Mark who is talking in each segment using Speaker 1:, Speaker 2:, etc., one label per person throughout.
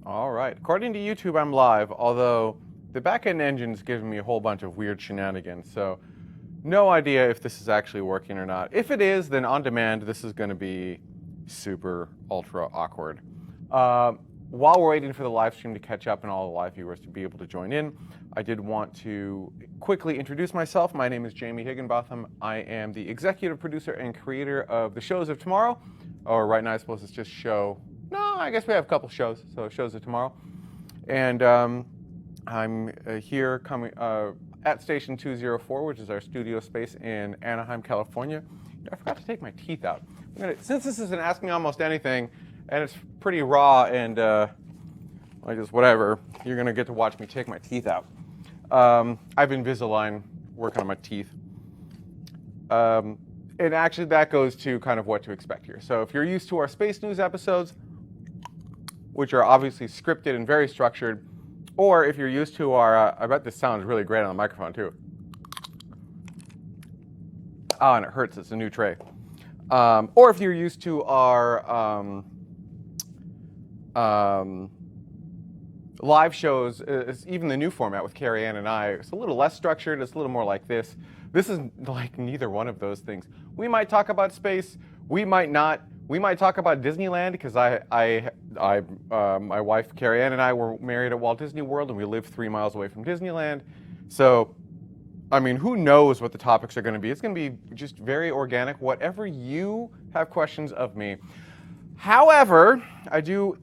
Speaker 1: All right. According to YouTube, I'm live, although the backend engine's giving me a whole bunch of weird shenanigans, so no idea if this is actually working or not. If it is, then on demand, this is going to be super ultra awkward. While we're waiting for the live stream to catch up and all the live viewers to be able to join in, I did want to quickly introduce myself. My name is Jami Higginbotham. I am the executive producer and creator of the Shows of Tomorrow, or right now I suppose it's just show. No, I guess we have a couple shows, so Shows of Tomorrow. And I'm here coming at Station 204, which is our studio space in Anaheim, California. I forgot to take my teeth out. Since this is an Ask Me Almost Anything, and it's pretty raw and like just whatever, you're going to get to watch me take my teeth out. I've Invisalign working on my teeth. And actually that goes to kind of what to expect here. So if you're used to our space news episodes, which are obviously scripted and very structured, or if you're used to our, I bet this sounds really great on the microphone too. Oh, and it hurts, it's a new tray. Or if you're used to our live shows, even the new format with Carrie Ann and I, it's a little less structured, it's a little more like this. This is like neither one of those things. We might talk about space, we might not. We might talk about Disneyland because my wife Carrie Ann and I were married at Walt Disney World and we live 3 miles away from Disneyland. So, I mean, who knows what the topics are going to be? It's going to be just very organic, whatever you have questions of me. However, I do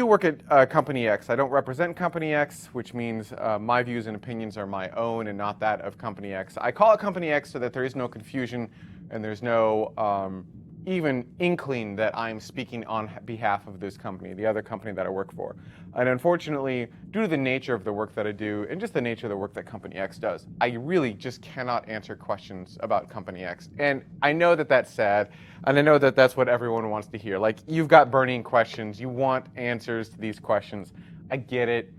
Speaker 1: work at Company X. I don't represent Company X, which means my views and opinions are my own and not that of Company X. I call it Company X so that there is no confusion and there's no even inkling that I'm speaking on behalf of this company, the other company that I work for. And unfortunately, due to the nature of the work that I do and just the nature of the work that Company X does, I really just cannot answer questions about Company X. And I know that that's sad, and I know that that's what everyone wants to hear. Like, you've got burning questions, you want answers to these questions. I get it,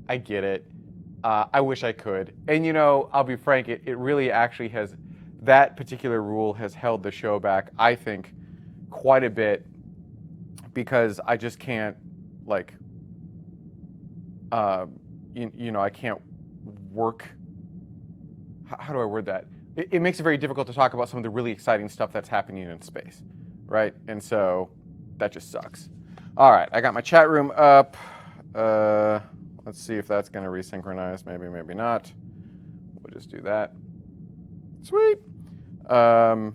Speaker 1: I get it. I wish I could. And you know, I'll be frank, it really actually has, that particular rule has held the show back, I think, quite a bit because I just can't, like, you know, I can't work. How do I word that? It makes it very difficult to talk about some of the really exciting stuff that's happening in space, right? And so that just sucks. All right, I got my chat room up. Let's see if that's going to resynchronize. Maybe, maybe not. We'll just do that. Sweet. Well,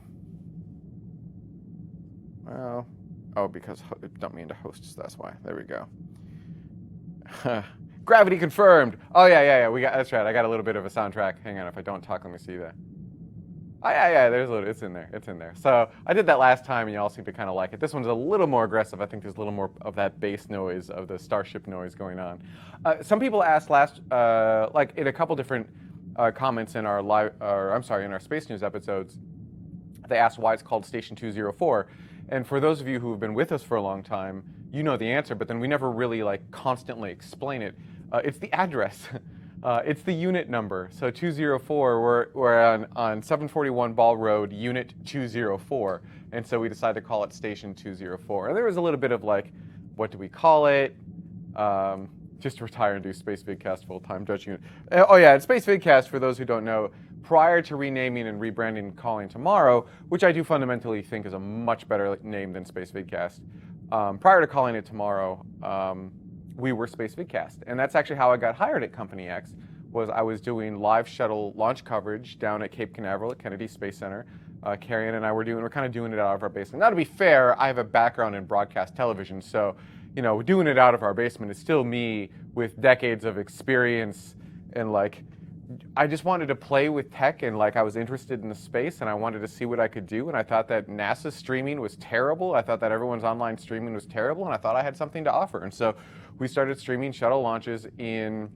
Speaker 1: oh, because I don't mean to host, that's why. There we go. Gravity confirmed. Oh yeah. That's right. I got a little bit of a soundtrack. Hang on, if I don't talk, let me see that. Oh yeah. There's a little. It's in there. So I did that last time, and y'all seem to kind of like it. This one's a little more aggressive. I think there's a little more of that bass noise of the starship noise going on. Some people asked like in a couple different comments in our in our space news episodes, they asked why it's called Station 204. And for those of you who have been with us for a long time, you know the answer, but then we never really like constantly explain it. It's the address. It's the unit number. So 204, we're on 741 Ball Road, Unit 204. And so we decided to call it Station 204. And there was a little bit of like, what do we call it? Just retire and do Space Vidcast full-time, judging it. Oh yeah, and Space Vidcast, for those who don't know, prior to renaming and rebranding and calling Tomorrow, which I do fundamentally think is a much better name than Space Vidcast, prior to calling it Tomorrow, we were Space Vidcast. And that's actually how I got hired at Company X, was I was doing live shuttle launch coverage down at Cape Canaveral at Kennedy Space Center. Carrie Ann and I we're kind of doing it out of our basement. Now, to be fair, I have a background in broadcast television, so you know, doing it out of our basement is still me with decades of experience, and like, I just wanted to play with tech, and like I was interested in the space and I wanted to see what I could do, and I thought that NASA streaming was terrible. I thought that everyone's online streaming was terrible, and I thought I had something to offer. And so we started streaming shuttle launches in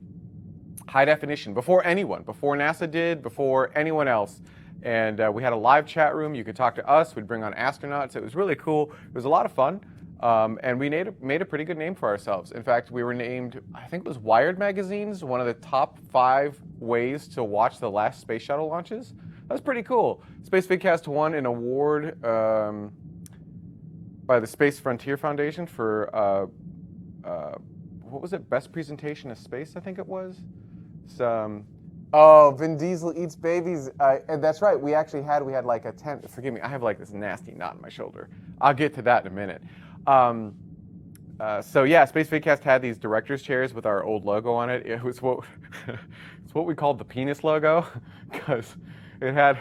Speaker 1: high definition before anyone, before NASA did, before anyone else. And we had a live chat room. You could talk to us. We'd bring on astronauts. It was really cool. It was a lot of fun. And we made a pretty good name for ourselves. In fact, we were named, I think it was Wired Magazine's, one of the top 5 ways to watch the last space shuttle launches. That's pretty cool. Space Vidcast won an award by the Space Frontier Foundation for what was it? Best presentation of space, I think it was. Some.
Speaker 2: Oh, Vin Diesel eats babies. And that's right. We had like a tent.
Speaker 1: Forgive me, I have like this nasty knot in my shoulder. I'll get to that in a minute. So yeah, Space Vidcast had these director's chairs with our old logo on it. It was what it's what we called the penis logo, because it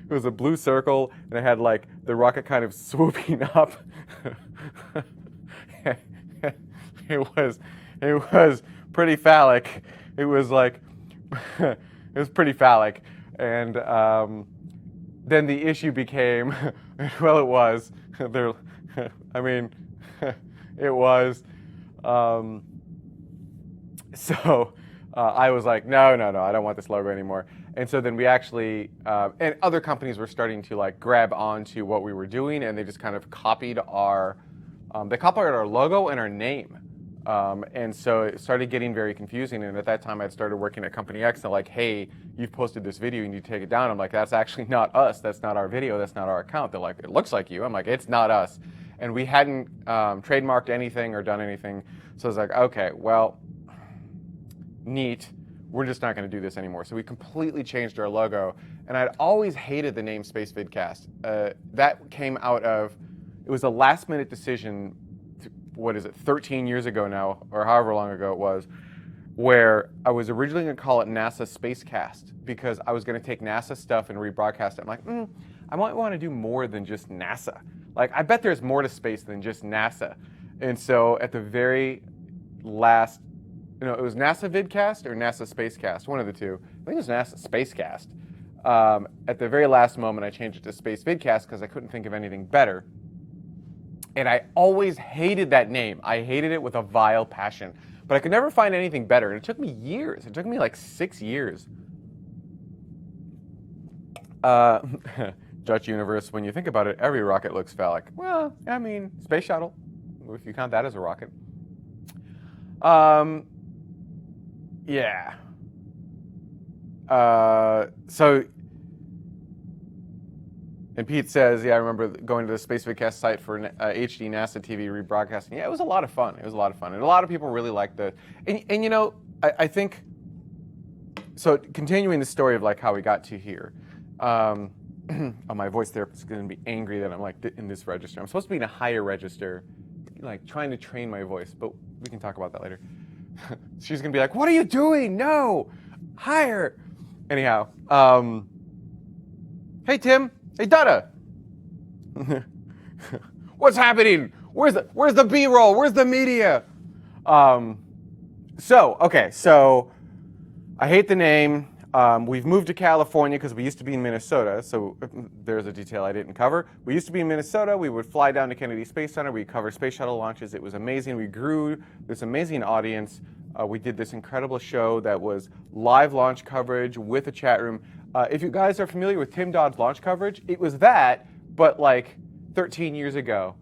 Speaker 1: was a blue circle and it had like the rocket kind of swooping up. It was pretty phallic. It was like it was pretty phallic, and then the issue became, well, it was there. I mean, it was. So I was like, no, I don't want this logo anymore. And so then we actually, and other companies were starting to like grab onto what we were doing, and they just kind of copied our logo and our name. And so it started getting very confusing. And at that time, I'd started working at Company X. And like, hey, you've posted this video, you need to take it down. I'm like, that's actually not us. That's not our video. That's not our account. They're like, it looks like you. I'm like, it's not us. And we hadn't trademarked anything or done anything. So I was like, okay, well, neat. We're just not going to do this anymore. So we completely changed our logo. And I'd always hated the name Space Vidcast. That came out of, it was a last minute decision, 13 years ago now, or however long ago it was, where I was originally going to call it NASA Spacecast, because I was going to take NASA stuff and rebroadcast it. I'm like, I might want to do more than just NASA. Like, I bet there's more to space than just NASA. And so at the very last, it was NASA Vidcast or NASA Spacecast, one of the two. I think it was NASA Spacecast. At the very last moment, I changed it to Space Vidcast because I couldn't think of anything better. And I always hated that name. I hated it with a vile passion. But I could never find anything better. And it took me years. It took me like 6 years. Dutch Universe, when you think about it, every rocket looks phallic. Well, I mean, Space Shuttle, if you count that as a rocket. Yeah. And Pete says, yeah, I remember going to the Space Vidcast site for HD NASA TV rebroadcasting. Yeah, it was a lot of fun. It was a lot of fun. And a lot of people really liked the, and I think, so continuing the story of like how we got to here, oh, my voice therapist is going to be angry that I'm like in this register. I'm supposed to be in a higher register, like trying to train my voice, but we can talk about that later. She's going to be like, what are you doing? No, higher. Anyhow, hey, Tim. Hey, Dada. What's happening? Where's the B-roll? Where's the media? So I hate the name. We've moved to California because we used to be in Minnesota. So there's a detail I didn't cover. We used to be in Minnesota. We would fly down to Kennedy Space Center. We'd cover space shuttle launches. It was amazing. We grew this amazing audience. We did this incredible show that was live launch coverage with a chat room. If you guys are familiar with Tim Dodd's launch coverage, it was that, but like 13 years ago.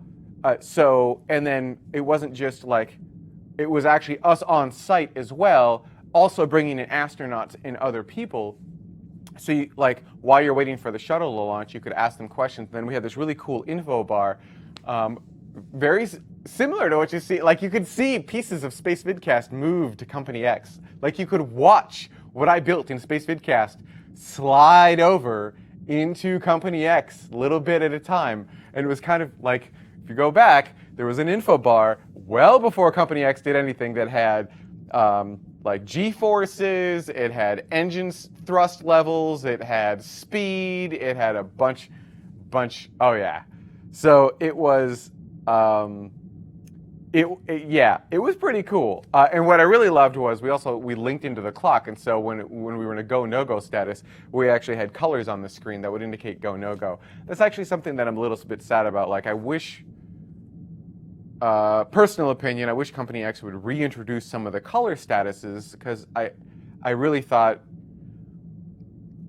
Speaker 1: And then it wasn't just like, it was actually us on site as well, also bringing in astronauts and other people. So you, like, while you're waiting for the shuttle to launch, you could ask them questions. Then we had this really cool info bar, very similar to what you see. Like, you could see pieces of Space Vidcast move to Company X. Like, you could watch what I built in Space Vidcast slide over into Company X, little bit at a time. And it was kind of like, if you go back, there was an info bar well before Company X did anything that had like G-forces, it had engine thrust levels, it had speed, it had a bunch, oh yeah. So it was, it was pretty cool. And what I really loved was we linked into the clock, and so when we were in a go, no-go status, we actually had colors on the screen that would indicate go, no-go. That's actually something that I'm a little bit sad about. Like, I wish, personal opinion, I wish Company X would reintroduce some of the color statuses, because I really thought,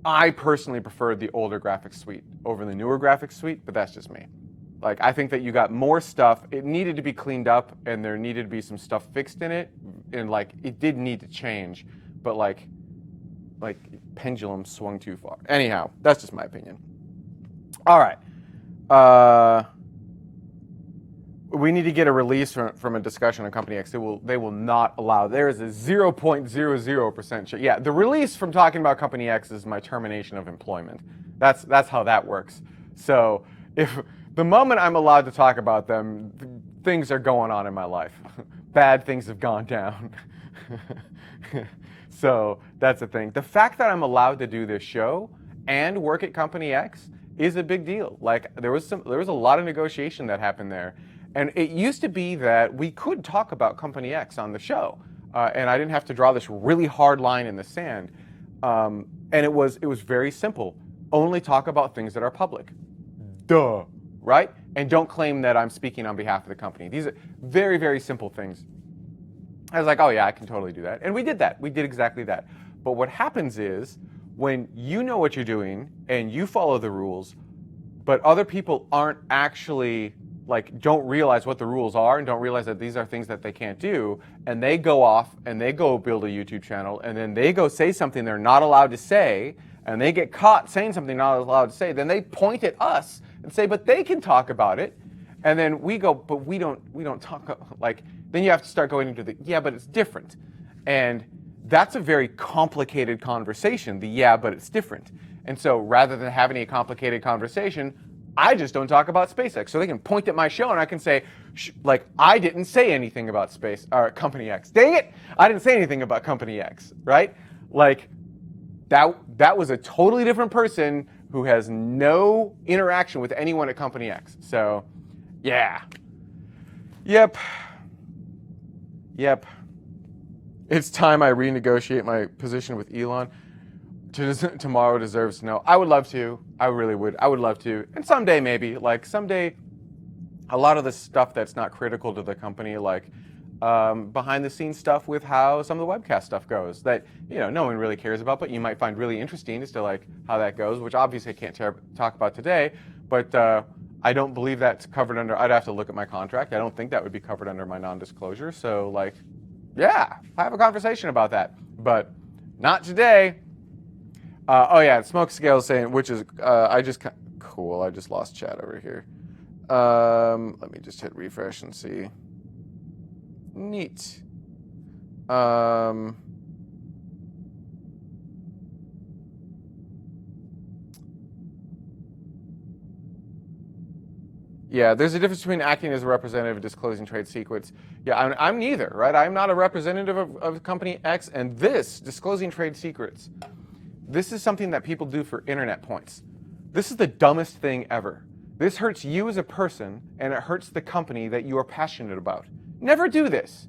Speaker 1: I personally preferred the older graphics suite over the newer graphics suite, but that's just me. Like, I think that you got more stuff. It needed to be cleaned up, and there needed to be some stuff fixed in it, and like, it did need to change, but like pendulum swung too far. Anyhow, that's just my opinion. All right. we need to get a release from a discussion on Company X. They will not allow. There is a 0.00% chance. Yeah, the release from talking about Company X is my termination of employment. That's how that works. So if the moment I'm allowed to talk about them, things are going on in my life. Bad things have gone down. So that's the thing. The fact that I'm allowed to do this show and work at Company X is a big deal. Like there was a lot of negotiation that happened there, and it used to be that we could talk about Company X on the show, and I didn't have to draw this really hard line in the sand. And it was very simple. Only talk about things that are public. Duh, right? And don't claim that I'm speaking on behalf of the company. These are very, very simple things. I was like, oh yeah, I can totally do that. And we did that. We did exactly that. But what happens is when you know what you're doing and you follow the rules, but other people aren't actually, like, don't realize what the rules are and don't realize that these are things that they can't do, and they go off and they go build a YouTube channel and then they go say something they're not allowed to say, and they get caught saying something not allowed to say, then they point at us and say, but they can talk about it. And then we go, but we don't talk, like, then you have to start going into the, yeah, but it's different. And that's a very complicated conversation, the yeah, but it's different. And so rather than having a complicated conversation, I just don't talk about SpaceX. So they can point at my show and I can say, like, I didn't say anything about Company X. Dang it, I didn't say anything about Company X, right? Like, that was a totally different person who has no interaction with anyone at Company X. So, yeah. Yep. It's time I renegotiate my position with Elon. Tomorrow deserves to know. I would love to. I really would. I would love to. And someday maybe. Like someday, a lot of the stuff that's not critical to the company, like behind the scenes stuff with how some of the webcast stuff goes that, you know, no one really cares about, but you might find really interesting as to like how that goes, which obviously I can't talk about today, but I don't believe that's covered under, I'd have to look at my contract. I don't think that would be covered under my non-disclosure. So like, yeah, have a conversation about that, but not today. Oh yeah, Smoke Scale is saying, which is, cool, I just lost chat over here. Let me just hit refresh and see. Neat. Yeah, there's a difference between acting as a representative and disclosing trade secrets. Yeah, I'm neither, right? I'm not a representative of Company X, and this, disclosing trade secrets, this is something that people do for internet points. This is the dumbest thing ever. This hurts you as a person, and it hurts the company that you are passionate about. Never do this.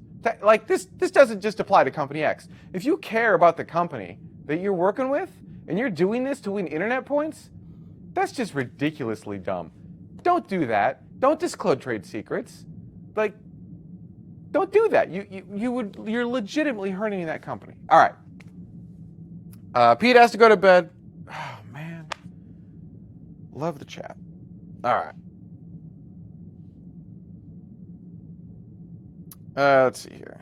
Speaker 1: This doesn't just apply to Company X. If you care about the company that you're working with, and you're doing this to win internet points, that's just ridiculously dumb. Don't do that. Don't disclose trade secrets. Like, don't do that. You're legitimately hurting that company. All right. Pete has to go to bed. Oh man, love the chat. All right. Let's see here.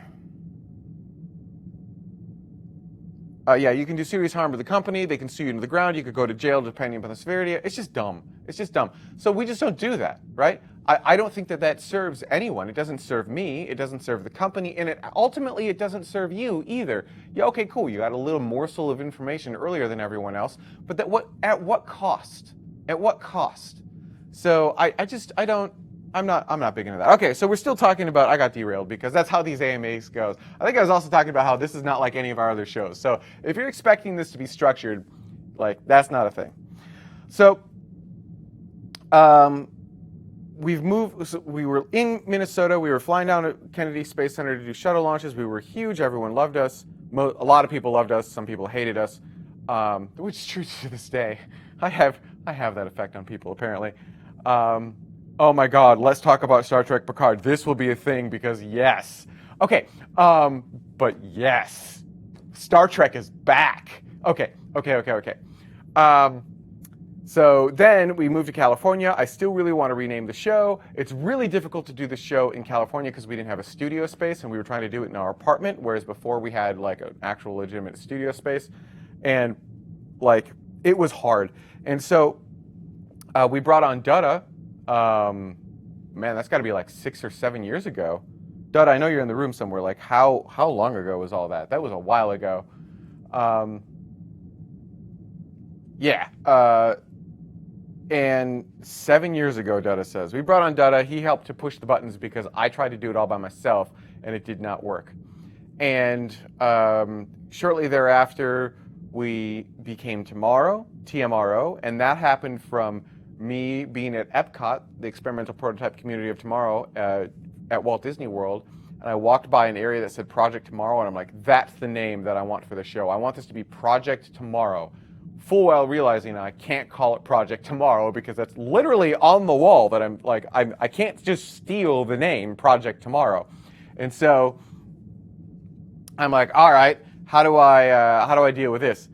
Speaker 1: Yeah, you can do serious harm to the company. They can sue you to the ground. You could go to jail depending upon the severity. It's just dumb. It's just dumb. So we just don't do that, right? I don't think that serves anyone. It doesn't serve me. It doesn't serve the company. And ultimately, it doesn't serve you either. Yeah, okay, cool. You got a little morsel of information earlier than everyone else. But at what cost? At what cost? So I'm not big into that. Okay, so we're still talking about, I got derailed because that's how these AMAs goes. I think I was also talking about how this is not like any of our other shows. So if you're expecting this to be structured, like, that's not a thing. So we've moved, so we were in Minnesota, we were flying down to Kennedy Space Center to do shuttle launches. We were huge, everyone loved us. A lot of people loved us, some people hated us, which is true to this day. I have that effect on people, apparently. Oh my God, let's talk about Star Trek Picard. This will be a thing because yes. Okay, but yes, Star Trek is back. Okay. So then we moved to California. I still really want to rename the show. It's really difficult to do the show in California because we didn't have a studio space and we were trying to do it in our apartment, whereas before we had like an actual legitimate studio space. And like, it was hard. And so we brought on Dutta, man, that's got to be like 6 or 7 years ago. Dud, I know you're in the room somewhere. Like, how long ago was all that? That was a while ago. Yeah. And 7 years ago, Dutta says, we brought on Dutta. He helped to push the buttons because I tried to do it all by myself, and it did not work. And shortly thereafter, we became TMRO, and that happened from me being at Epcot, the Experimental Prototype Community of Tomorrow, at Walt Disney World, and I walked by an area that said Project Tomorrow, and I'm like, that's the name that I want for the show. I want this to be Project Tomorrow. Full well realizing I can't call it Project Tomorrow because that's literally on the wall that I'm like, I can't just steal the name Project Tomorrow. And so I'm like, all right, how do I deal with this?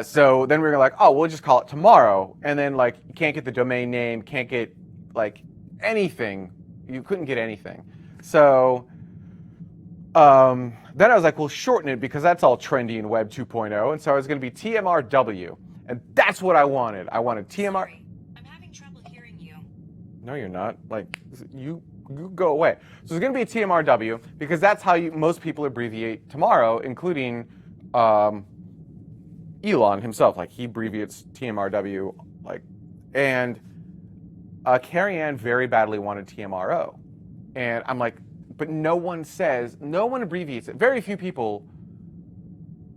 Speaker 1: So then we were like, oh, we'll just call it Tomorrow. And then like, you can't get the domain name, can't get like anything. You couldn't get anything. So then I was like, well, shorten it because that's all trendy in Web 2.0. And so I was going to be TMRW. And that's what I wanted. I wanted TMR.
Speaker 3: Sorry, I'm having trouble hearing you.
Speaker 1: No, you're not. Like, you go away. So it's going to be TMRW because that's how most people abbreviate tomorrow, including Elon himself. Like, he abbreviates TMRW. Like, and Carrie Ann very badly wanted TMRO. And I'm like, but no one abbreviates it. Very few people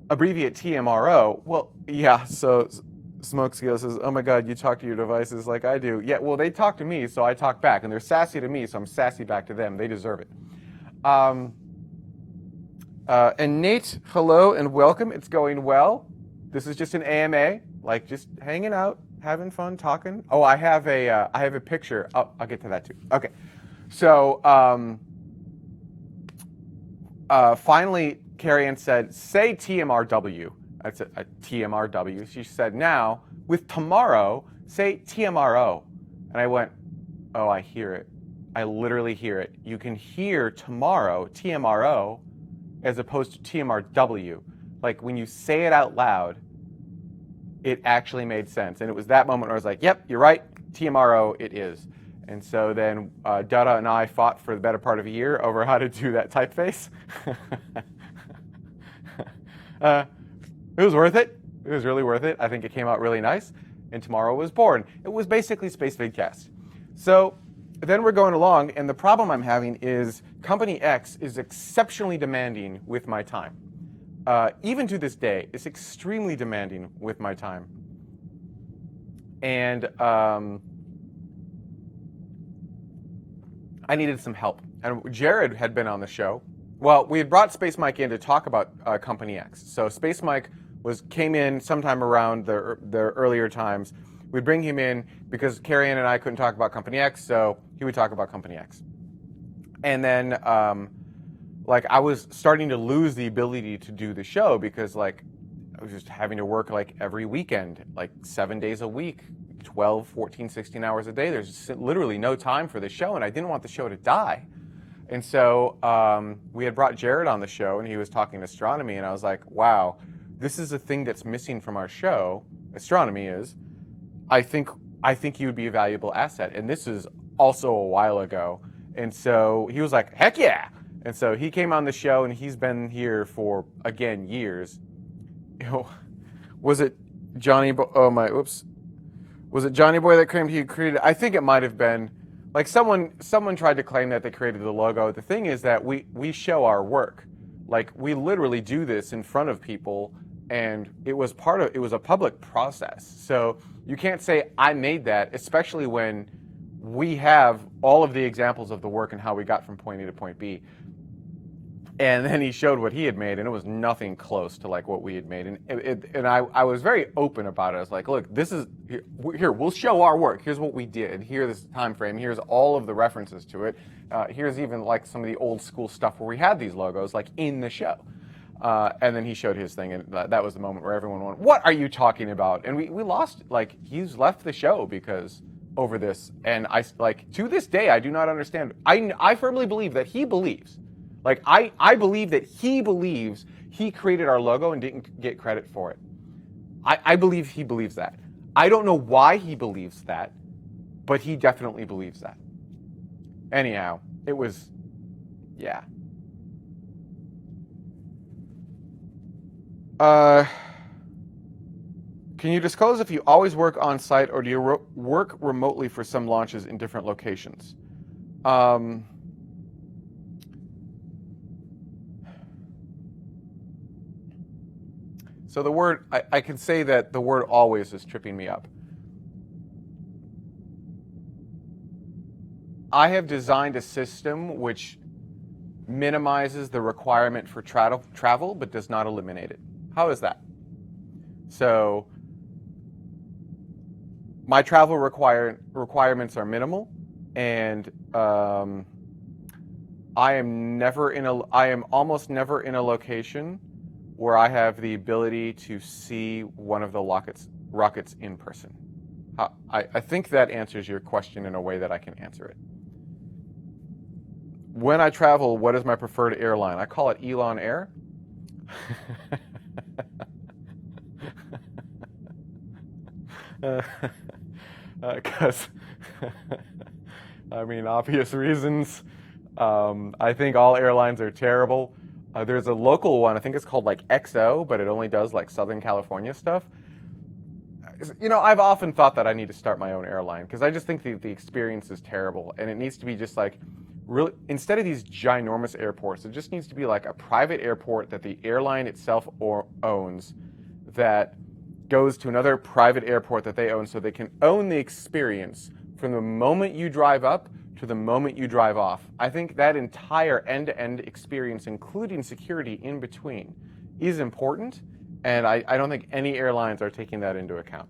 Speaker 1: abbreviate TMRO. Well, yeah, so Smoke Scale says, oh my God, you talk to your devices like I do. Yeah, well, they talk to me, so I talk back. And they're sassy to me, so I'm sassy back to them. They deserve it. And Nate, hello and welcome. It's going well. This is just an AMA, like just hanging out, having fun, talking. Oh, I have a picture. Oh, I'll get to that too. Okay. So, finally, Carrie Ann said, say TMRW. I said, TMRW. She said, now, with tomorrow, say TMRO. And I went, oh, I hear it. I literally hear it. You can hear tomorrow, TMRO, as opposed to TMRW. Like, when you say it out loud, it actually made sense. And it was that moment where I was like, yep, you're right, TMRO, it is. And so then Dutta and I fought for the better part of a year over how to do that typeface. It was worth it. It was really worth it. I think it came out really nice. And tomorrow was born. It was basically Space Vidcast. So then we're going along, and the problem I'm having is Company X is exceptionally demanding with my time. Even to this day, it's extremely demanding with my time. And I needed some help. And Jared had been on the show. Well, we had brought Space Mike in to talk about Company X. So Space Mike came in sometime around the earlier times. We'd bring him in because Carrie Ann and I couldn't talk about Company X, so he would talk about Company X. And then, like, I was starting to lose the ability to do the show because, like, I was just having to work, like, every weekend, like, 7 days a week, 12, 14, 16 hours a day. There's just literally no time for the show, and I didn't want the show to die. And so we had brought Jared on the show, and he was talking astronomy, and I was like, wow, this is a thing that's missing from our show, astronomy is. I think he would be a valuable asset. And this is also a while ago. And so he was like, heck yeah. And so he came on the show, and he's been here for, again, years. Was it Johnny was it Johnny Boy that claimed he created? I think it might have been. Like someone tried to claim that they created the logo. The thing is that we show our work. Like we literally do this in front of people, and it was a public process. So you can't say I made that, especially when we have all of the examples of the work and how we got from point A to point B. And then he showed what he had made, and it was nothing close to like what we had made. And I was very open about it. I was like, look, this is here. We'll show our work. Here's what we did. Here's the time frame. Here's all of the references to it. Here's even like some of the old school stuff where we had these logos like in the show. And then he showed his thing, and that was the moment where everyone went, "What are you talking about?" And we lost. Like he's left the show because over this. And I like to this day I do not understand. I firmly believe that he believes. Like, I believe that he believes he created our logo and didn't get credit for it. I believe he believes that. I don't know why he believes that, but he definitely believes that. Anyhow, it was, yeah. Can you disclose if you always work on site or do you work remotely for some launches in different locations? So the word, I can say that the word always is tripping me up. I have designed a system which minimizes the requirement for travel, but does not eliminate it. How is that? So my travel requirements are minimal, and I am almost never in a location where I have the ability to see one of the rockets in person. I think that answers your question in a way that I can answer it. When I travel, what is my preferred airline? I call it Elon Air. Because, I mean, obvious reasons. I think all airlines are terrible. There's a local one, I think it's called like XO, but it only does like Southern California stuff. You know, I've often thought that I need to start my own airline because I just think the experience is terrible, and it needs to be just like, really, instead of these ginormous airports, it just needs to be like a private airport that the airline itself owns that goes to another private airport that they own, so they can own the experience from the moment you drive up to the moment you drive off. I think that entire end-to-end experience, including security in between, is important, and I don't think any airlines are taking that into account.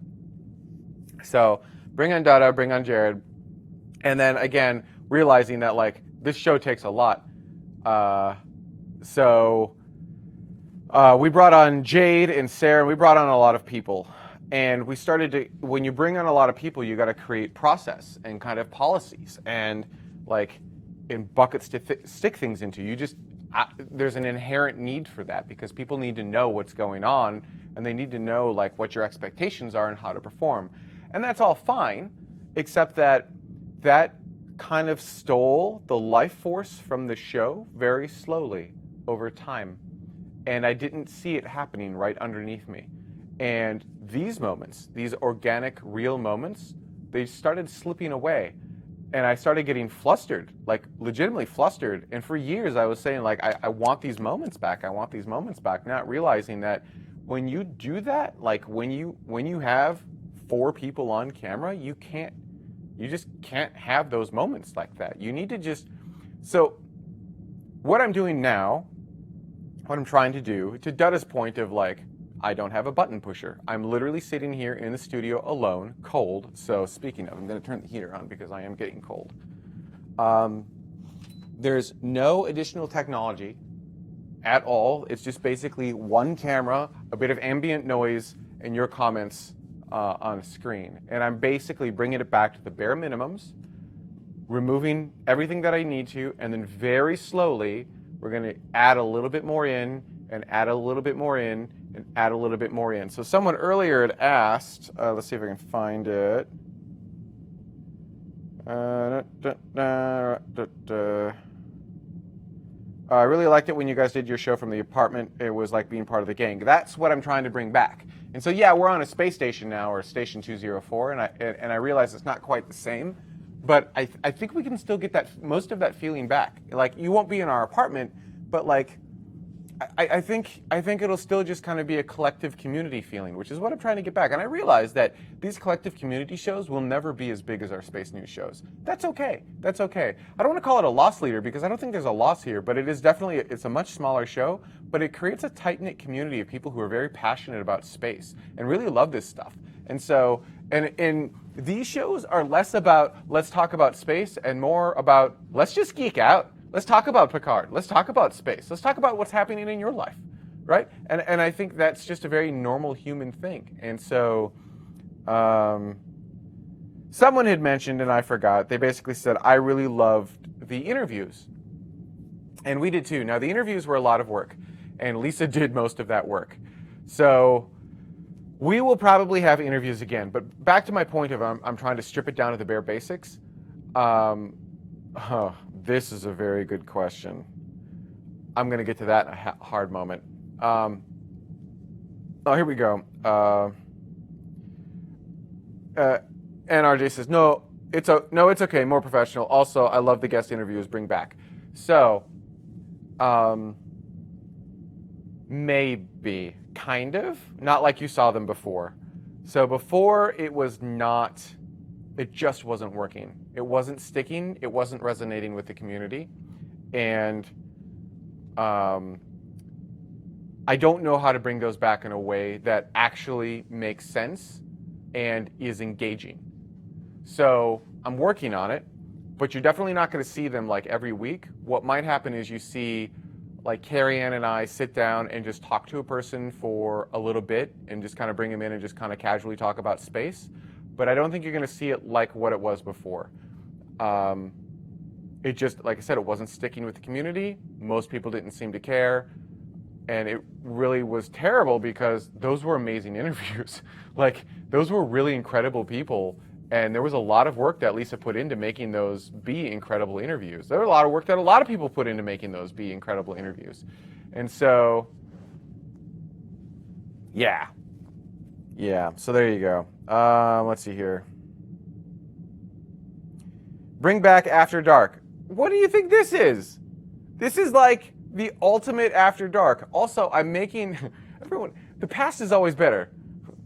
Speaker 1: So bring on Dada, bring on Jared, and then again, realizing that like this show takes a lot. We brought on Jade and Sarah, and we brought on a lot of people. And we started to, when you bring on a lot of people, you got to create process and kind of policies and like in buckets to stick things into. There's an inherent need for that because people need to know what's going on and they need to know like what your expectations are and how to perform. And that's all fine, except that kind of stole the life force from the show very slowly over time. And I didn't see it happening right underneath me. And these moments, these organic, real moments, they started slipping away. And I started getting flustered, like legitimately flustered. And for years I was saying like, I want these moments back. I want these moments back. Not realizing that when you do that, like when you have 4 people on camera, you just can't have those moments like that. You need to just, so what I'm doing now, what I'm trying to do, to Dada's point of like, I don't have a button pusher. I'm literally sitting here in the studio alone, cold. So speaking of, I'm going to turn the heater on because I am getting cold. There's no additional technology at all. It's just basically one camera, a bit of ambient noise, and your comments on a screen. And I'm basically bringing it back to the bare minimums, removing everything that I need to, and then very slowly, we're going to add a little bit more in, and add a little bit more in, and add a little bit more in. So someone earlier had asked, let's see if I can find it. I really liked it when you guys did your show from the apartment. It was like being part of the gang. That's what I'm trying to bring back. And so yeah, we're on a space station now, or Station 204, and I realize it's not quite the same, but I think we can still get that most of that feeling back. Like you won't be in our apartment, but like I think it'll still just kind of be a collective community feeling, which is what I'm trying to get back. And I realize that these collective community shows will never be as big as our space news shows. That's okay. That's okay. I don't want to call it a loss leader because I don't think there's a loss here, but it is definitely, it's a much smaller show, but it creates a tight-knit community of people who are very passionate about space and really love this stuff. And so, and these shows are less about let's talk about space and more about let's just geek out. Let's talk about Picard. Let's talk about space. Let's talk about what's happening in your life, right? And I think that's just a very normal human thing. And so someone had mentioned, and I forgot, they basically said, I really loved the interviews. And we did too. Now, the interviews were a lot of work, and Lisa did most of that work. So we will probably have interviews again. But back to my point of I'm trying to strip it down to the bare basics. Oh, this is a very good question. I'm going to get to that in a hard moment. Oh, here we go. NRJ says, no, it's okay, more professional. Also, I love the guest interviews, bring back. So, maybe, kind of, not like you saw them before. So before it just wasn't working. It wasn't sticking, it wasn't resonating with the community. And I don't know how to bring those back in a way that actually makes sense and is engaging. So I'm working on it, but you're definitely not going to see them like every week. What might happen is you see like Carrie Ann and I sit down and just talk to a person for a little bit and just kind of bring them in and just kind of casually talk about space. But I don't think you're going to see it like what it was before. It just, like I said, it wasn't sticking with the community. Most people didn't seem to care. And it really was terrible because those were amazing interviews. Like, those were really incredible people. And there was a lot of work that Lisa put into making those be incredible interviews. There was a lot of work that a lot of people put into making those be incredible interviews. And so, yeah. Yeah, so there you go. Let's see here. Bring back After Dark. What do you think this is? This is like the ultimate After Dark. Also, I'm making, everyone, the past is always better.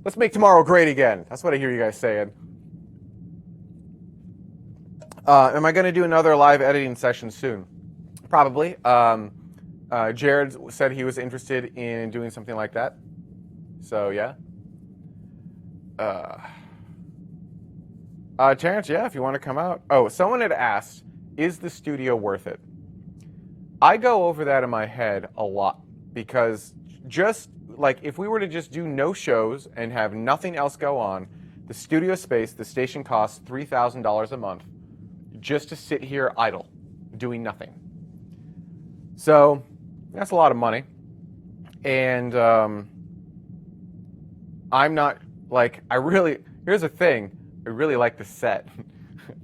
Speaker 1: Let's make tomorrow great again. That's what I hear you guys saying. Am I going to do another live editing session soon? Probably. Jared said he was interested in doing something like that. So, yeah. Terrence, yeah, if you want to come out. Oh, someone had asked, is the studio worth it? I go over that in my head a lot because just like if we were to just do no shows and have nothing else go on, the studio space, the station costs $3,000 a month just to sit here idle, doing nothing. So that's a lot of money. And I'm not like, here's the thing, I really like the set.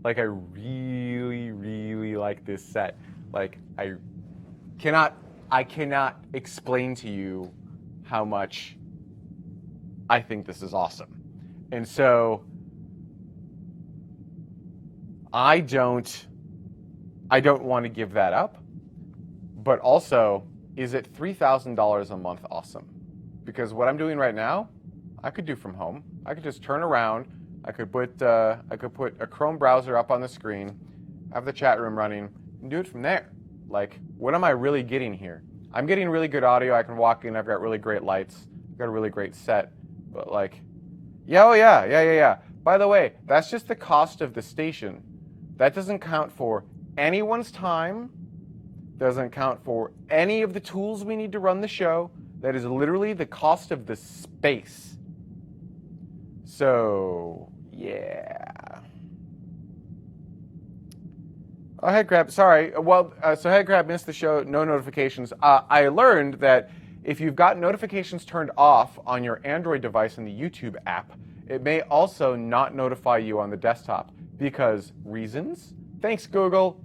Speaker 1: Like I really, really like this set. Like I cannot explain to you how much I think this is awesome. And so I don't want to give that up, but also, is it $3,000 a month awesome? Because what I'm doing right now, I could do from home. I could just turn around. I could put a Chrome browser up on the screen, have the chat room running, and do it from there. Like, what am I really getting here? I'm getting really good audio. I can walk in. I've got really great lights. I've got a really great set. But like, yeah. By the way, that's just the cost of the station. That doesn't count for anyone's time. Doesn't count for any of the tools we need to run the show. That is literally the cost of the space. So, yeah. Oh, Headcrab, sorry. Well, so Headcrab missed the show, no notifications. I learned that if you've got notifications turned off on your Android device in the YouTube app, it may also not notify you on the desktop. Because reasons? Thanks, Google.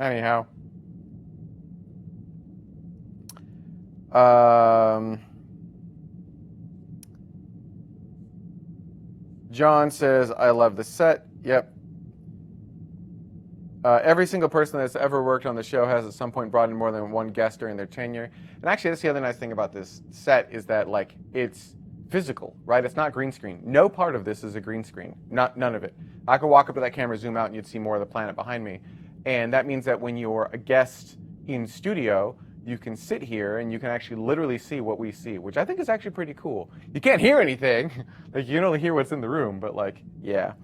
Speaker 1: Anyhow. John says, I love the set. Yep. Every single person that's ever worked on the show has at some point brought in more than one guest during their tenure. And actually, that's the other nice thing about this set is that, like, it's physical, right? It's not green screen. No part of this is a green screen. None of it. I could walk up to that camera, zoom out, and you'd see more of the planet behind me. And that means that when you're a guest in studio, you can sit here and you can actually literally see what we see, which I think is actually pretty cool. You can't hear anything. Like, you can only hear what's in the room, but like, yeah.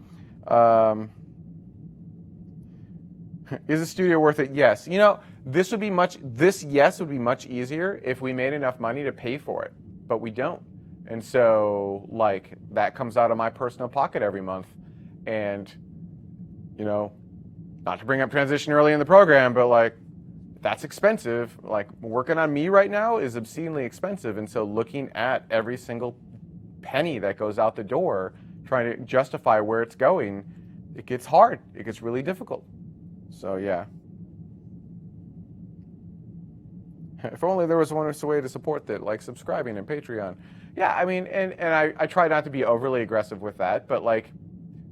Speaker 1: Is the studio worth it? Yes. You know, this would be much easier if we made enough money to pay for it, but we don't. And so, like, that comes out of my personal pocket every month. And, you know, not to bring up transition early in the program, but, like, that's expensive. Like, working on me right now is obscenely expensive. And so looking at every single penny that goes out the door, trying to justify where it's going, it gets hard. It gets really difficult. So yeah. If only there was one way to support that, like subscribing and Patreon. Yeah, I mean, and I try not to be overly aggressive with that, but like,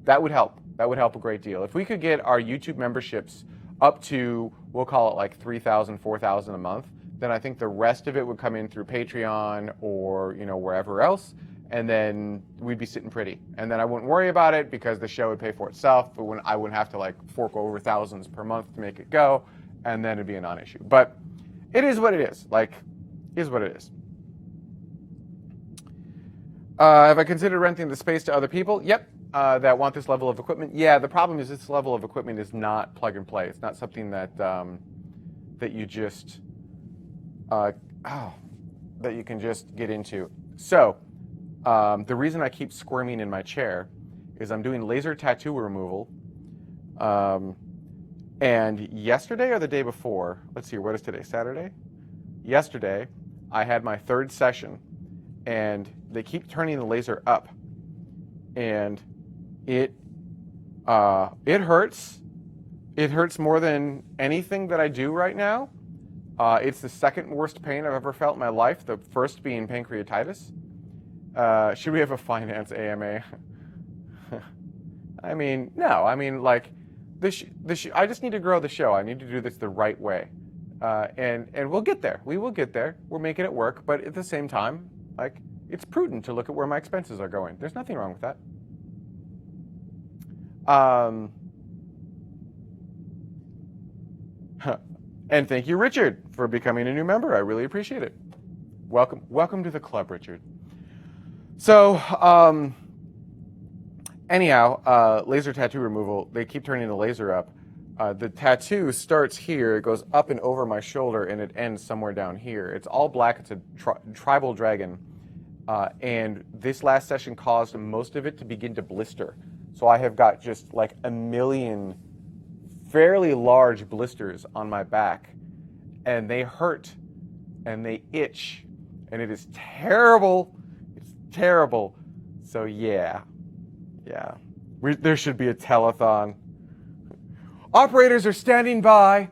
Speaker 1: that would help. That would help a great deal. If we could get our YouTube memberships up to, we'll call it like 3,000, 4,000 a month, then I think the rest of it would come in through Patreon or, you know, wherever else, and then we'd be sitting pretty. And then I wouldn't worry about it because the show would pay for itself, but I wouldn't have to like fork over thousands per month to make it go, and then it'd be a non-issue. But it is what it is. Like, is what it is. Have I considered renting the space to other people? Yep. That want this level of equipment. Yeah, the problem is this level of equipment is not plug and play. It's not something that that you just that you can just get into. So the reason I keep squirming in my chair is I'm doing laser tattoo removal. And yesterday or the day before, let's see, what is today? Saturday? Yesterday, I had my third session, and they keep turning the laser up, and it hurts. It hurts more than anything that I do right now. It's the second worst pain I've ever felt in my life, the first being pancreatitis. Should we have a finance AMA? I mean, no. I mean, like, I just need to grow the show. I need to do this the right way. And we'll get there. We will get there. We're making it work. But at the same time, like, it's prudent to look at where my expenses are going. There's nothing wrong with that. And thank you, Richard, for becoming a new member. I really appreciate it. Welcome to the club, Richard. So, anyhow, laser tattoo removal, they keep turning the laser up. The tattoo starts here, it goes up and over my shoulder, and it ends somewhere down here. It's all black, it's a tribal dragon. And this last session caused most of it to begin to blister. So I have got just like a million fairly large blisters on my back, and they hurt and they itch, and it is terrible. It's terrible. So yeah. There should be a telethon. Operators are standing by.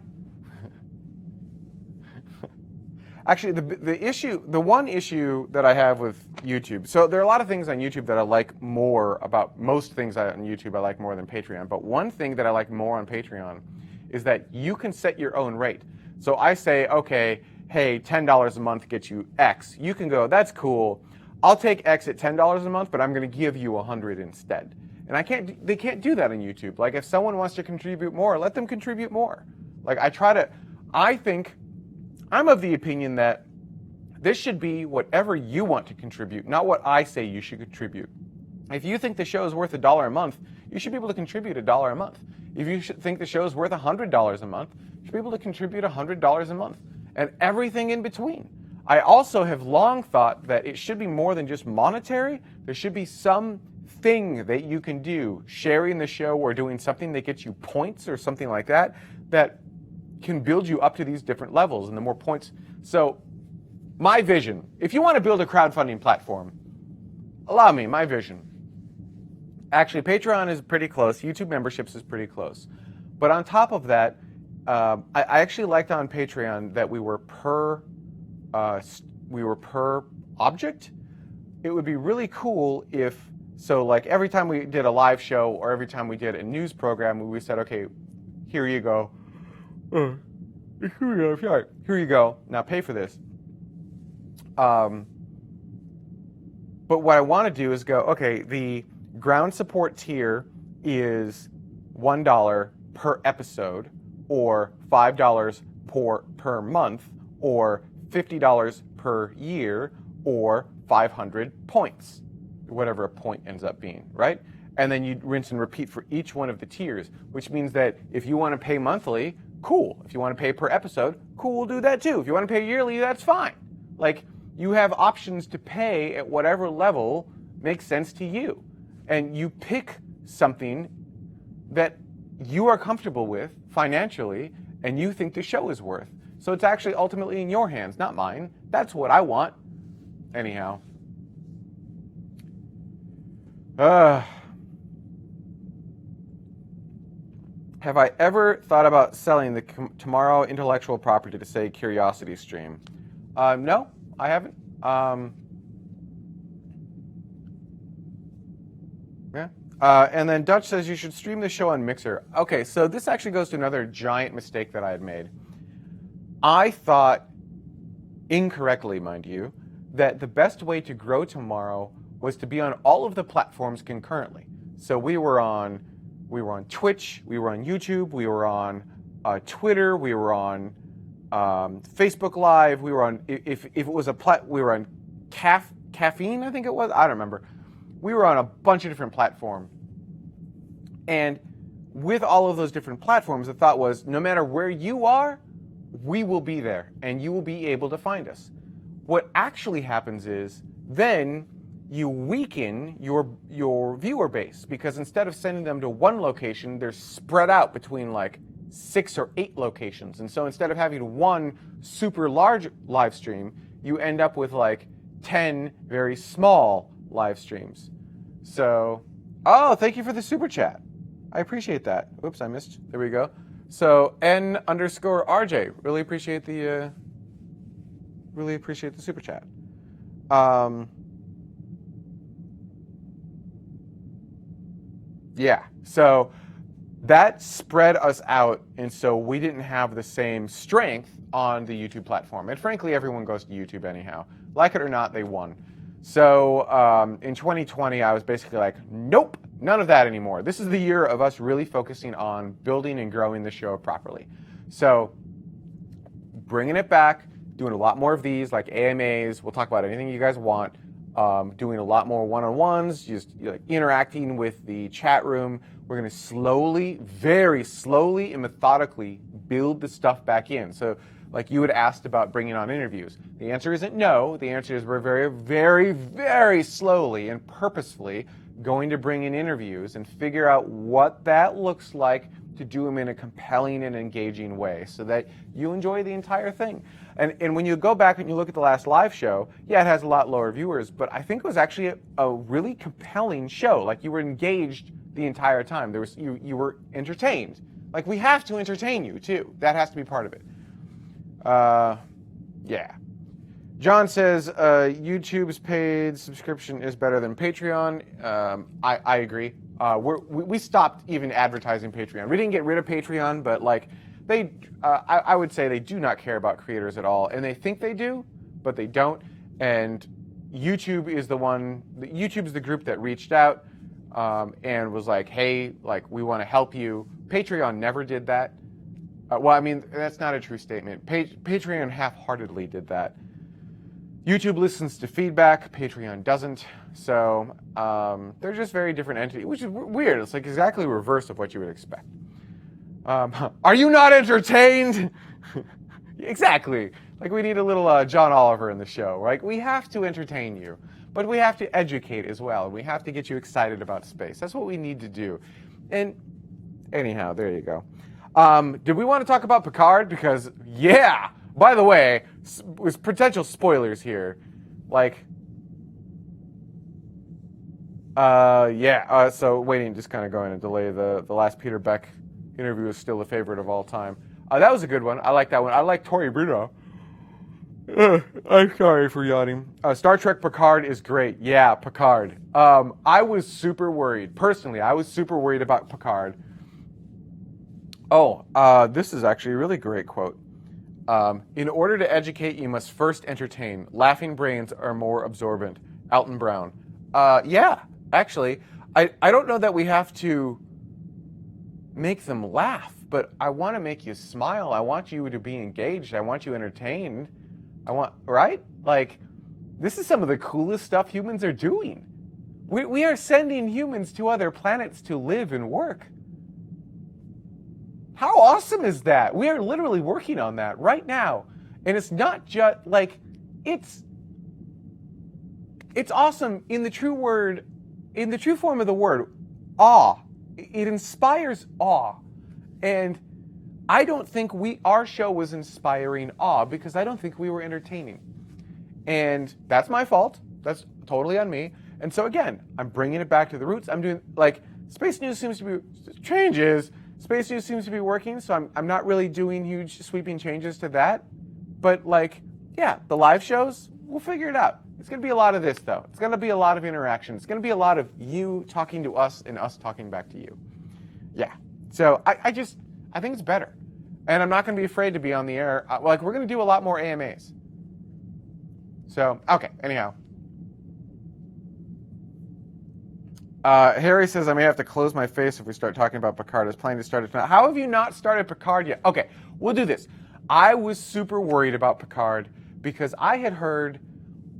Speaker 1: Actually, the one issue that I have with YouTube, so there are a lot of things on YouTube that I like more about, most things on YouTube I like more than Patreon, but one thing that I like more on Patreon is that you can set your own rate. So I say, okay, hey, $10 a month gets you X. You can go, that's cool. I'll take X at $10 a month, but I'm going to give you 100 instead. And they can't do that on YouTube. Like, if someone wants to contribute more, let them contribute more. Like, I think, I'm of the opinion that this should be whatever you want to contribute, not what I say you should contribute. If you think the show is worth $1 a month, you should be able to contribute $1 a month. If you think the show is worth $100 a month, you should be able to contribute $100 a month, and everything in between. I also have long thought that it should be more than just monetary. There should be some thing that you can do, sharing the show or doing something that gets you points or something like that, that can build you up to these different levels, and the more points. So my vision, if you want to build a crowdfunding platform, allow me, my vision. Actually, Patreon is pretty close. YouTube memberships is pretty close. But on top of that, I actually liked on Patreon that we were per object. It would be really cool if, so like every time we did a live show or every time we did a news program, we said, okay, here you go. Here you go. Now pay for this. But what I want to do is go, okay, the ground support tier is $1 per episode, or $5 per month, or $50 per year, or 500 points, whatever a point ends up being, right? And then you rinse and repeat for each one of the tiers, which means that if you want to pay monthly, cool. If you want to pay per episode, cool, we'll do that too. If you want to pay yearly, that's fine. Like, you have options to pay at whatever level makes sense to you. And you pick something that you are comfortable with financially and you think the show is worth. So it's actually ultimately in your hands, not mine. That's what I want. Anyhow. Have I ever thought about selling the tomorrow intellectual property to say Curiosity Stream? No, I haven't. Yeah. And then Dutch says you should stream the show on Mixer. Okay, so this actually goes to another giant mistake that I had made. I thought, incorrectly, mind you, that the best way to grow tomorrow was to be on all of the platforms concurrently. So we were on Twitch, we were on YouTube, we were on Twitter, we were on Facebook Live, we were on if it was we were on Caffeine, I think it was. I don't remember. We were on a bunch of different platforms, and with all of those different platforms, the thought was, no matter where you are, we will be there, and you will be able to find us. What actually happens is then you weaken your viewer base, because instead of sending them to one location, they're spread out between like 6 or 8 locations. And so instead of having one super large live stream, you end up with like 10 very small live streams. So, oh, thank you for the super chat. I appreciate that. Oops, I missed. There we go. So N_RJ, really appreciate the super chat. Yeah, so that spread us out, and so we didn't have the same strength on the YouTube platform. And frankly, everyone goes to YouTube anyhow. Like it or not, they won. So in 2020, I was basically like, nope, none of that anymore. This is the year of us really focusing on building and growing the show properly. So bringing it back, doing a lot more of these, like AMAs. We'll talk about anything you guys want. Doing a lot more one-on-ones, just interacting with the chat room. We're going to slowly, very slowly and methodically build the stuff back in. So like you had asked about bringing on interviews. The answer isn't no. The answer is we're very, very, very slowly and purposefully going to bring in interviews and figure out what that looks like to do them in a compelling and engaging way so that you enjoy the entire thing. And when you go back and you look at the last live show, yeah, it has a lot lower viewers, but I think it was actually a really compelling show. Like you were engaged the entire time. There was you were entertained. Like we have to entertain you too. That has to be part of it. Yeah. John says YouTube's paid subscription is better than Patreon. I agree. We stopped even advertising Patreon. We didn't get rid of Patreon, but like I would say they do not care about creators at all, and they think they do, but they don't. And YouTube is YouTube's the group that reached out and was like, hey, like we want to help you. Patreon never did that. Well, I mean, that's not a true statement. Patreon half-heartedly did that. YouTube listens to feedback, Patreon doesn't. So they're just very different entities, which is weird. It's like exactly reverse of what you would expect. Are you not entertained? Exactly. Like we need a little John Oliver in the show. Like we have to entertain you, but we have to educate as well. We have to get you excited about space. That's what we need to do. And anyhow, there you go. Did we want to talk about Picard? Because yeah. By the way, with potential spoilers here, like, yeah. So waiting, just kind of going to delay the last Peter Beck interview is still a favorite of all time. That was a good one. I like that one. I like Tori Bruno. I'm sorry for yawning. Star Trek Picard is great. Yeah, Picard. I was super worried. Personally, I was super worried about Picard. Oh, this is actually a really great quote. In order to educate, you must first entertain. Laughing brains are more absorbent. Alton Brown. Yeah, actually, I don't know that we have to make them laugh, but I want to make you smile. I want you to be engaged. I want you entertained. Right? Like, this is some of the coolest stuff humans are doing. We are sending humans to other planets to live and work. How awesome is that? We are literally working on that right now. And it's not just like, it's awesome in the true form of the word, awe. It inspires awe. And I don't think our show was inspiring awe because I don't think we were entertaining. And that's my fault. That's totally on me. And so again, I'm bringing it back to the roots. I'm doing, like, Space News seems to be, changes. Space News seems to be working, so I'm not really doing huge sweeping changes to that. But like, yeah, the live shows, we'll figure it out. It's going to be a lot of this, though. It's going to be a lot of interaction. It's going to be a lot of you talking to us and us talking back to you. Yeah. So I think it's better. And I'm not going to be afraid to be on the air. Like, we're going to do a lot more AMAs. So, okay, anyhow. Harry says I may have to close my face if we start talking about Picard. I was planning to start it tonight. How have you not started Picard yet? Okay, we'll do this. I was super worried about Picard because I had heard,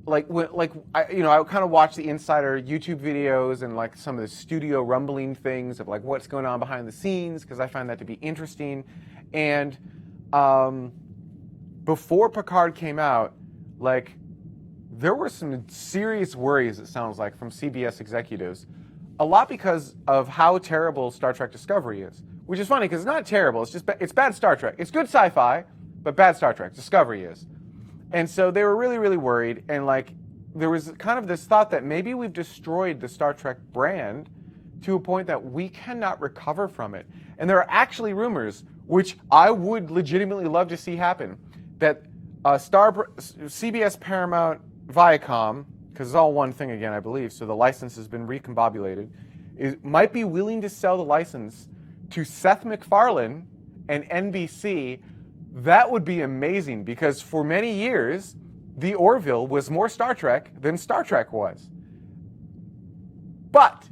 Speaker 1: I kind of watched the Insider YouTube videos and like some of the studio rumbling things of like what's going on behind the scenes because I find that to be interesting. And before Picard came out, like there were some serious worries, it sounds like, from CBS executives. A lot because of how terrible Star Trek Discovery is, which is funny because it's not terrible. It's just it's bad Star Trek. It's good sci-fi, but bad Star Trek. Discovery is, and so they were really, really worried. And like there was kind of this thought that maybe we've destroyed the Star Trek brand to a point that we cannot recover from it. And there are actually rumors, which I would legitimately love to see happen, that CBS, Paramount, Viacom, because it's all one thing again, I believe, so the license has been recombobulated, might be willing to sell the license to Seth MacFarlane and NBC. That would be amazing because for many years, the Orville was more Star Trek than Star Trek was. But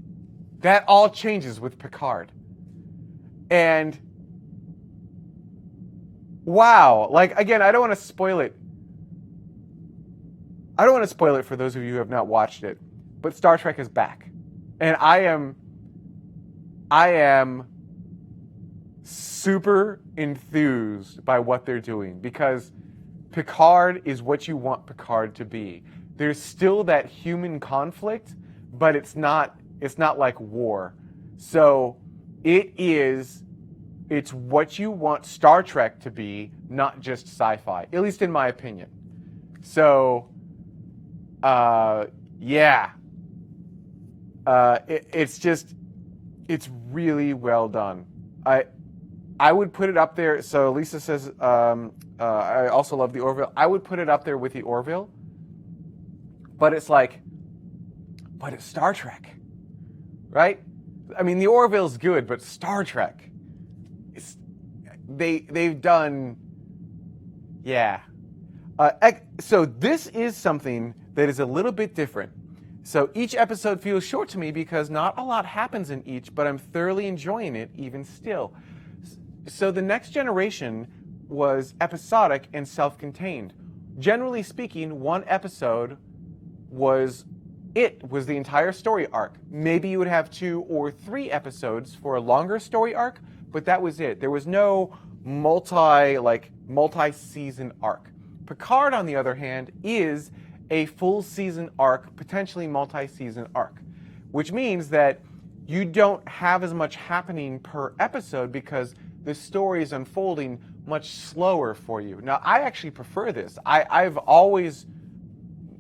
Speaker 1: that all changes with Picard. And wow, like again, I don't want to spoil it. I don't want to spoil it for those of you who have not watched it, but Star Trek is back. And I am super enthused by what they're doing because Picard is what you want Picard to be. There's still that human conflict, but it's not like war. So it's what you want Star Trek to be, not just sci-fi, at least in my opinion. So it's really well done. I would put it up there. So Lisa says, I also love the Orville. I would put it up there with the Orville, but it's Star Trek, right? I mean, the Orville's good, but Star Trek, they've done, yeah. So this is something that is a little bit different. So each episode feels short to me because not a lot happens in each, but I'm thoroughly enjoying it even still. So the Next Generation was episodic and self-contained. Generally speaking, one episode was the entire story arc. Maybe you would have 2 or 3 episodes for a longer story arc, but that was it. There was no multi-season arc. Picard, on the other hand, is a full season arc, potentially multi-season arc, which means that you don't have as much happening per episode because the story is unfolding much slower for you. Now, I actually prefer this. I've always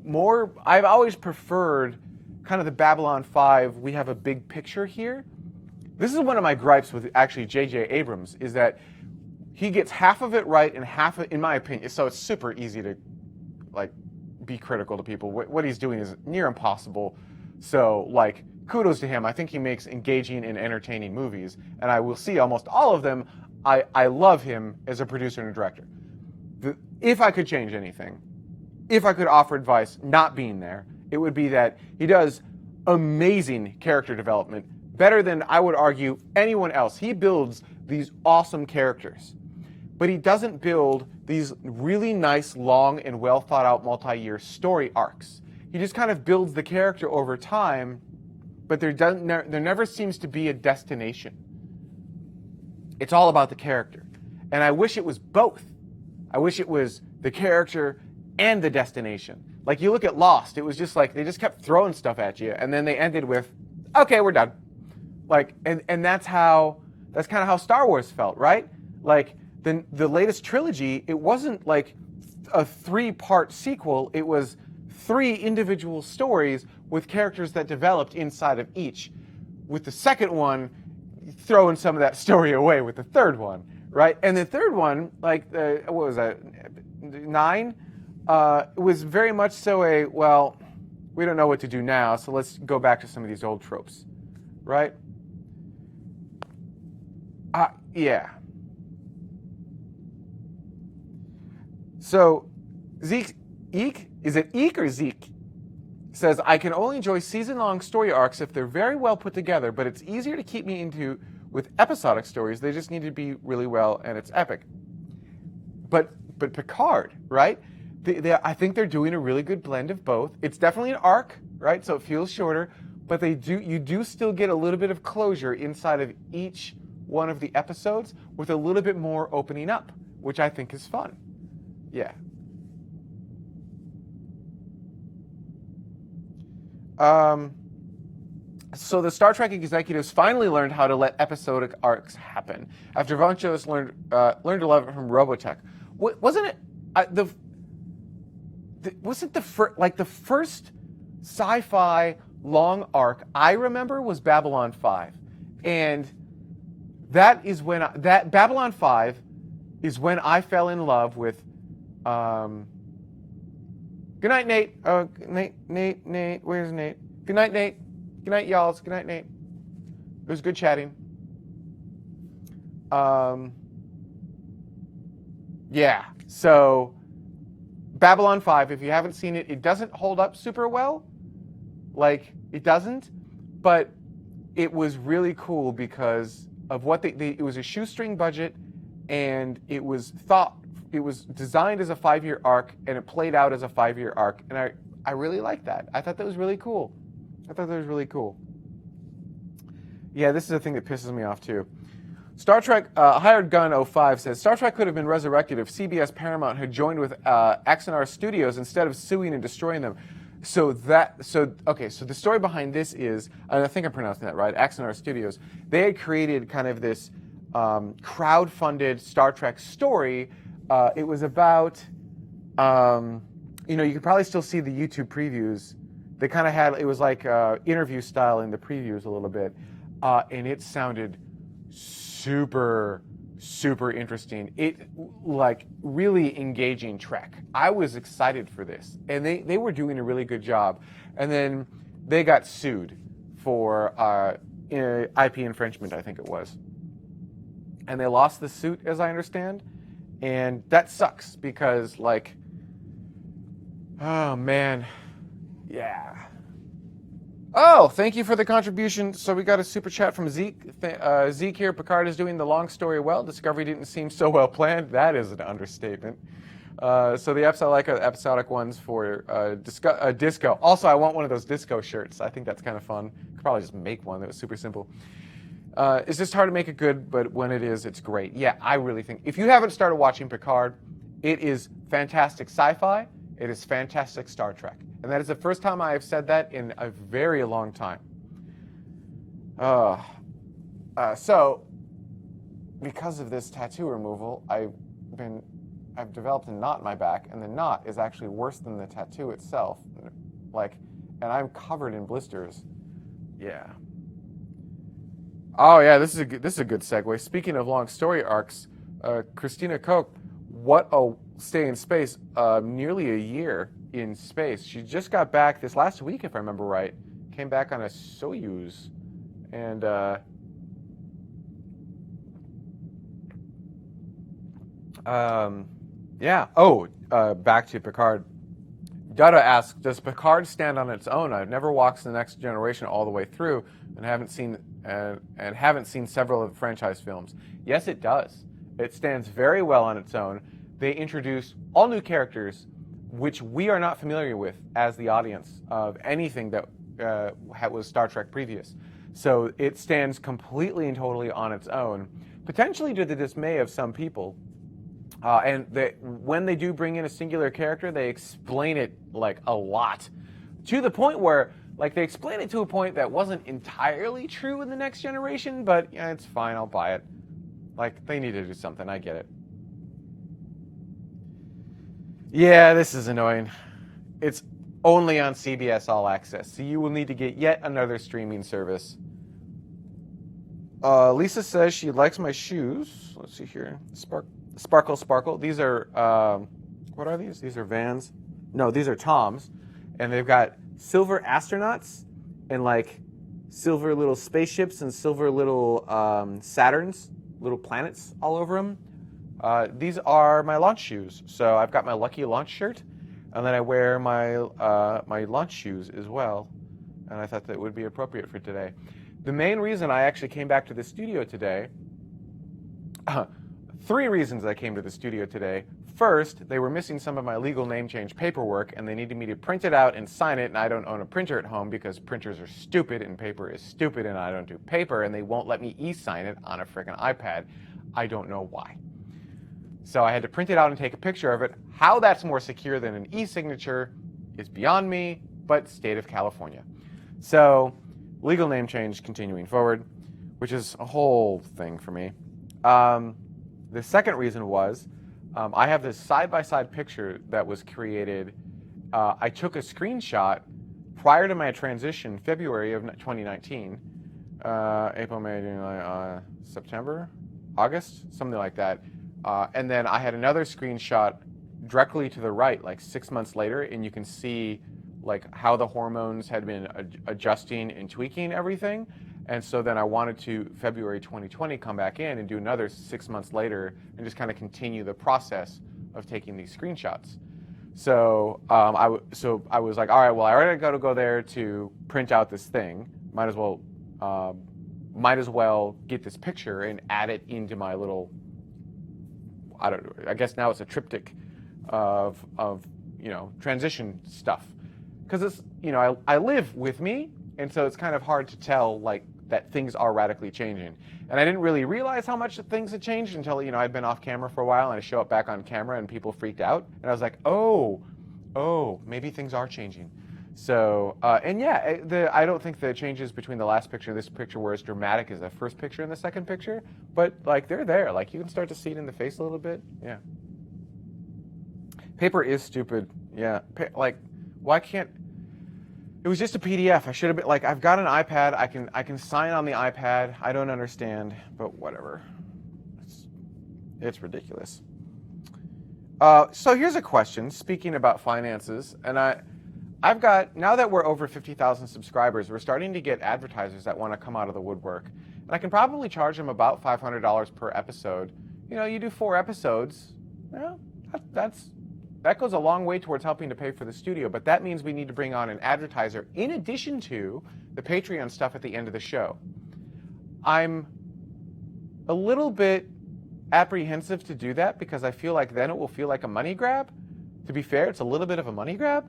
Speaker 1: preferred kind of the Babylon 5, we have a big picture here. This is one of my gripes with actually J.J. Abrams, is that he gets half of it right and half of it, in my opinion, so it's super easy to be critical to people. What he's doing is near impossible. So kudos to him. I think he makes engaging and entertaining movies, and I will see almost all of them. I love him as a producer and a director. If I could change anything, if I could offer advice not being there, it would be that he does amazing character development, better than, I would argue, anyone else. He builds these awesome characters, but he doesn't build these really nice, long, and well-thought-out multi-year story arcs. He just kind of builds the character over time, but there never seems to be a destination. It's all about the character. And I wish it was both. I wish it was the character and the destination. Like, you look at Lost, it was just like, they just kept throwing stuff at you, and then they ended with, okay, we're done. And that's kind of how Star Wars felt, right? The latest trilogy, it wasn't like a 3-part sequel. It was 3 individual stories with characters that developed inside of each. With the second one, throwing some of that story away with the third one, right? And the third one, like, what was that, 9, was very much so well, we don't know what to do now, so let's go back to some of these old tropes, right? Yeah. So, Eek, is it Eek or Zeke? Says, I can only enjoy season-long story arcs if they're very well put together, but it's easier to keep me into with episodic stories. They just need to be really well, and it's epic. But Picard, right? I think they're doing a really good blend of both. It's definitely an arc, right? So it feels shorter, but you do still get a little bit of closure inside of each one of the episodes with a little bit more opening up, which I think is fun. Yeah. So the Star Trek executives finally learned how to let episodic arcs happen after Von Shows learned to love it from Robotech. Wasn't it the first sci-fi long arc I remember was Babylon 5, and that is when Babylon 5 is when I fell in love with. Good night, Nate. Oh, Nate. Where's Nate? Good night, Nate. Good night, y'all. Good night, Nate. It was good chatting. Yeah. So, Babylon 5, if you haven't seen it, it doesn't hold up super well. Like, it doesn't. But it was really cool because of what it was a shoestring budget, and it was designed as a 5-year arc, and it played out as a 5-year arc, and I really liked that. I thought that was really cool. Yeah, this is a thing that pisses me off too. Star Trek Hired Gun 05 says, Star Trek could have been resurrected if CBS Paramount had joined with Axanar Studios instead of suing and destroying them. So the story behind this is, and I think I'm pronouncing that right, Axanar Studios, they had created kind of this crowd-funded Star Trek story. It was about, you could probably still see the YouTube previews. They kind of it was like interview style in the previews a little bit. And it sounded super, super interesting. It, like, really engaging Trek. I was excited for this. And they were doing a really good job. And then they got sued for IP infringement, I think it was. And they lost the suit, as I understand. And that sucks because, like, oh, man. Yeah. Oh, thank you for the contribution. So we got a super chat from Zeke. Zeke here, Picard is doing the long story well. Discovery didn't seem so well planned. That is an understatement. So the episode, I like episodic ones for disco. Also, I want one of those disco shirts. I think that's kind of fun. Could probably just make one. That was super simple. It's just hard to make it good, but when it is, it's great. Yeah, I really think, if you haven't started watching Picard, it is fantastic sci-fi. It is fantastic Star Trek. And that is the first time I have said that in a very long time. So, because of this tattoo removal, I've developed a knot in my back, and the knot is actually worse than the tattoo itself. And I'm covered in blisters. Yeah. Oh yeah, this is a good segue. Speaking of long story arcs, Christina Koch, what a stay in space, nearly a year in space. She just got back this last week, if I remember right. Came back on a Soyuz, and yeah. Oh, back to Picard. Dutta asks, does Picard stand on its own? I've never watched The Next Generation all the way through, and haven't seen several of the franchise films. Yes, it does. It stands very well on its own. They introduce all new characters, which we are not familiar with as the audience of anything that was Star Trek previous. So it stands completely and totally on its own, potentially to the dismay of some people. And when they do bring in a singular character, they explain it like a lot, to the point where, like, they explain it to a point that wasn't entirely true in The Next Generation, but yeah, it's fine, I'll buy it. Like, they need to do something, I get it. Yeah, this is annoying. It's only on CBS All Access, so you will need to get yet another streaming service. Lisa says she likes my shoes. Let's see here. Sparkle. These are, what are these? These are Vans. No, these are Toms. And they've got silver astronauts and like silver little spaceships and silver little Saturns, little planets all over them. These are my launch shoes. So I've got my Lucky Launch shirt, and then I wear my my launch shoes as well. And I thought that would be appropriate for today. The main reason I actually came back to the studio today, 3 reasons I came to the studio today. First, they were missing some of my legal name change paperwork, and they needed me to print it out and sign it, and I don't own a printer at home because printers are stupid and paper is stupid, and I don't do paper, and they won't let me e-sign it on a frickin' iPad. I don't know why. So I had to print it out and take a picture of it. How that's more secure than an e-signature is beyond me, but state of California. So legal name change continuing forward, which is a whole thing for me. The second reason was I have this side-by-side picture that was created. I took a screenshot prior to my transition, February of 2019, April, May, September, August, something like that. And then I had another screenshot directly to the right, like 6 months later, and you can see like how the hormones had been adjusting and tweaking everything. And so then I wanted to, February 2020, come back in and do another 6 months later and just kind of continue the process of taking these screenshots. So I was like, all right, well, I already got to go there to print out this thing. Might as well get this picture and add it into my little, I guess now it's a triptych of transition stuff. Because it's, I live with me, and so it's kind of hard to tell like that things are radically changing. And I didn't really realize how much things had changed until, I'd been off camera for a while and I show up back on camera and people freaked out. And I was like, oh, maybe things are changing. So, and yeah, I don't think the changes between the last picture and this picture were as dramatic as the first picture and the second picture, but like they're there. Like you can start to see it in the face a little bit. Yeah. Paper is stupid. Yeah. Why can't... It was just a PDF. I should have been like, I've got an iPad. I can sign on the iPad. I don't understand, but whatever. It's ridiculous. So here's a question. Speaking about finances, and I've got, now that we're over 50,000 subscribers, we're starting to get advertisers that want to come out of the woodwork, and I can probably charge them about $500 per episode. You do 4 episodes. Well, that goes a long way towards helping to pay for the studio, but that means we need to bring on an advertiser in addition to the Patreon stuff at the end of the show. I'm a little bit apprehensive to do that because I feel like then it will feel like a money grab. To be fair, it's a little bit of a money grab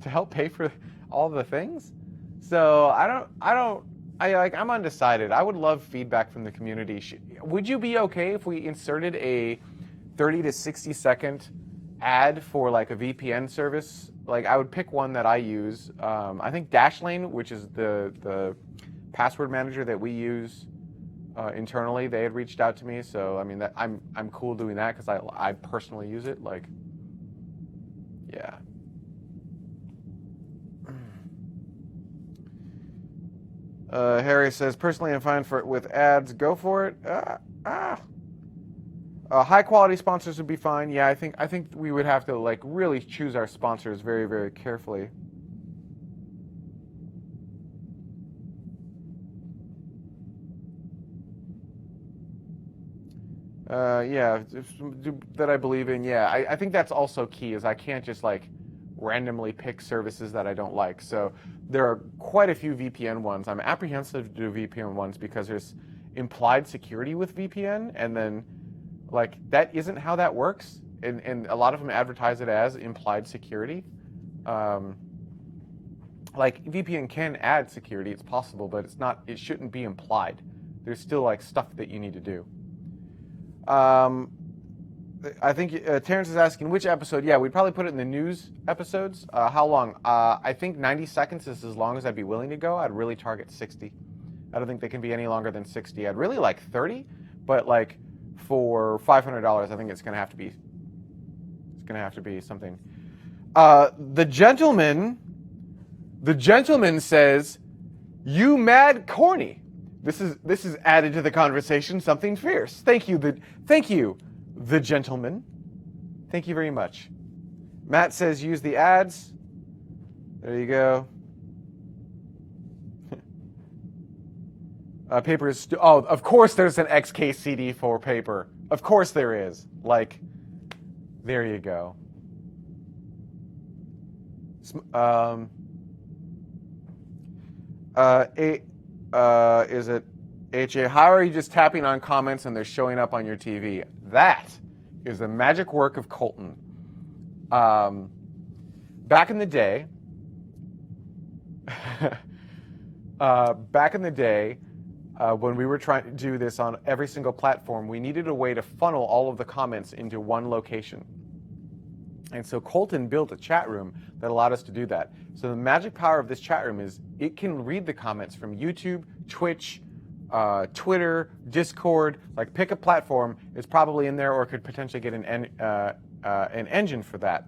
Speaker 1: to help pay for all the things. So I'm undecided. I would love feedback from the community. Would you be okay if we inserted a 30 to 60 second ad for like a VPN service? Like I would pick one that I use. I think Dashlane, which is the password manager that we use internally, they had reached out to me. So I mean, I'm cool doing that because I personally use it. Like, yeah. Harry says, personally, I'm fine with ads. Go for it. High quality sponsors would be fine. Yeah, I think we would have to like really choose our sponsors very, very carefully. Yeah, that I believe in. Yeah, I think that's also key. Is I can't just like randomly pick services that I don't like. So there are quite a few VPN ones. I'm apprehensive to do VPN ones because there's implied security with VPN, and then like that isn't how that works, and a lot of them advertise it as implied security. Like VPN can add security, it's possible, but it's not. It shouldn't be implied. There's still like stuff that you need to do. I think Terrence is asking which episode. Yeah, we'd probably put it in the news episodes. How long? I think 90 seconds is as long as I'd be willing to go. I'd really target 60. I don't think they can be any longer than 60. I'd really like 30, but like for $500, I think it's going to have to be. It's going to have to be something. The gentleman says, "You mad corny. This is added to the conversation something fierce. Thank you, the gentleman. Thank you very much. Matt says use the ads. There you go. Paper is... oh, of course there's an XKCD for paper. Of course there is. Like, there you go. Is it HA? How are you just tapping on comments and they're showing up on your TV? That is the magic work of Colton. Back in the day, when we were trying to do this on every single platform, we needed a way to funnel all of the comments into one location. And so Colton built a chat room that allowed us to do that. So the magic power of this chat room is it can read the comments from YouTube, Twitch, Twitter, Discord. Like, pick a platform, it's probably in there, or could potentially get an engine for that.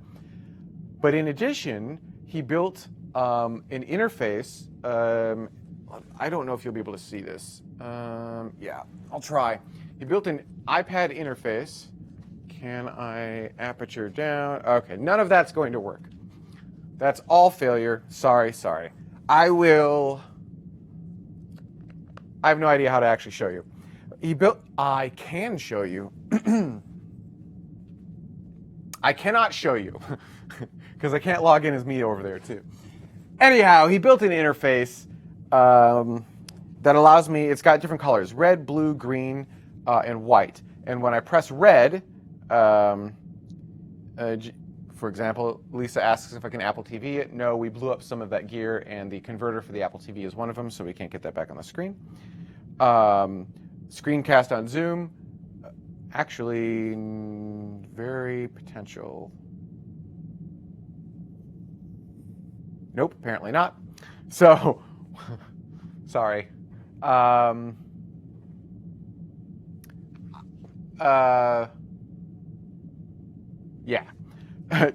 Speaker 1: But in addition, he built an interface. I don't know if you'll be able to see this. Yeah, I'll try. He built an iPad interface. Can I aperture down? Okay, none of that's going to work. That's all failure. Sorry. I have no idea how to actually show you. I can show you. I cannot show you because I can't log in as me over there too. Anyhow, he built an interface that allows me, it's got different colors, red, blue, green, and white. And when I press red, for example, Lisa asks if I can Apple TV it. No, we blew up some of that gear, and the converter for the Apple TV is one of them, so we can't get that back on the screen. Screencast on Zoom, actually very potential. Nope, apparently not. So, sorry. Yeah.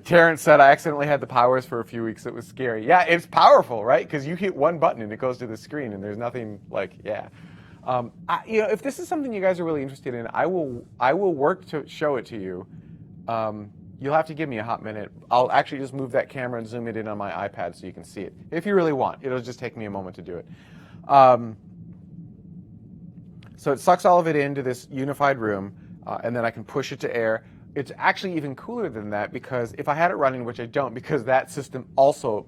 Speaker 1: Terrence said, I accidentally had the powers for a few weeks. It was scary. Yeah, it's powerful, right? Because you hit one button and it goes to the screen and there's nothing like, yeah. If this is something you guys are really interested in, I will work to show it to you. You'll have to give me a hot minute. I'll actually just move that camera and zoom it in on my iPad so you can see it. If you really want. It'll just take me a moment to do it. So it sucks all of it into this unified room, and then I can push it to air. It's actually even cooler than that, because if I had it running, which I don't, because that system also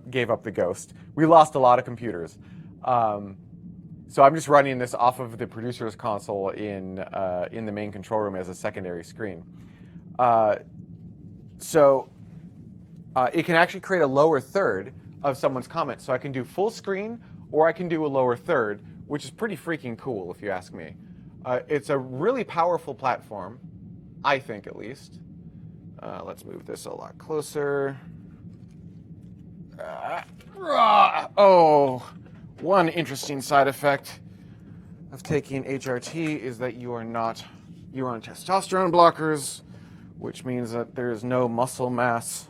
Speaker 1: gave up the ghost. We lost a lot of computers. So I'm just running this off of the producer's console in the main control room as a secondary screen. So it can actually create a lower third of someone's comments. So I can do full screen, or I can do a lower third, which is pretty freaking cool if you ask me. It's a really powerful platform, I think at least. Let's move this a lot closer. One interesting side effect of taking HRT is that you're on testosterone blockers, which means that there's no muscle mass.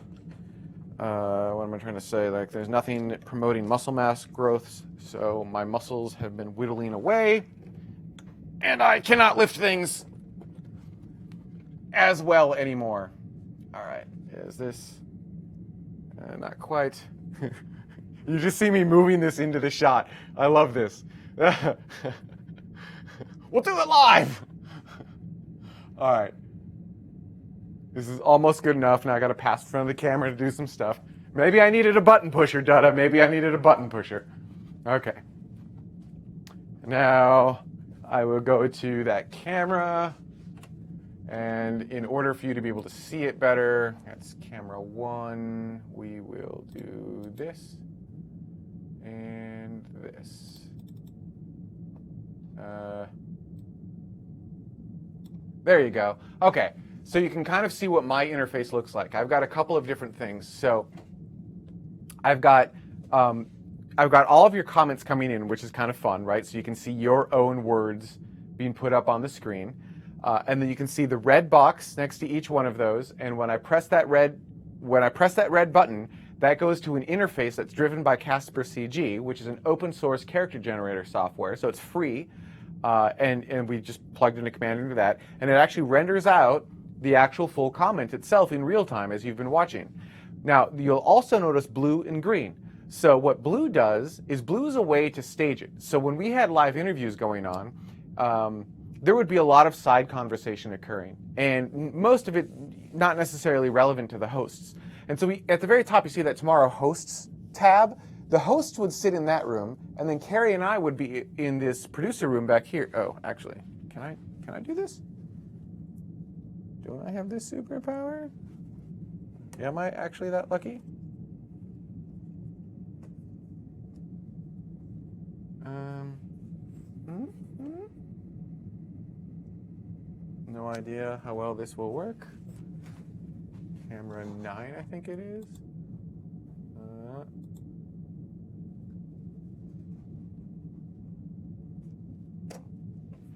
Speaker 1: What am I trying to say? Like, there's nothing promoting muscle mass growth, so my muscles have been whittling away, and I cannot lift things as well anymore. All right, is this? Not quite. You just see me moving this into the shot. I love this. We'll do it live. All right. This is almost good enough. Now I got to pass in front of the camera to do some stuff. Maybe I needed a button pusher, Dutta. Maybe I needed a button pusher. Okay. Now I will go to that camera. And in order for you to be able to see it better, that's camera 1. We will do this and this. There you go. Okay, so you can kind of see what my interface looks like. I've got a couple of different things. So I've got all of your comments coming in, which is kind of fun, right? So you can see your own words being put up on the screen. And then you can see the red box next to each one of those. And when I press that red button, that goes to an interface that's driven by Casper CG, which is an open source character generator software, so it's free, and we just plugged in a command into that, and it actually renders out the actual full comment itself in real time as you've been watching. Now, you'll also notice blue and green. So what blue does is blue is a way to stage it. So when we had live interviews going on, there would be a lot of side conversation occurring, and most of it not necessarily relevant to the hosts. And so at the very top, you see that Tomorrow Hosts tab. The hosts would sit in that room, and then Carrie and I would be in this producer room back here. Oh, actually, can I do this? Don't I have this superpower? Am I actually that lucky? No idea how well this will work. Camera 9, I think it is.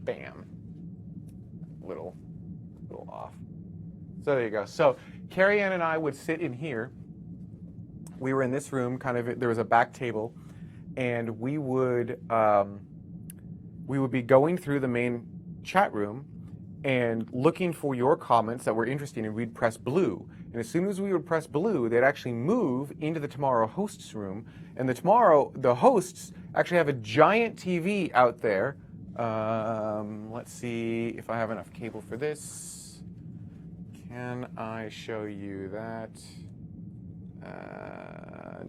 Speaker 1: Bam. Little off. So there you go. So Carrie Ann and I would sit in here. We were in this room, there was a back table, and we would be going through the main chat room and looking for your comments that were interesting, and we'd press blue. And as soon as we would press blue, they'd actually move into the Tomorrow Hosts room. And the hosts actually have a giant TV out there. Let's see if I have enough cable for this. Can I show you that?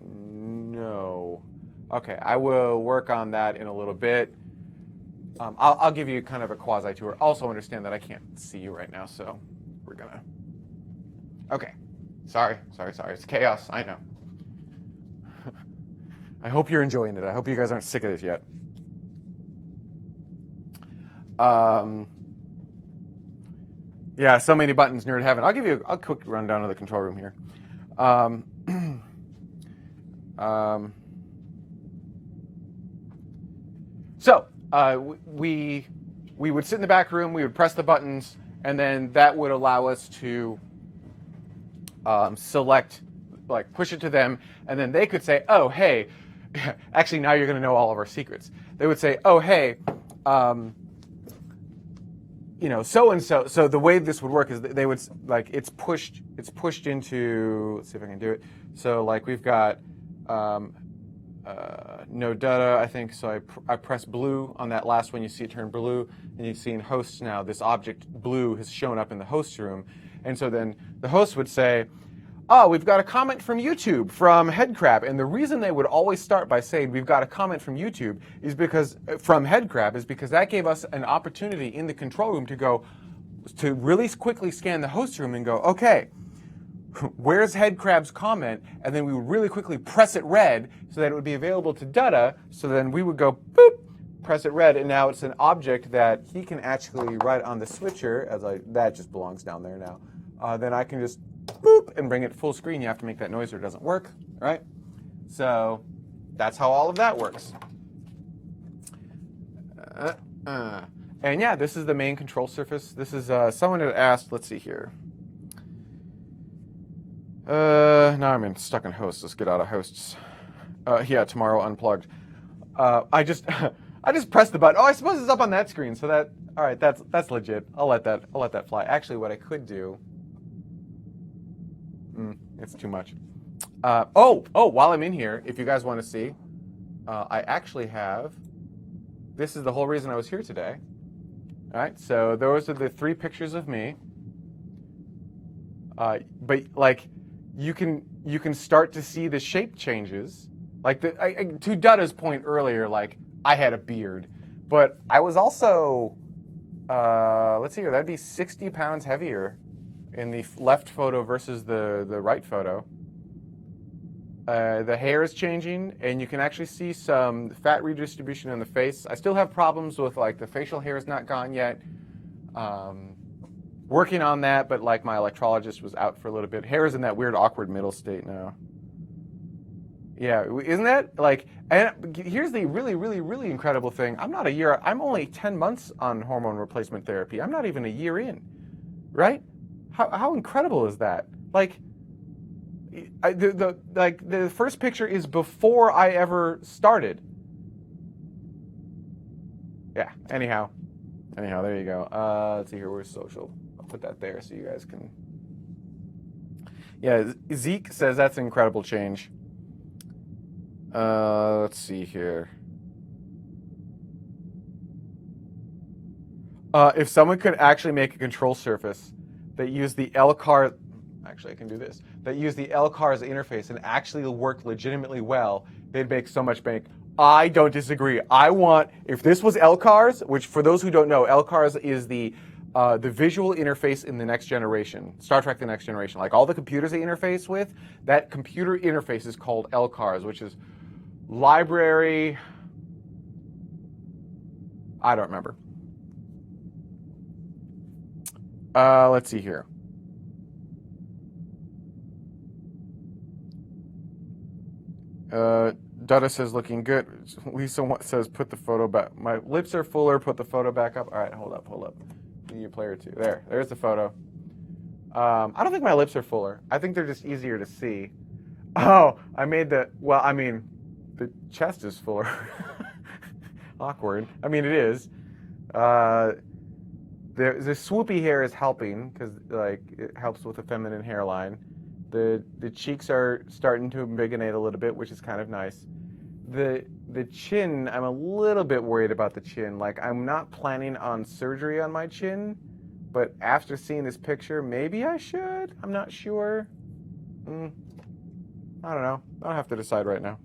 Speaker 1: No. Okay, I will work on that in a little bit. I'll give you kind of a quasi-tour. Also understand that I can't see you right now, so we're gonna... Okay. Sorry. It's chaos, I know. I hope you're enjoying it. I hope you guys aren't sick of this yet. Yeah, so many buttons, nerd heaven. I'll give you a quick rundown of the control room here. So we would sit in the back room, we would press the buttons, and then that would allow us to select, like push it to them, and then they could say, oh, hey, actually now you're going to know all of our secrets. They would say, oh, hey, so-and-so. So the way this would work is they would, like, it's pushed into, let's see if I can do it. So like we've got no data, I think, so I press blue on that last one, you see it turn blue, and you see in hosts now, this object blue has shown up in the host room. And so then the host would say, oh, we've got a comment from YouTube, from Headcrab. And the reason they would always start by saying, we've got a comment from YouTube, is because, from Headcrab, is because that gave us an opportunity in the control room to really quickly scan the host room and go, okay, where's Headcrab's comment? And then we would really quickly press it red so that it would be available to Dutta. So then we would go, boop, press it red, and now it's an object that he can actually write on the switcher, that just belongs down there now. Then I can just boop and bring it full screen. You have to make that noise or it doesn't work, right? So that's how all of that works. And yeah, this is the main control surface. This is, someone had asked, let's see here. Now I'm stuck in hosts. Let's get out of hosts. Yeah, Tomorrow Unplugged. I just pressed the button. Oh, I suppose it's up on that screen. So that, all right, that's legit. I'll let that fly. Actually, what I could do. It's too much. While I'm in here, if you guys want to see, I actually have. This is the whole reason I was here today. All right, so those are the 3 pictures of me. But like, you can start to see the shape changes. Like to Dutta's point earlier, like I had a beard, but I was also, let's see here, that'd be 60 pounds heavier in the left photo versus the right photo. The hair is changing, and you can actually see some fat redistribution in the face. I still have problems with, like, the facial hair is not gone yet. Working on that, but like my electrologist was out for a little bit. Hair is in that weird, awkward middle state now. Yeah, isn't that like? And here's the really, really, really incredible thing. I'm only 10 months on hormone replacement therapy. I'm not even a year in, right? How incredible is that? Like, the first picture is before I ever started. Yeah. Anyhow, there you go. Let's see here. Where's social? I'll put that there so you guys can. Yeah, Zeke says that's an incredible change. Let's see here. If someone could actually make a control surface that used the LCAR, actually I can do this, that used the LCAR's interface and actually worked legitimately well, they'd make so much bank. I don't disagree. I want, if this was LCAR's, which for those who don't know, LCAR's is the visual interface in the Next Generation, Star Trek The Next Generation. Like all the computers they interface with, that computer interface is called LCAR's, which is library, I don't remember. Let's see here. Dutta says looking good. Lisa says put the photo back. My lips are fuller. Put the photo back up. All right, hold up. Give you a player two. There's the photo. I don't think my lips are fuller. I think they're just easier to see. Oh, I made the. Well, I mean, the chest is fuller. Awkward. I mean, it is. The swoopy hair is helping because like it helps with a feminine hairline. The cheeks are starting to imbigonate a little bit, which is kind of nice. The chin, I'm a little bit worried about the chin. Like I'm not planning on surgery on my chin, but after seeing this picture, maybe I should. I'm not sure. I don't know. I don't have to decide right now.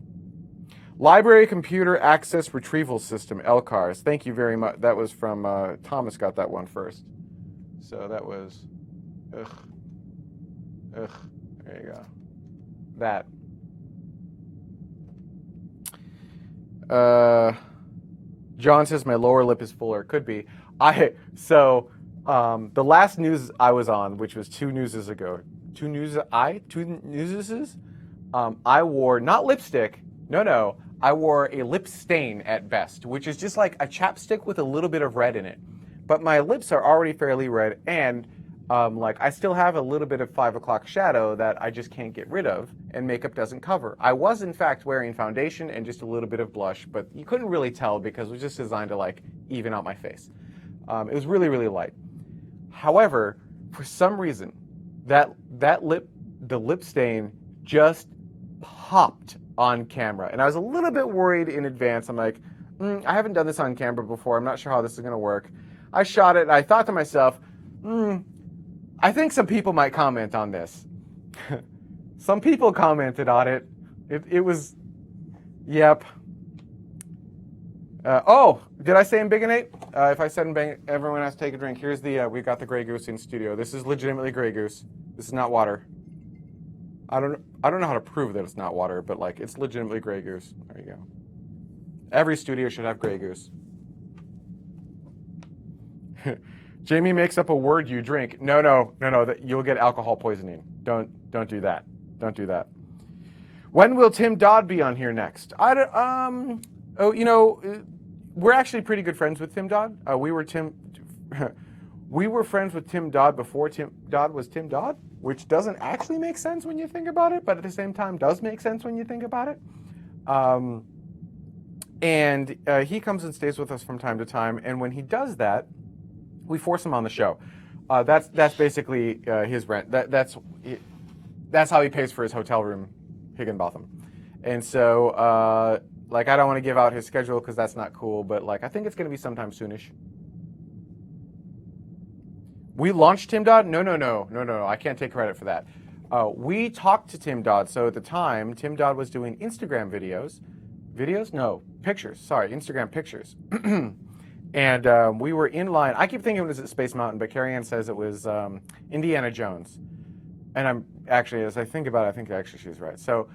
Speaker 1: Library Computer Access Retrieval System, LCARS. Thank you very much. That was from Thomas. Got that one first. So that was, ugh. There you go. That. John says my lower lip is fuller. Could be. The last news I was on, which was 2 newses ago. 2 newses. I wore not lipstick. No. I wore a lip stain at best, which is just like a chapstick with a little bit of red in it. But my lips are already fairly red, and I still have a little bit of 5 o'clock shadow that I just can't get rid of, and makeup doesn't cover. I was in fact wearing foundation and just a little bit of blush, but you couldn't really tell because it was just designed to like even out my face. It was really, really light. However, for some reason, the lip stain just popped on camera, and I was a little bit worried in advance. I'm like, I haven't done this on camera before. I'm not sure how this is going to work. I shot it, and I thought to myself, I think some people might comment on this. Some people commented on it. It was, yep. Oh, did I say embiggenate? If I said embiggenate, everyone has to take a drink. Here's the, we got the Grey Goose in studio. This is legitimately Grey Goose. This is not water. I don't know how to prove that it's not water, but like it's legitimately Grey Goose. There you go. Every studio should have Grey Goose. Jamie makes up a word you drink. No. That you'll get alcohol poisoning. Don't do that. Don't do that. When will Tim Dodd be on here next? We're actually pretty good friends with Tim Dodd. We were friends with Tim Dodd before Tim Dodd was Tim Dodd, which doesn't actually make sense when you think about it, but at the same time does make sense when you think about it. And he comes and stays with us from time to time, and when he does that, we force him on the show. That's basically his rent. That's how he pays for his hotel room, Higginbotham. And so, I don't want to give out his schedule because that's not cool, but I think it's going to be sometime soonish. We launched Tim Dodd? No. I can't take credit for that. We talked to Tim Dodd. So at the time, Tim Dodd was doing Instagram videos. Videos? No, pictures. Sorry, Instagram pictures. And we were in line. I keep thinking it was at Space Mountain, but Carrie Ann says it was Indiana Jones. And I'm actually, as I think about it, I think actually she's right. So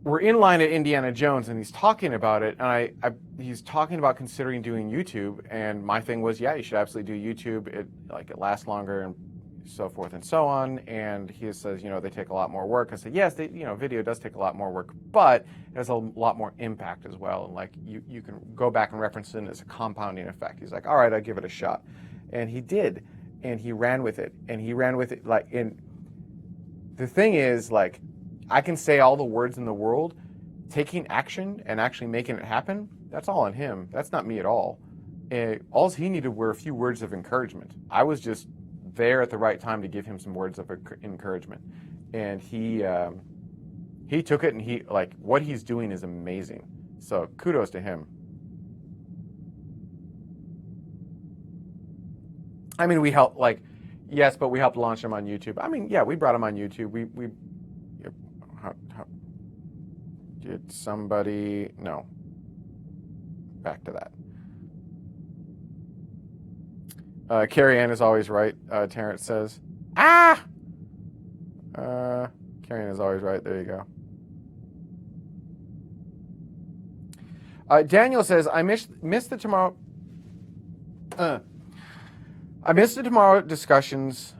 Speaker 1: we're in line at Indiana Jones, and he's talking about it, and he's talking about considering doing YouTube, and my thing was, yeah, you should absolutely do YouTube. It lasts longer and so forth and so on. And he says, they take a lot more work. I said, yes, video does take a lot more work, but it has a lot more impact as well. And you can go back and reference it as a compounding effect. He's like, all right, I'll give it a shot. And he did, and he ran with it, the thing is, like, I can say all the words in the world. Taking action and actually making it happen, that's all on him. That's not me at all. All he needed were a few words of encouragement. I was just there at the right time to give him some words of encouragement. And he took it, and what he's doing is amazing. So kudos to him. I mean, we helped, yes, but we helped launch him on YouTube. I mean, yeah, we brought him on YouTube. Did somebody, no. Back to that. Carrie Ann is always right, Terrence says. Carrie Ann is always right, there you go. Daniel says, I missed the tomorrow discussions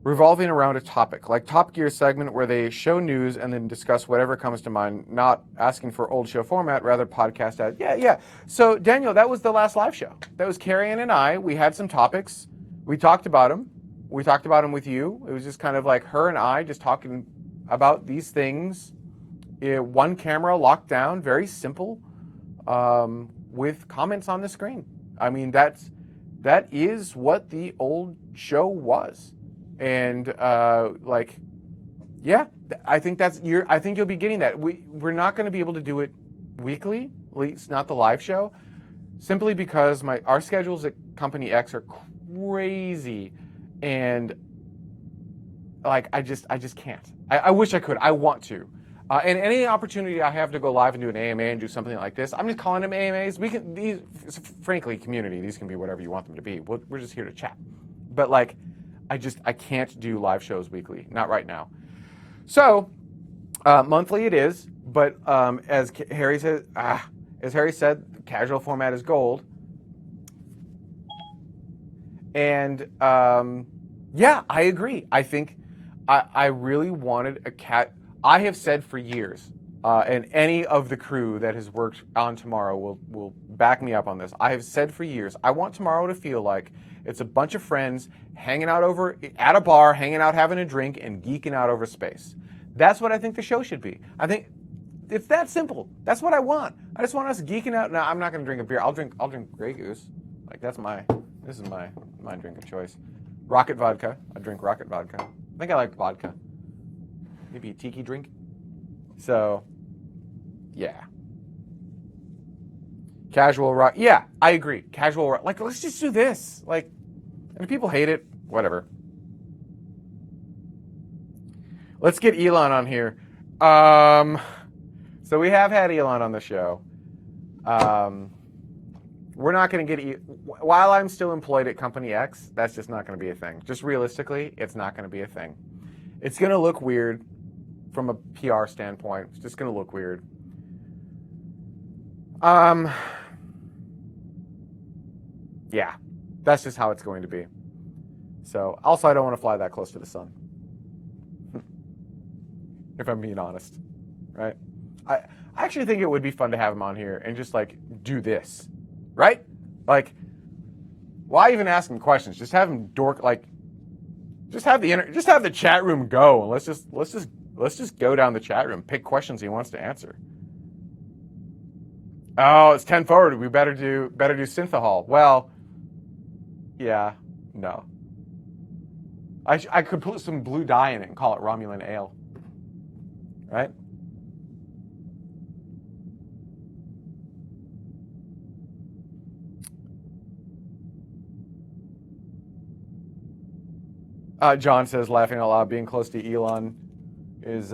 Speaker 1: revolving around a topic, like Top Gear segment where they show news and then discuss whatever comes to mind, not asking for old show format, rather podcast ad. Yeah. So, Daniel, that was the last live show. That was Carrie Ann and I. We had some topics. We talked about them. We talked about them with you. It was just kind of like her and I just talking about these things. One camera locked down, very simple, with comments on the screen. I mean, that is what the old show was. And I think I think you'll be getting that. We're not going to be able to do it weekly, at least not the live show, simply because our schedules at Company X are crazy, and I just can't. I wish I could. I want to. And any opportunity I have to go live and do an AMA and do something like this, I'm just calling them AMAs. Frankly, community, these can be whatever you want them to be. We're just here to chat. But I can't do live shows weekly, not right now. So monthly it is, but as Harry said, the casual format is gold. And I agree. I think I really wanted a cat. I have said for years, and any of the crew that has worked on Tomorrow will back me up on this. I have said for years, I want Tomorrow to feel like it's a bunch of friends hanging out over at a bar, hanging out, having a drink, and geeking out over space. That's what I think the show should be. I think it's that simple. That's what I want. I just want us geeking out. Now, I'm not going to drink a beer. I'll drink Grey Goose. This is my drink of choice. Rocket vodka. I drink Rocket vodka. I think I like vodka. Maybe a tiki drink. So, yeah. Casual rock. Yeah, I agree. Casual rock. Let's just do this. And if people hate it, whatever. Let's get Elon on here. So we have had Elon on the show. We're not going to get... While I'm still employed at Company X, that's just not going to be a thing. Just realistically, it's not going to be a thing. It's going to look weird from a PR standpoint. It's just going to look weird. Yeah, that's just how it's going to be. So, also, I don't want to fly that close to the sun. If I'm being honest, right? I actually think it would be fun to have him on here and just do this, right? Why even ask him questions? Just have him just have the chat room go, and let's just go down the chat room, pick questions he wants to answer. Oh, it's 10 forward. We better do Synthahol. Well, yeah, no. I could put some blue dye in it and call it Romulan Ale. Right? John says, laughing out loud, being close to Elon is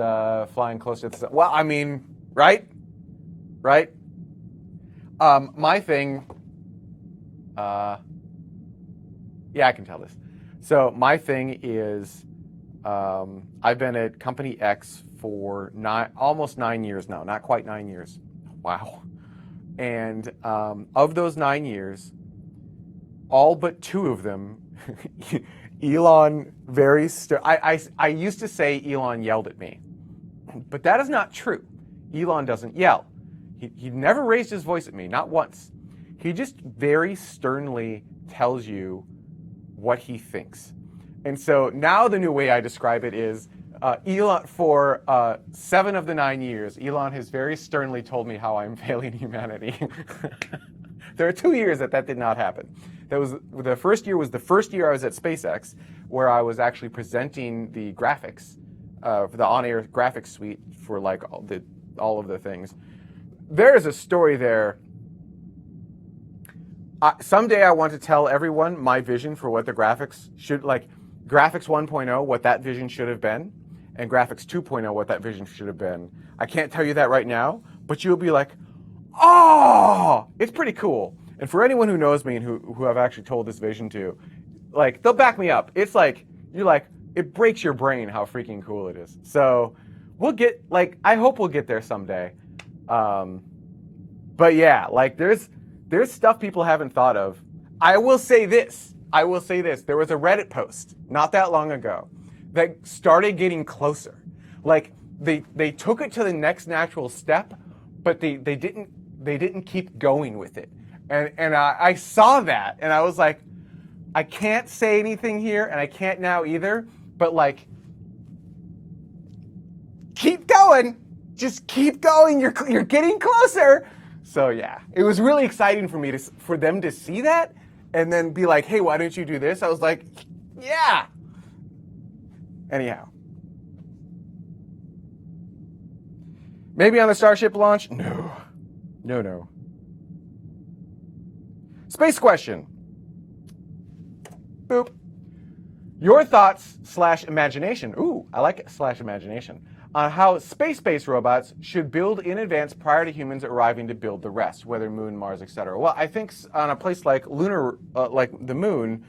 Speaker 1: flying close to the sun. Well, I mean, right? Right? My thing, yeah, I can tell this. So my thing is, I've been at Company X for almost 9 years now, not quite 9 years. Wow. And of those 9 years, all but 2 of them, Elon I used to say Elon yelled at me, but that is not true. Elon doesn't yell. He never raised his voice at me, not once. He just very sternly tells you what he thinks. And so now the new way I describe it is Elon, for 7 of the 9 years, Elon has very sternly told me how I'm failing humanity. There are 2 years that did not happen. That was the first year was the first year I was at SpaceX, where I was actually presenting the graphics, for the on-air graphics suite for like all of the things. There is a story there. Someday I want to tell everyone my vision for what the graphics should, like graphics 1.0, what that vision should have been, and graphics 2.0, what that vision should have been. I can't tell you that right now, but you'll be like, oh, it's pretty cool. And for anyone who knows me and who I've actually told this vision to, like, they'll back me up. It's like, you're like, it breaks your brain how freaking cool it is. So we'll get, like, I hope we'll get there someday. But yeah, like there's stuff people haven't thought of. I will say this. There was a Reddit post not that long ago that started getting closer. Like they took it to the next natural step, but they didn't keep going with it. And I saw that and I was like, I can't say anything here and I can't now either, but like, keep going. Just keep going. You're getting closer. So yeah, it was really exciting for me for them to see that and then be like, hey, why don't you do this? I was like, yeah. Anyhow. Maybe on the Starship launch? No. No. Space question. Boop. Your thoughts / imagination. Ooh, I like it, / imagination. On how space-based robots should build in advance prior to humans arriving to build the rest, whether Moon, Mars, etc. Well, I think on a place like like the Moon,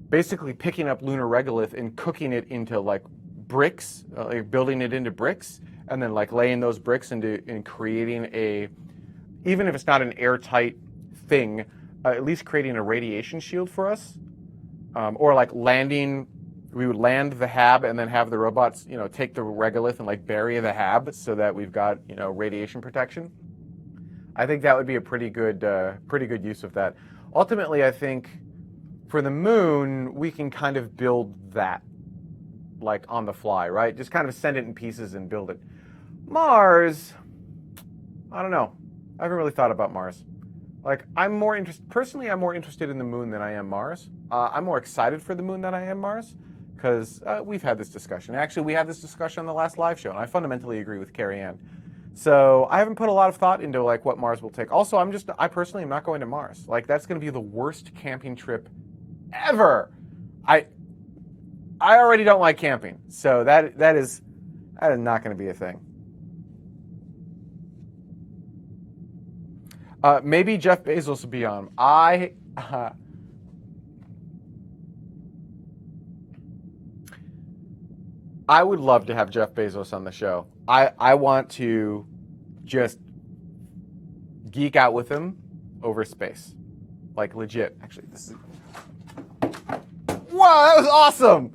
Speaker 1: basically picking up lunar regolith and cooking it into like bricks, like building it into bricks, and then like laying those bricks and creating even if it's not an airtight thing, at least creating a radiation shield for us, or like landing. We would land the hab and then have the robots, take the regolith and like bury the hab so that we've got, radiation protection. I think that would be a pretty good use of that. Ultimately, I think for the Moon, we can kind of build that like on the fly, right? Just kind of send it in pieces and build it. Mars, I don't know. I haven't really thought about Mars. Like, I'm more interested in the Moon than I am Mars. I'm more excited for the Moon than I am Mars. Because we've had this discussion. Actually, we had this discussion on the last live show, and I fundamentally agree with Carrie Ann. So I haven't put a lot of thought into like what Mars will take. Also, I personally am not going to Mars. Like that's going to be the worst camping trip ever. I already don't like camping, so that is not going to be a thing. Maybe Jeff Bezos will be on. I would love to have Jeff Bezos on the show. I want to just geek out with him over space. Like legit. Actually, this is... Wow, that was awesome!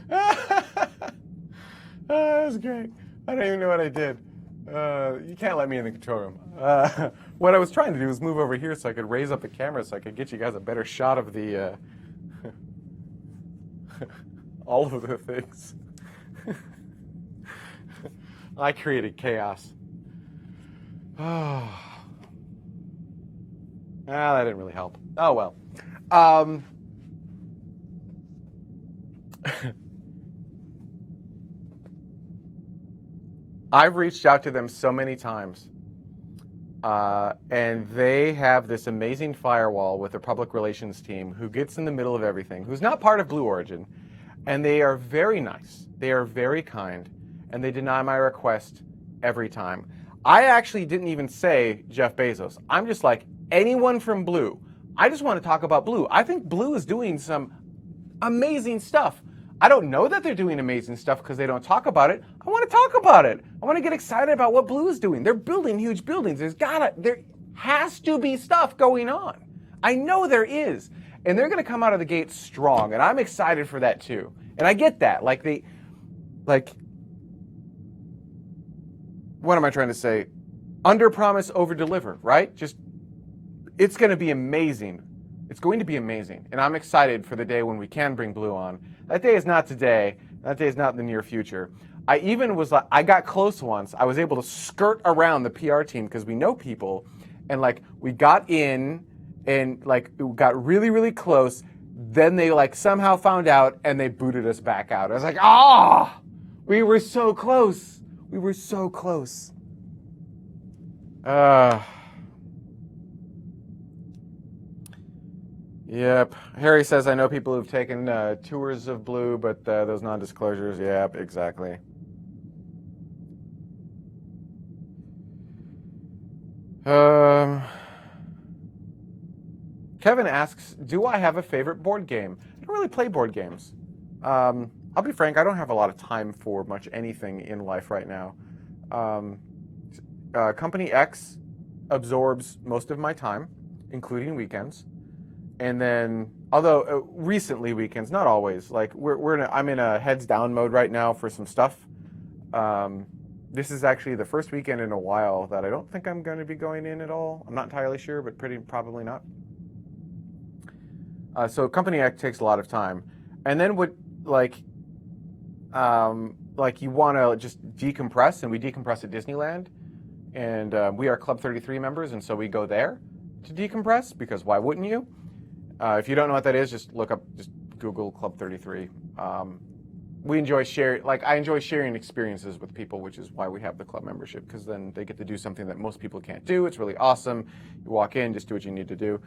Speaker 1: That was great. I don't even know what I did. You can't let me in the control room. What I was trying to do was move over here so I could raise up the camera so I could get you guys a better shot of the... all of the things. I created chaos. That didn't really help. Oh well. I've reached out to them so many times, and they have this amazing firewall with a public relations team who gets in the middle of everything, who's not part of Blue Origin. And they are very nice. They are very kind. And they deny my request every time. I actually didn't even say Jeff Bezos. I'm just like, anyone from Blue. I just want to talk about Blue. I think Blue is doing some amazing stuff. I don't know that they're doing amazing stuff because they don't talk about it. I want to talk about it. I want to get excited about what Blue is doing. They're building huge buildings. There has to be stuff going on. I know there is. And they're going to come out of the gate strong, and I'm excited for that too. And I get that. What am I trying to say? Under promise, over deliver, right? Just it's going to be amazing. It's going to be amazing. And I'm excited for the day when we can bring Blue on. That day is not today. That day is not in the near future. I even was like, I got close once. I was able to skirt around the PR team because we know people. And like, we got in and like, it got really, really close. Then they like somehow found out and they booted us back out. I was like, ah, we were so close. We were so close. Yep. Harry says, I know people who've taken tours of Blue, but those non-disclosures, yep, exactly. Kevin asks, do I have a favorite board game? I don't really play board games. I'll be frank, I don't have a lot of time for much anything in life right now. Company X absorbs most of my time, including weekends. And then, although recently weekends, not always. Like I'm in a heads down mode right now for some stuff. This is actually the first weekend in a while that I don't think I'm going to be going in at all. I'm not entirely sure, but probably not. So Company X takes a lot of time, and then like you want to just decompress, and we decompress at Disneyland, and we are Club 33 members, and so we go there to decompress because why wouldn't you? If you don't know what that is, just Google Club 33. We enjoy I enjoy sharing experiences with people, which is why we have the club membership, because then they get to do something that most people can't do. It's really awesome. You walk in, just do what you need to do.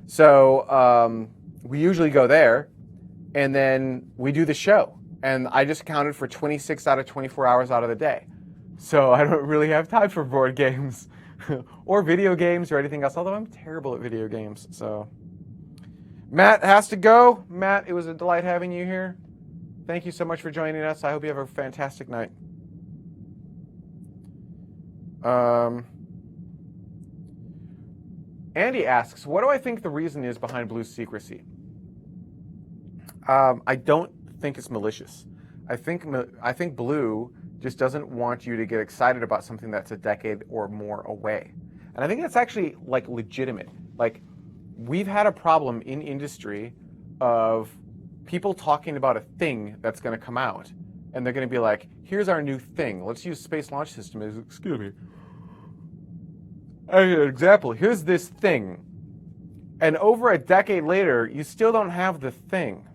Speaker 1: So we usually go there, and then we do the show. And I just accounted for 26 out of 24 hours out of the day. So I don't really have time for board games or video games or anything else, although I'm terrible at video games. So Matt has to go. Matt, it was a delight having you here. Thank you so much for joining us. I hope you have a fantastic night. Andy asks, what do I think the reason is behind Blue's secrecy? I don't think it's malicious. I think Blue just doesn't want you to get excited about something that's a decade or more away. And I think that's actually like legitimate. Like, we've had a problem in industry of people talking about a thing that's going to come out, and they're going to be like, here's our new thing. Let's use Space Launch System as, excuse me, as an example. Here's this thing. And over a decade later, you still don't have the thing.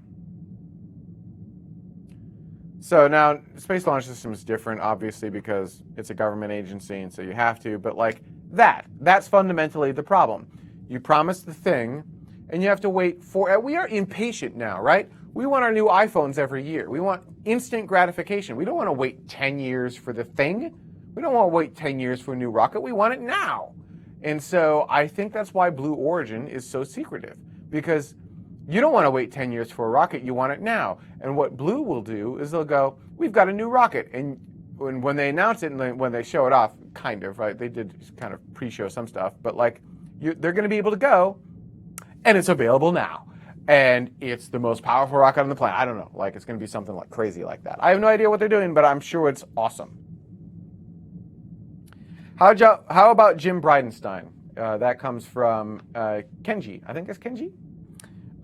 Speaker 1: So now, Space Launch System is different, obviously, because it's a government agency, and so you have to. But like that's fundamentally the problem. You promise the thing, and you have to wait for. We are impatient now, right? We want our new iPhones every year. We want instant gratification. We don't want to wait 10 years for the thing. We don't want to wait 10 years for a new rocket. We want it now. And so I think that's why Blue Origin is so secretive, because you don't want to wait 10 years for a rocket. You want it now. And what Blue will do is they'll go, we've got a new rocket. And when they announce it and when they show it off, kind of, right? They did kind of pre-show some stuff, but like they're going to be able to go, and it's available now. And it's the most powerful rocket on the planet. I don't know. Like, it's going to be something like crazy like that. I have no idea what they're doing, but I'm sure it's awesome. How about Jim Bridenstine? That comes from Kenji. I think that's Kenji.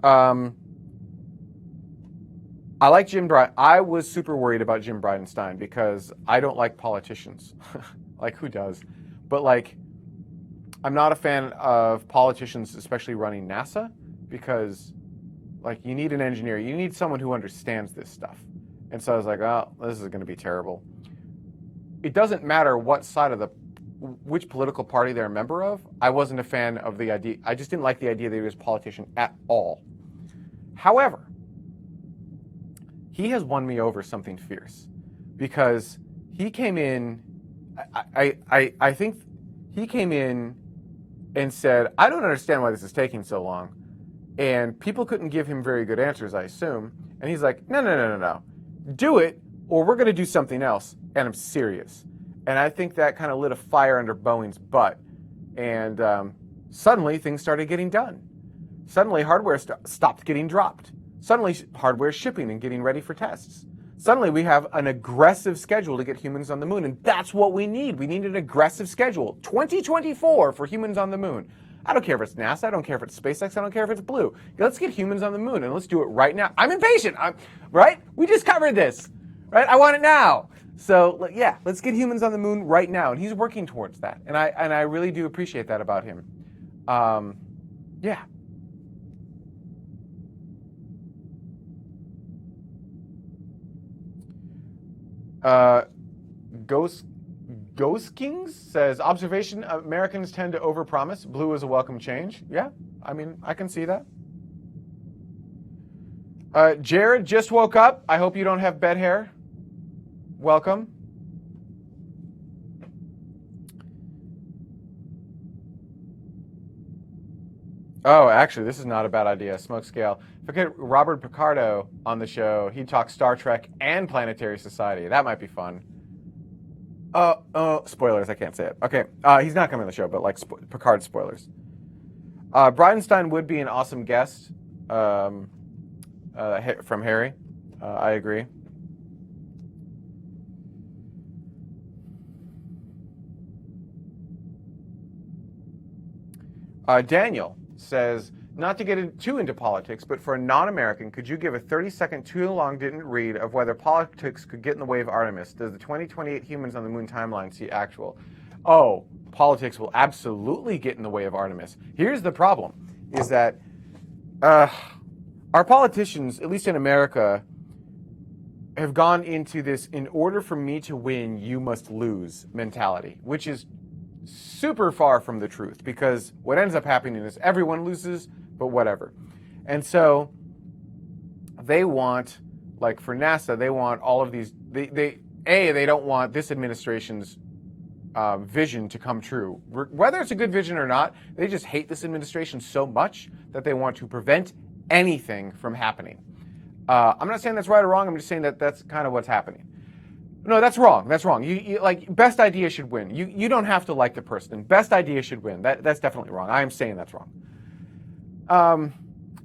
Speaker 1: I like Jim Bridenstine. I was super worried about Jim Bridenstine because I don't like politicians. Like, who does? But like, I'm not a fan of politicians, especially running NASA, because like, you need an engineer. You need someone who understands this stuff. And so I was like, oh, this is going to be terrible. It doesn't matter what side of which political party they're a member of. I wasn't a fan of the idea. I just didn't like the idea that he was a politician at all. However, he has won me over something fierce, because he came in, I think he came in and said, I don't understand why this is taking so long. And people couldn't give him very good answers, I assume. And he's like, no. Do it, or we're going to do something else. And I'm serious. And I think that kind of lit a fire under Boeing's butt. And suddenly things started getting done. Suddenly hardware stopped getting dropped. Suddenly hardware shipping and getting ready for tests. Suddenly we have an aggressive schedule to get humans on the moon. And that's what we need. We need an aggressive schedule. 2024 for humans on the moon. I don't care if it's NASA. I don't care if it's SpaceX. I don't care if it's Blue. Let's get humans on the moon, and let's do it right now. I'm impatient, right? We just covered this, right? I want it now. So yeah, let's get humans on the moon right now, and he's working towards that, and I really do appreciate that about him. Yeah. Ghost Kings says, observation, Americans tend to overpromise. Blue is a welcome change. Yeah, I mean, I can see that. Jared just woke up. I hope you don't have bed hair. Welcome. Oh, actually, this is not a bad idea. Smoke scale. If I get Robert Picardo on the show, he'd talk Star Trek and Planetary Society. That might be fun. Spoilers, I can't say it. Okay, he's not coming on the show, but like Picard spoilers. Bridenstine would be an awesome guest from Harry. I agree. Daniel says, not to get too into politics, but for a non-American, could you give a 30-second too long didn't read of whether politics could get in the way of Artemis? Does the 2028 humans on the moon timeline see actual? Oh, politics will absolutely get in the way of Artemis. Here's the problem, is that our politicians, at least in America, have gone into this in order for me to win, you must lose mentality, which is super far from the truth, because what ends up happening is everyone loses, but whatever. And so they want, like for NASA, they want all of these, they don't want this administration's vision to come true. Whether it's a good vision or not, they just hate this administration so much that they want to prevent anything from happening. I'm not saying that's right or wrong, I'm just saying that that's kind of what's happening. No, that's wrong. That's wrong. You like, best idea should win. You don't have to like the person. Best idea should win. That's definitely wrong. I am saying that's wrong.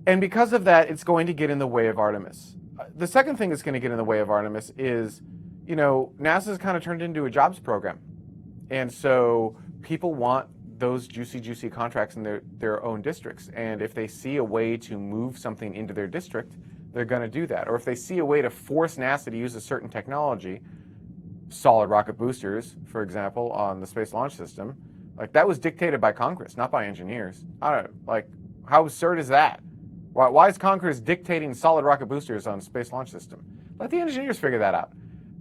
Speaker 1: And because of that, it's going to get in the way of Artemis. The second thing that's going to get in the way of Artemis is, NASA's kind of turned into a jobs program. And so people want those juicy contracts in their own districts. And if they see a way to move something into their district, they're going to do that. Or if they see a way to force NASA to use a certain technology, solid rocket boosters, for example, on the Space Launch System, like that was dictated by Congress, not by engineers. I don't know, like, how absurd is that? Why is Congress dictating solid rocket boosters on Space Launch System? Let the engineers figure that out.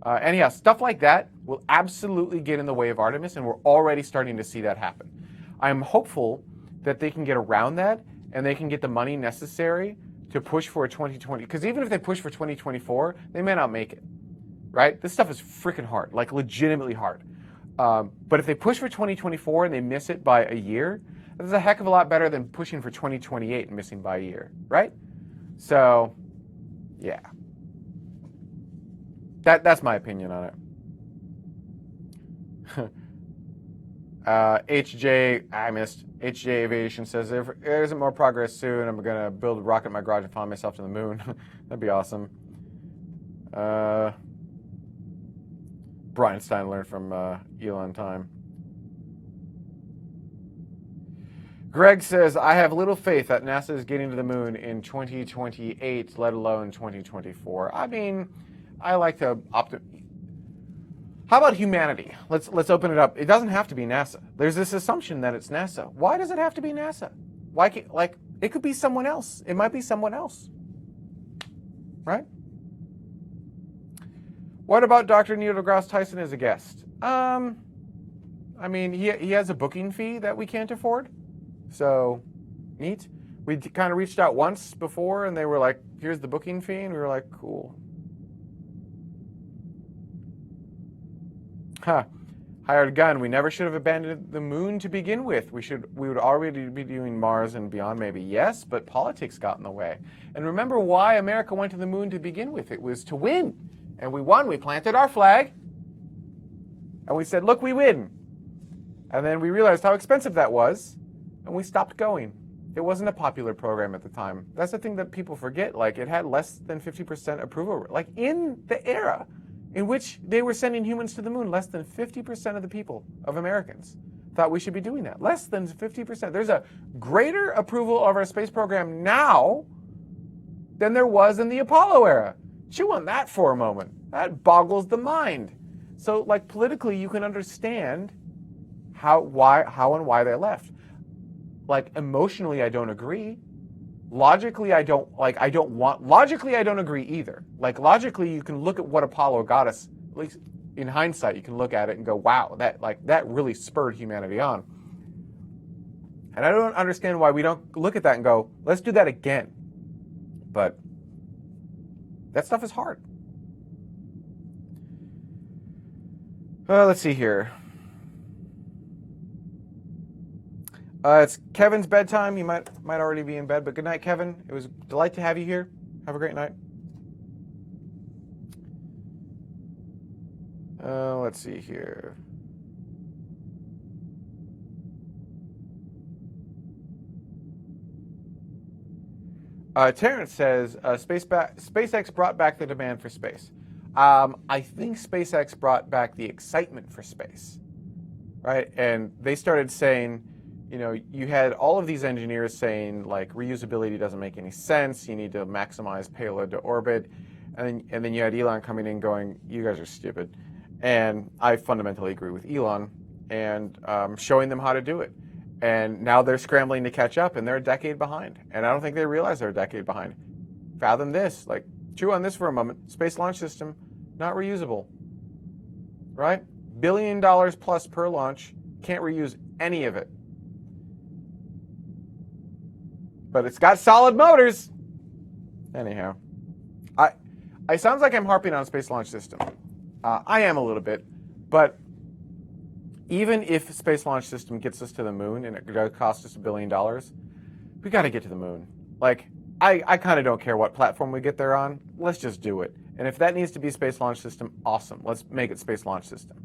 Speaker 1: And yeah, stuff like that will absolutely get in the way of Artemis, and we're already starting to see that happen. I'm hopeful that they can get around that and they can get the money necessary to push for a 2020, because even if they push for 2024, they may not make it, right? This stuff is freaking hard, like legitimately hard. But if they push for 2024 and they miss it by a year, that's a heck of a lot better than pushing for 2028 and missing by a year, right? So, yeah. That's my opinion on it. HJ Aviation says, if there isn't more progress soon, I'm going to build a rocket in my garage and fly myself to the moon. That'd be awesome. Brian Stein learned from Elon Time. Greg says, I have little faith that NASA is getting to the moon in 2028, let alone 2024. I mean, I like to How about humanity? Let's open it up. It doesn't have to be NASA. There's this assumption that it's NASA. Why does it have to be NASA? Why can't, like, it could be someone else. It might be someone else. Right? What about Dr. Neil deGrasse Tyson as a guest? I mean, he has a booking fee that we can't afford. So, neat. We kind of reached out once before, and they were like, here's the booking fee, and we were like, cool. Hired gun. We never should have abandoned the moon to begin with. We would already be doing Mars and beyond, maybe. Yes, but politics got in the way. And remember why America went to the moon to begin with. It was to win. And we won. We planted our flag. And we said, look, we win. And then we realized how expensive that was. And we stopped going. It wasn't a popular program at the time. That's the thing that people forget. Like, it had less than 50% approval. Like, in the era in which they were sending humans to the moon, less than 50% of the people, of Americans, thought we should be doing that. Less than 50%. There's a greater approval of our space program now than there was in the Apollo era. Chew on that for a moment. That boggles the mind. So, like, politically, you can understand how and why they left. Like, emotionally, I don't agree. Logically, I don't agree either. Like, logically, you can look at what Apollo got us, at least in hindsight, you can look at it and go, wow, that really spurred humanity on. And I don't understand why we don't look at that and go, let's do that again. But that stuff is hard. Let's see here. It's Kevin's bedtime. You might already be in bed, but good night, Kevin. It was a delight to have you here. Have a great night. Let's see here. Terrence says, SpaceX brought back the demand for space. I think SpaceX brought back the excitement for space, right? And they started saying, you know, you had all of these engineers saying, like, reusability doesn't make any sense. You need to maximize payload to orbit. And then you had Elon coming in going, you guys are stupid. And I fundamentally agree with Elon and showing them how to do it. And now they're scrambling to catch up, and they're a decade behind. And I don't think they realize they're a decade behind. Fathom this, like, chew on this for a moment. Space launch system, not reusable, right? $1 billion plus per launch, can't reuse any of it. But it's got solid motors. Anyhow, it sounds like I'm harping on a space launch system. I am a little bit, but even if Space Launch System gets us to the moon and it does cost us $1 billion, we got to get to the moon. Like, I kind of don't care what platform we get there on. Let's just do it. And if that needs to be Space Launch System, awesome. Let's make it Space Launch System.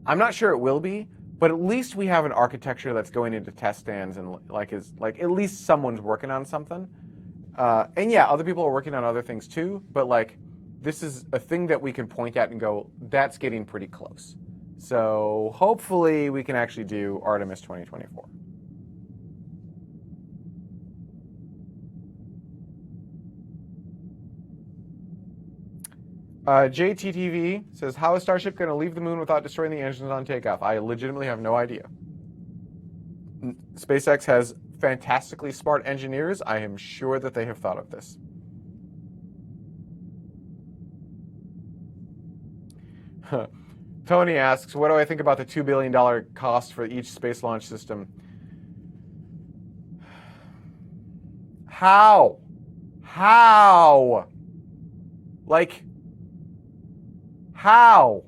Speaker 1: I'm not sure it will be, but at least we have an architecture that's going into test stands and at least someone's working on something. And yeah, other people are working on other things too, but like, this is a thing that we can point at and go, that's getting pretty close. So hopefully we can actually do Artemis 2024. JTTV says, how is Starship going to leave the moon without destroying the engines on takeoff? I legitimately have no idea. SpaceX has fantastically smart engineers. I am sure that they have thought of this. Tony asks, what do I think about the $2 billion cost for each space launch system? How? Like, how?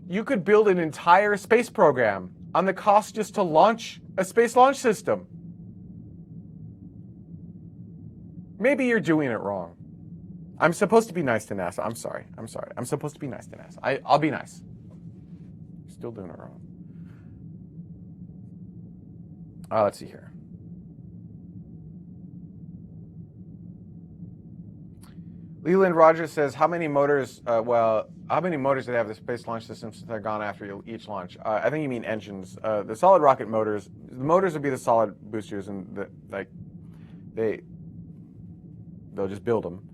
Speaker 1: You could build an entire space program on the cost just to launch a space launch system. Maybe you're doing it wrong. I'm supposed to be nice to NASA. I'm sorry. I'm supposed to be nice to NASA. I'll be nice. Still doing it wrong. Let's see here. Leland Rogers says, how many motors, how many motors do they have the Space Launch System since they're gone after each launch? I think you mean engines. The solid rocket motors, the motors would be the solid boosters, and they'll just build them.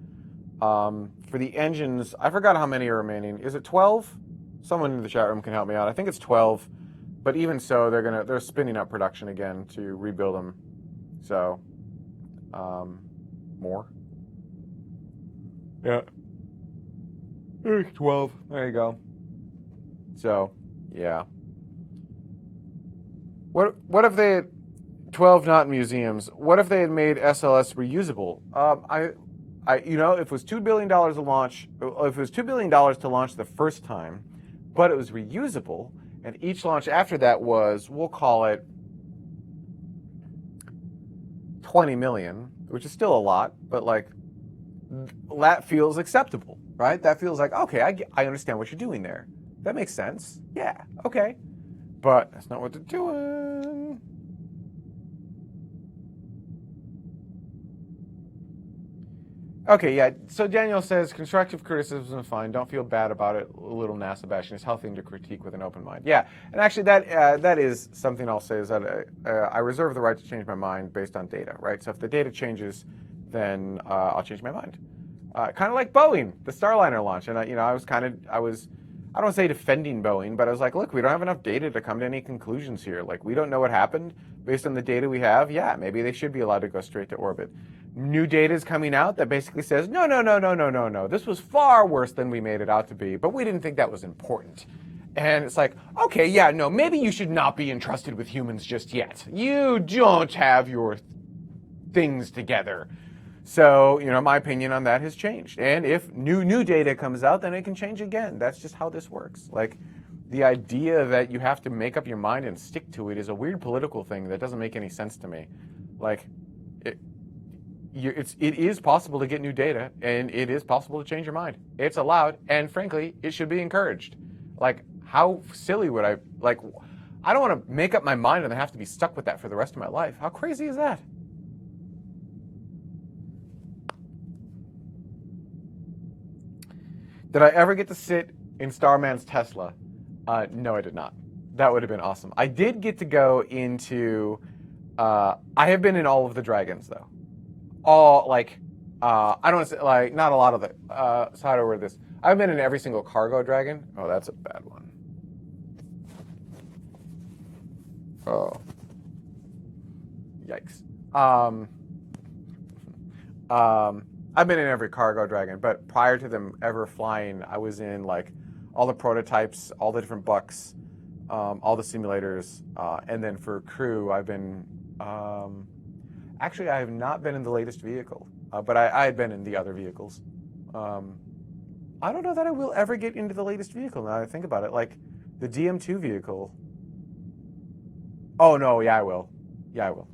Speaker 1: For the engines, I forgot how many are remaining. Is it 12? Someone in the chat room can help me out. I think it's 12, but even so, they're spinning up production again to rebuild them. So, more. Yeah. 12. There you go. So, yeah. What if they had 12 not museums? What if they had made SLS reusable? If it was $2 billion to launch, if it was $2 billion to launch the first time, but it was reusable, and each launch after that was, we'll call it 20 million, which is still a lot, but like, that feels acceptable, right? That feels like, okay, I understand what you're doing there. That makes sense. Yeah, okay. But that's not what they're doing. Okay, yeah. So Daniel says constructive criticism is fine. Don't feel bad about it. A little NASA bashing is healthy to critique with an open mind. Yeah, and actually that is something I'll say is that I reserve the right to change my mind based on data, right? So if the data changes, then I'll change my mind. Kind of like Boeing, the Starliner launch, and I don't want to say defending Boeing, but I was like, look, we don't have enough data to come to any conclusions here. Like, we don't know what happened based on the data we have. Yeah, maybe they should be allowed to go straight to orbit. New data is coming out that basically says, no. This was far worse than we made it out to be, but we didn't think that was important. And it's like, okay, yeah, no, maybe you should not be entrusted with humans just yet. You don't have your things together. So, my opinion on that has changed. And if new data comes out, then it can change again. That's just how this works. Like, the idea that you have to make up your mind and stick to it is a weird political thing that doesn't make any sense to me. Like, it is possible to get new data, and it is possible to change your mind. It's allowed, and frankly, it should be encouraged. Like, how silly would I don't want to make up my mind and then have to be stuck with that for the rest of my life. How crazy is that? Did I ever get to sit in Starman's Tesla? No, I did not. That would have been awesome. I did get to go into, I have been in all of the dragons, though. All, I don't want to say, not a lot of it. So how do I word this? I've been in every single cargo dragon. Oh, that's a bad one. Oh. Yikes. I've been in every cargo dragon, but prior to them ever flying, I was in all the prototypes, all the different bucks, all the simulators, and then for crew, I've been. Actually, I have not been in the latest vehicle, but I had been in the other vehicles. I don't know that I will ever get into the latest vehicle. Now that I think about it, like the DM2 vehicle. Oh no, yeah, I will. Yeah, I will.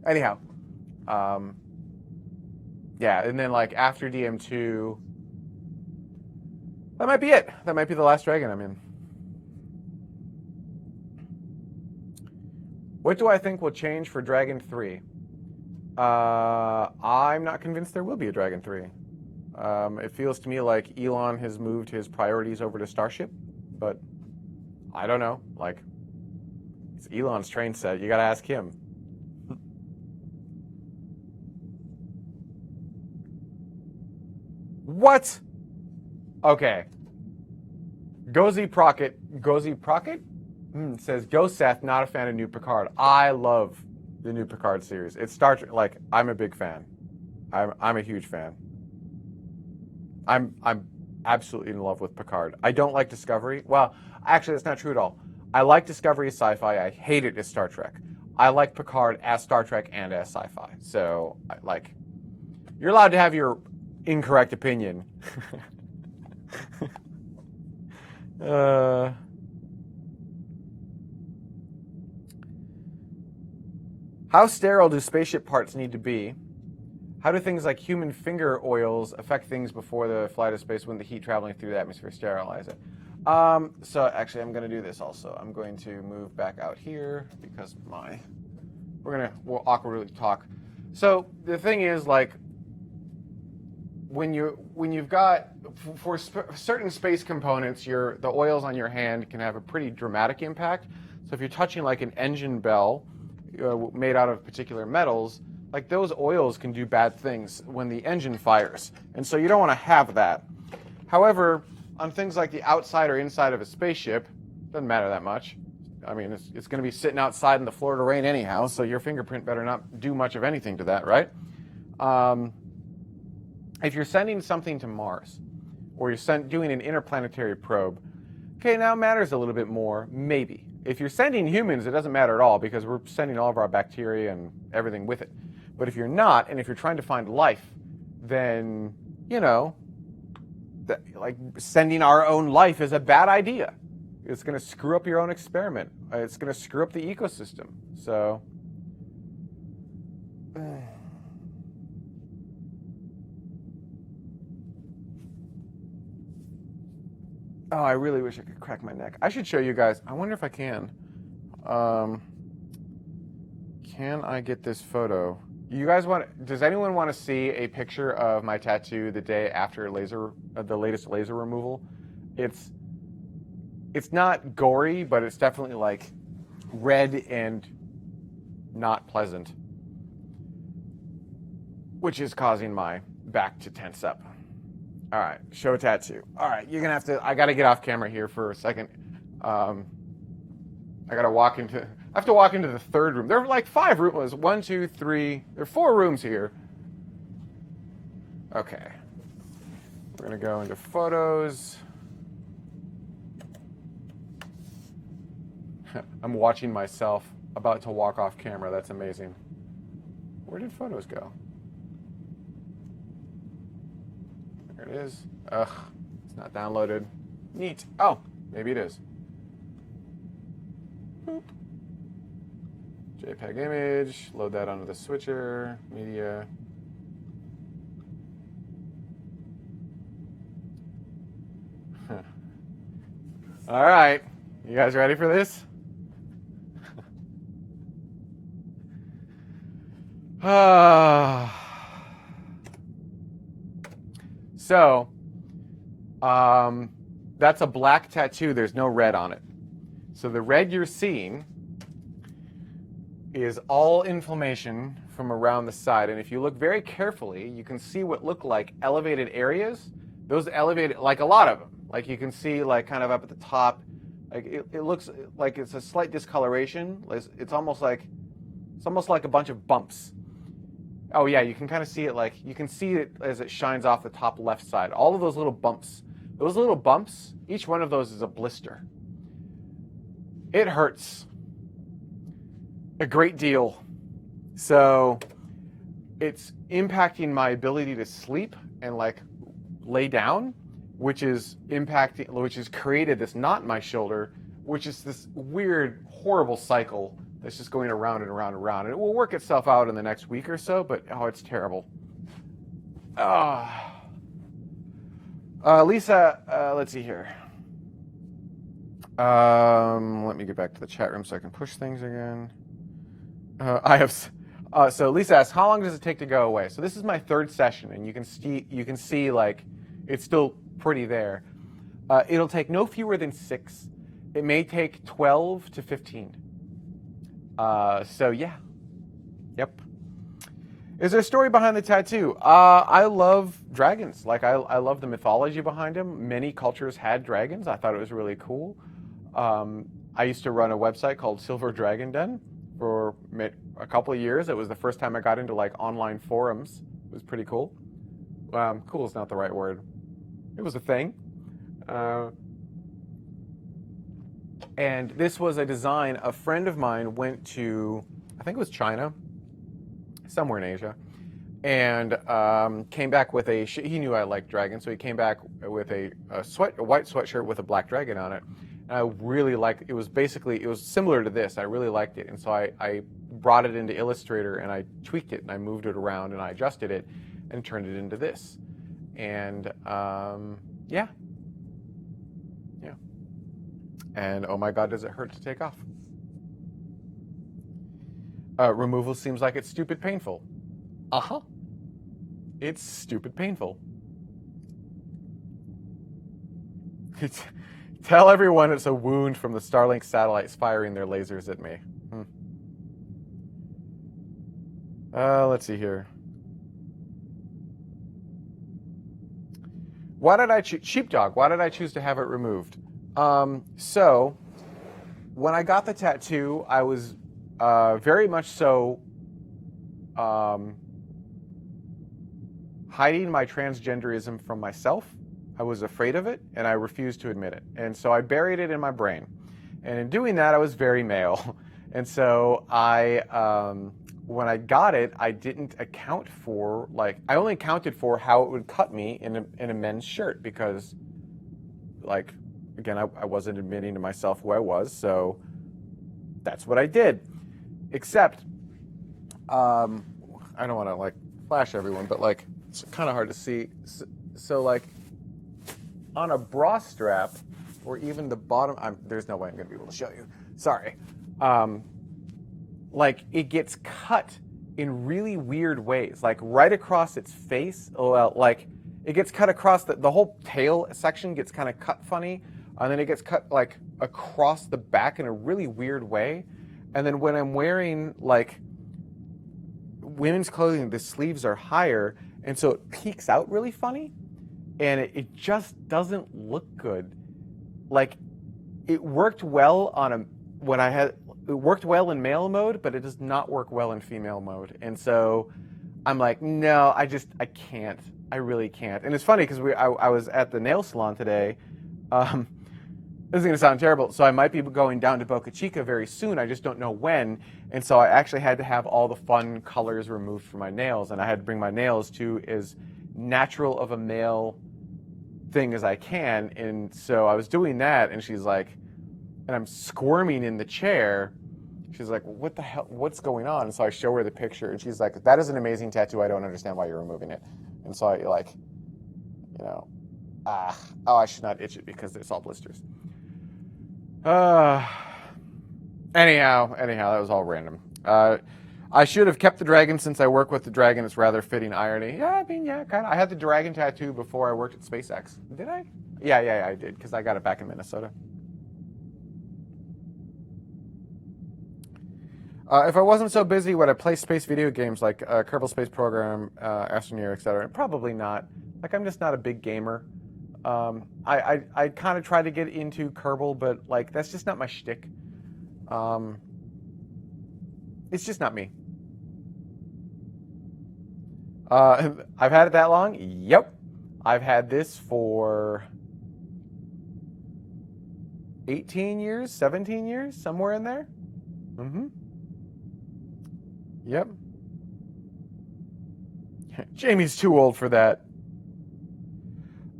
Speaker 1: Anyhow. Yeah, and then after DM2, that might be it. That might be the last dragon I'm in. What do I think will change for Dragon 3? I'm not convinced there will be a Dragon 3. It feels to me like Elon has moved his priorities over to Starship, but I don't know. It's Elon's train set. You got to ask him. What? Okay. Gozy Procket says, Go Seth, not a fan of new Picard. I love the new Picard series. It's Star Trek. I'm a big fan. I'm a huge fan. I'm absolutely in love with Picard. I don't like Discovery. Well, actually, that's not true at all. I like Discovery as sci-fi. I hate it as Star Trek. I like Picard as Star Trek and as sci-fi. So, you're allowed to have your incorrect opinion. How sterile do spaceship parts need to be? How do things like human finger oils affect things before the flight of space when the heat traveling through the atmosphere sterilize it? So actually, I'm going to do this also. I'm going to move back out here because we'll awkwardly talk. So the thing is, when you've got for certain space components, the oils on your hand can have a pretty dramatic impact. So if you're touching an engine bell made out of particular metals, those oils can do bad things when the engine fires, and so you don't want to have that. However, on things like the outside or inside of a spaceship, doesn't matter that much. I mean, it's going to be sitting outside in the Florida rain anyhow, so your fingerprint better not do much of anything to that, right? If you're sending something to Mars, or you're doing an interplanetary probe, okay, now it matters a little bit more, maybe. If you're sending humans, it doesn't matter at all because we're sending all of our bacteria and everything with it. But if you're not, and if you're trying to find life, then, sending our own life is a bad idea. It's going to screw up your own experiment. It's going to screw up the ecosystem. So, oh, I really wish I could crack my neck. I should show you guys. I wonder if I can. Can I get this photo? You guys want? Does anyone want to see a picture of my tattoo the day after the latest laser removal? It's not gory, but it's definitely like red and not pleasant, which is causing my back to tense up. All right, show tattoo. All right, you're gonna have to. I gotta get off camera here for a second. I gotta walk into. I have to walk into the third room. There are like 5 rooms. 1, 2, 3. There are 4 rooms here. Okay. We're gonna go into photos. I'm watching myself about to walk off camera. That's amazing. Where did photos go? There it is. Ugh, it's not downloaded. Neat. Oh, maybe it is. Boop. JPEG image. Load that onto the switcher. Media. All right. You guys ready for this? So, that's a black tattoo. There's no red on it. So the red you're seeing is all inflammation from around the side. And if you look very carefully, you can see what look like elevated areas. Those elevated, like a lot of them. Like you can see like kind of up at the top, like it looks like it's a slight discoloration. It's almost like a bunch of bumps. Oh yeah, you can kind of see it like, you can see it as it shines off the top left side. All of those little bumps, each one of those is a blister. It hurts a great deal. So it's impacting my ability to sleep and like lay down, which is created this knot in my shoulder, which is this weird, horrible cycle that's just going around and around and around. And it will work itself out in the next week or so, but oh, it's terrible. Lisa, let's see here. Let me get back to the chat room so I can push things again. So Lisa asks, how long does it take to go away? So this is my 3rd session, and you can see like it's still pretty there. It'll take no fewer than 6. It may take 12 to 15. So yeah, yep. Is there a story behind the tattoo? I love dragons. Like I love the mythology behind them. Many cultures had dragons. I thought it was really cool. I used to run a website called Silver Dragon Den for a couple of years. It was the first time I got into like online forums. It was pretty cool. Cool is not the right word. It was a thing. And this was a design. A friend of mine went to, I think it was China, somewhere in Asia, and came back with he knew I liked dragons, so he came back with a white sweatshirt with a black dragon on it. And I really liked it. It was similar to this. I really liked it. And so I brought it into Illustrator and I tweaked it and I moved it around and I adjusted it and turned it into this. And yeah. And oh my God, does it hurt to take off? Removal seems like it's stupid painful. Uh-huh. It's stupid painful. Tell everyone it's a wound from the Starlink satellites firing their lasers at me. Let's see here. Why did I choose sheepdog? Why did I choose to have it removed? So when I got the tattoo, I was very much so hiding my transgenderism from myself. I was afraid of it, and I refused to admit it. And so I buried it in my brain. And in doing that, I was very male. And so when I got it, I didn't account for, I only accounted for how it would cut me in a men's shirt because, again, I wasn't admitting to myself who I was, so that's what I did. Except, I don't want to, flash everyone, but, it's kind of hard to see. So, on a bra strap, or even the bottom, there's no way I'm going to be able to show you. Sorry. It gets cut in really weird ways, like right across its face. Well, like it gets cut across the whole tail section gets kind of cut funny, and then it gets cut like across the back in a really weird way. And then when I'm wearing like women's clothing, the sleeves are higher, and so it peeks out really funny, and it just doesn't look good. Like it worked well it worked well in male mode, but it does not work well in female mode. And so I'm like, no, I can't. I really can't. And it's funny because I was at the nail salon today. This is going to sound terrible. So I might be going down to Boca Chica very soon. I just don't know when. And so I actually had to have all the fun colors removed from my nails. And I had to bring my nails to as natural of a male thing as I can. And so I was doing that, and she's like, and I'm squirming in the chair. She's like, what the hell, what's going on? And so I show her the picture, and she's like, that is an amazing tattoo. I don't understand why you're removing it. And so I like, you know, I should not itch it because it's all blisters. Anyhow, that was all random. I should have kept the dragon since I work with the dragon. It's rather fitting irony. Yeah, I mean, yeah, kind of. I had the dragon tattoo before I worked at SpaceX. Did I? Yeah, I did, because I got it back in Minnesota. If I wasn't so busy, would I play space video games like Kerbal Space Program, Astroneer, etc.? Probably not. Like, I'm just not a big gamer. I kind of try to get into Kerbal, but like that's just not my shtick. It's just not me. I've had it that long? Yep. I've had this for 18 years, 17 years, somewhere in there. Mm-hmm. Yep. Jamie's too old for that.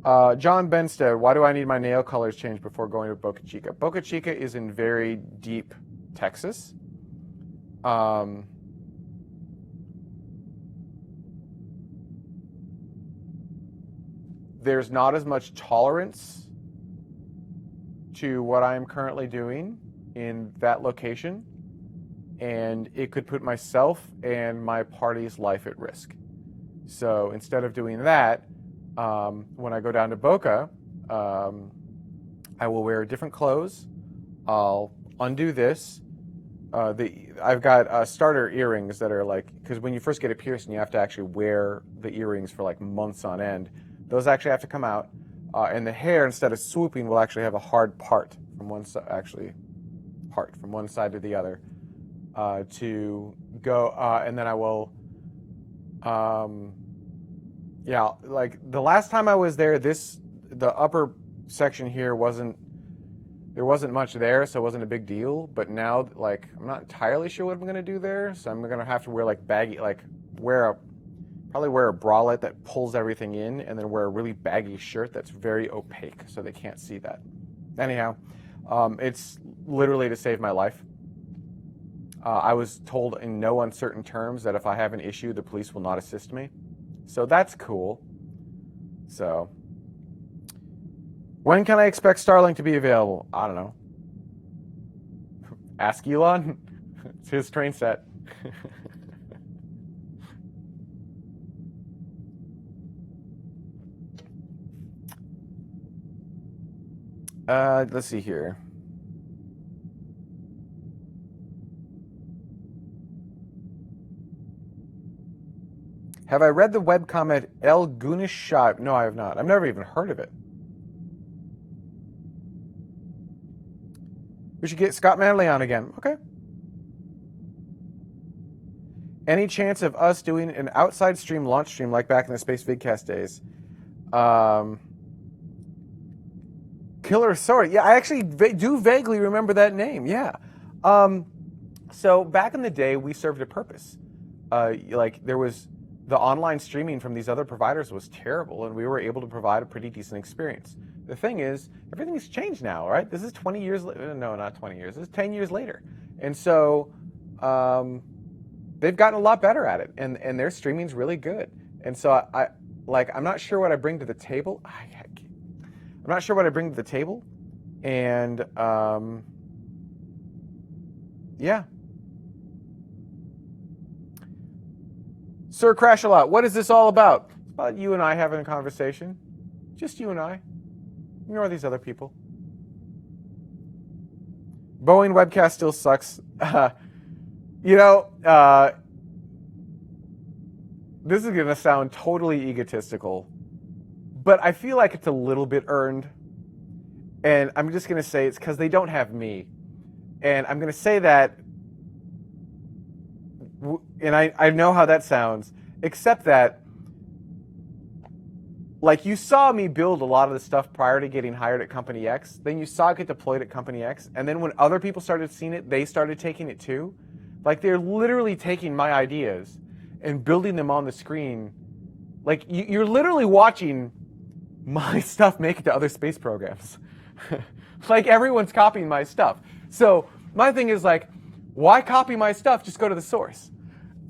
Speaker 1: John Benstead, why do I need my nail colors changed before going to Boca Chica? Boca Chica is in very deep Texas. There's not as much tolerance to what I'm currently doing in that location, and it could put myself and my party's life at risk. So instead of doing that, when I go down to Boca, I will wear different clothes. I'll undo this. I've got starter earrings that are like, because when you first get a piercing, you have to actually wear the earrings for like months on end. Those actually have to come out, and the hair, instead of swooping, will actually have a hard part from one side, from one side to the other, to go, and then I will. Yeah, like the last time I was there, the upper section here there wasn't much there, so it wasn't a big deal. But now, like, I'm not entirely sure what I'm gonna do there, so I'm gonna have to wear like baggy, like probably wear a bralette that pulls everything in, and then wear a really baggy shirt that's very opaque, so they can't see that. Anyhow, it's literally to save my life. I was told in no uncertain terms that if I have an issue, the police will not assist me. So that's cool. So, when can I expect Starlink to be available? I don't know. Ask Elon. It's his train set. Let's see here. Have I read the webcomic El Goonish Shot? No, I have not. I've never even heard of it. We should get Scott Manley on again. Okay. Any chance of us doing an outside stream, launch stream, like back in the Space Vidcast days? Killer Sword. Yeah, I actually do vaguely remember that name. Yeah. So back in the day, we served a purpose. Like there was the online streaming from these other providers was terrible, and we were able to provide a pretty decent experience. The thing is, everything's changed now, right? This is 20 years later. No, not 20 years. This is 10 years later. And so they've gotten a lot better at it, and their streaming's really good. And so I'm not sure what I bring to the table. I'm not sure what I bring to the table. And yeah. Sir Crash a Lot, what is this all about? It's about you and I having a conversation. Just you and I. Ignore these other people. Boeing webcast still sucks. This is going to sound totally egotistical, but I feel like it's a little bit earned. And I'm just going to say it's because they don't have me. And I'm going to say that, and I know how that sounds, except that, like, you saw me build a lot of the stuff prior to getting hired at Company X. Then you saw it get deployed at Company X. And then when other people started seeing it, they started taking it too. Like, they're literally taking my ideas and building them on the screen. Like, you're literally watching my stuff make it to other space programs. Like, everyone's copying my stuff. So my thing is, like, why copy my stuff? Just go to the source.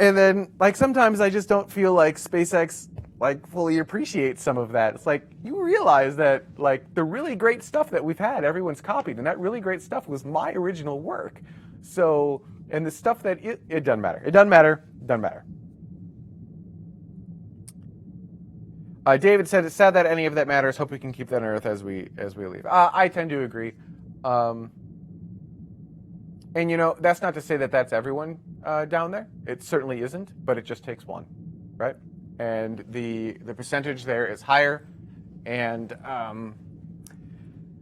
Speaker 1: And then, like, sometimes I just don't feel like SpaceX, like, fully appreciates some of that. It's like, you realize that, like, the really great stuff that we've had, everyone's copied. And that really great stuff was my original work. So, and the stuff that, it doesn't matter. It doesn't matter. It doesn't matter. David said, it's sad that any of that matters. Hope we can keep that on Earth as we leave. I tend to agree. And, you know, that's not to say that that's everyone down there. It certainly isn't, but it just takes one, right? And the percentage there is higher. And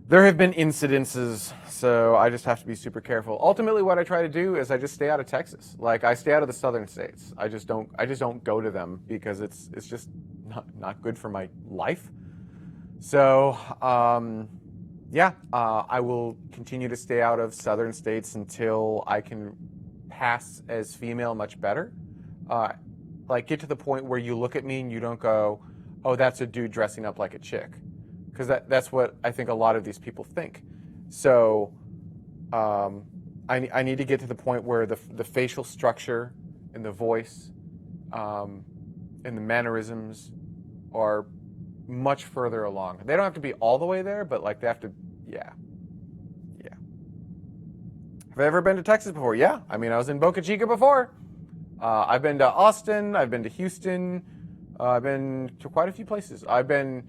Speaker 1: there have been incidences, so I just have to be super careful. Ultimately, what I try to do is I just stay out of Texas. Like, I stay out of the southern states. I just don't go to them because it's just not good for my life. So, I will continue to stay out of southern states until I can pass as female much better. Like, get to the point where you look at me and you don't go, oh, that's a dude dressing up like a chick. Because that's what I think a lot of these people think. So I need to get to the point where the facial structure and the voice and the mannerisms are much further along. They don't have to be all the way there, but, like, they have to, yeah. Have I ever been to Texas before? Yeah. I mean, I was in Boca Chica before. I've been to Austin. I've been to Houston. I've been to quite a few places. I've been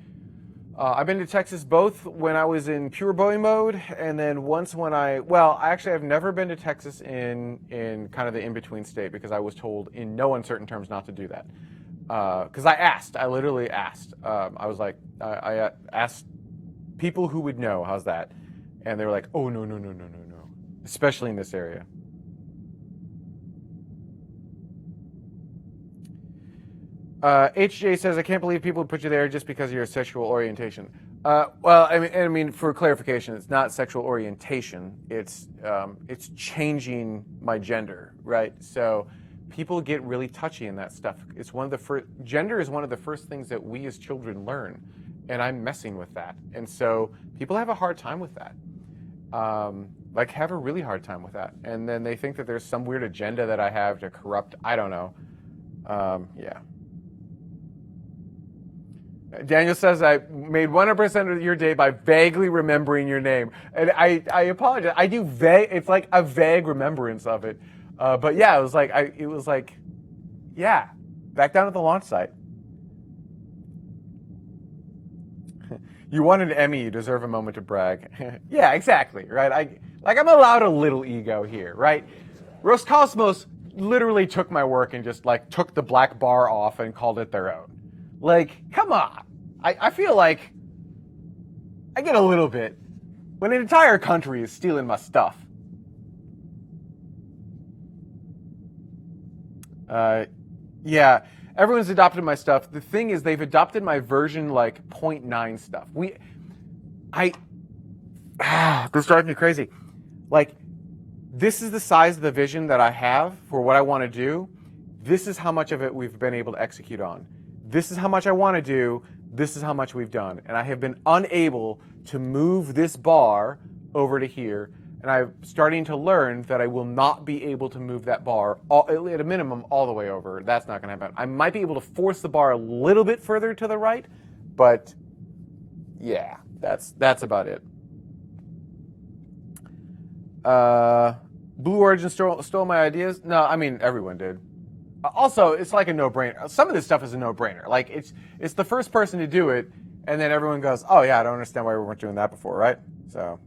Speaker 1: to Texas both when I was in pure Boeing mode, and then once when I've never been to Texas in kind of the in-between state because I was told in no uncertain terms not to do that. Because I literally asked. I was like, I asked people who would know, how's that? And they were like, oh, no, especially in this area. HJ says, I can't believe people would put you there just because of your sexual orientation. Well, I mean, for clarification, it's not sexual orientation. It's changing my gender, right? So people get really touchy in that stuff. It's one of the first. Gender is one of the first things that we as children learn, and I'm messing with that. And so people have a hard time with that. Like, have a really hard time with that. And then they think that there's some weird agenda that I have to corrupt. I don't know. Yeah. Daniel says, I made 100% of your day by vaguely remembering your name. And I apologize. I do vague, it's like a vague remembrance of it. But yeah, it was like, yeah, back down at the launch site. You won an Emmy, you deserve a moment to brag. Yeah, exactly, right? I'm allowed a little ego here, right? Roscosmos literally took my work and just, like, took the black bar off and called it their own. Like, come on. I feel like I get a little bit when an entire country is stealing my stuff. Yeah, everyone's adopted my stuff. The thing is, they've adopted my version, like, 0.9 stuff. This drives me crazy. Like, this is the size of the vision that I have for what I want to do. This is how much of it we've been able to execute on. This is how much I want to do. This is how much we've done. And I have been unable to move this bar over to here. And I'm starting to learn that I will not be able to move that bar, at a minimum, all the way over. That's not going to happen. I might be able to force the bar a little bit further to the right, but yeah, that's about it. Blue Origin stole my ideas? No, I mean, everyone did. Also, it's like a no-brainer. Some of this stuff is a no-brainer. Like it's the first person to do it, and then everyone goes, "Oh yeah, I don't understand why we weren't doing that before," right? So.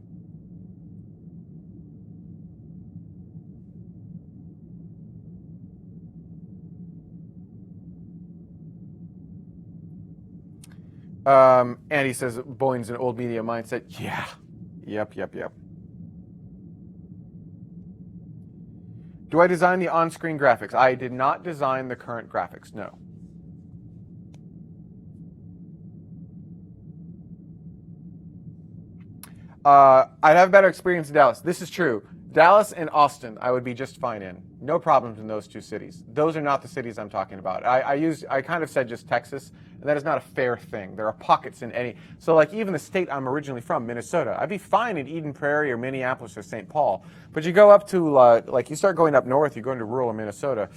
Speaker 1: Andy says Boeing's an old media mindset. Yeah. Yep. Do I design the on-screen graphics? I did not design the current graphics, no. I'd have a better experience in Dallas. This is true. Dallas and Austin, I would be just fine in. No problems in those two cities. Those are not the cities I'm talking about. I kind of said just Texas, and that is not a fair thing. There are pockets in any. So like even the state I'm originally from, Minnesota, I'd be fine in Eden Prairie or Minneapolis or St. Paul. But you go up to, like you start going up north, you go into rural Minnesota,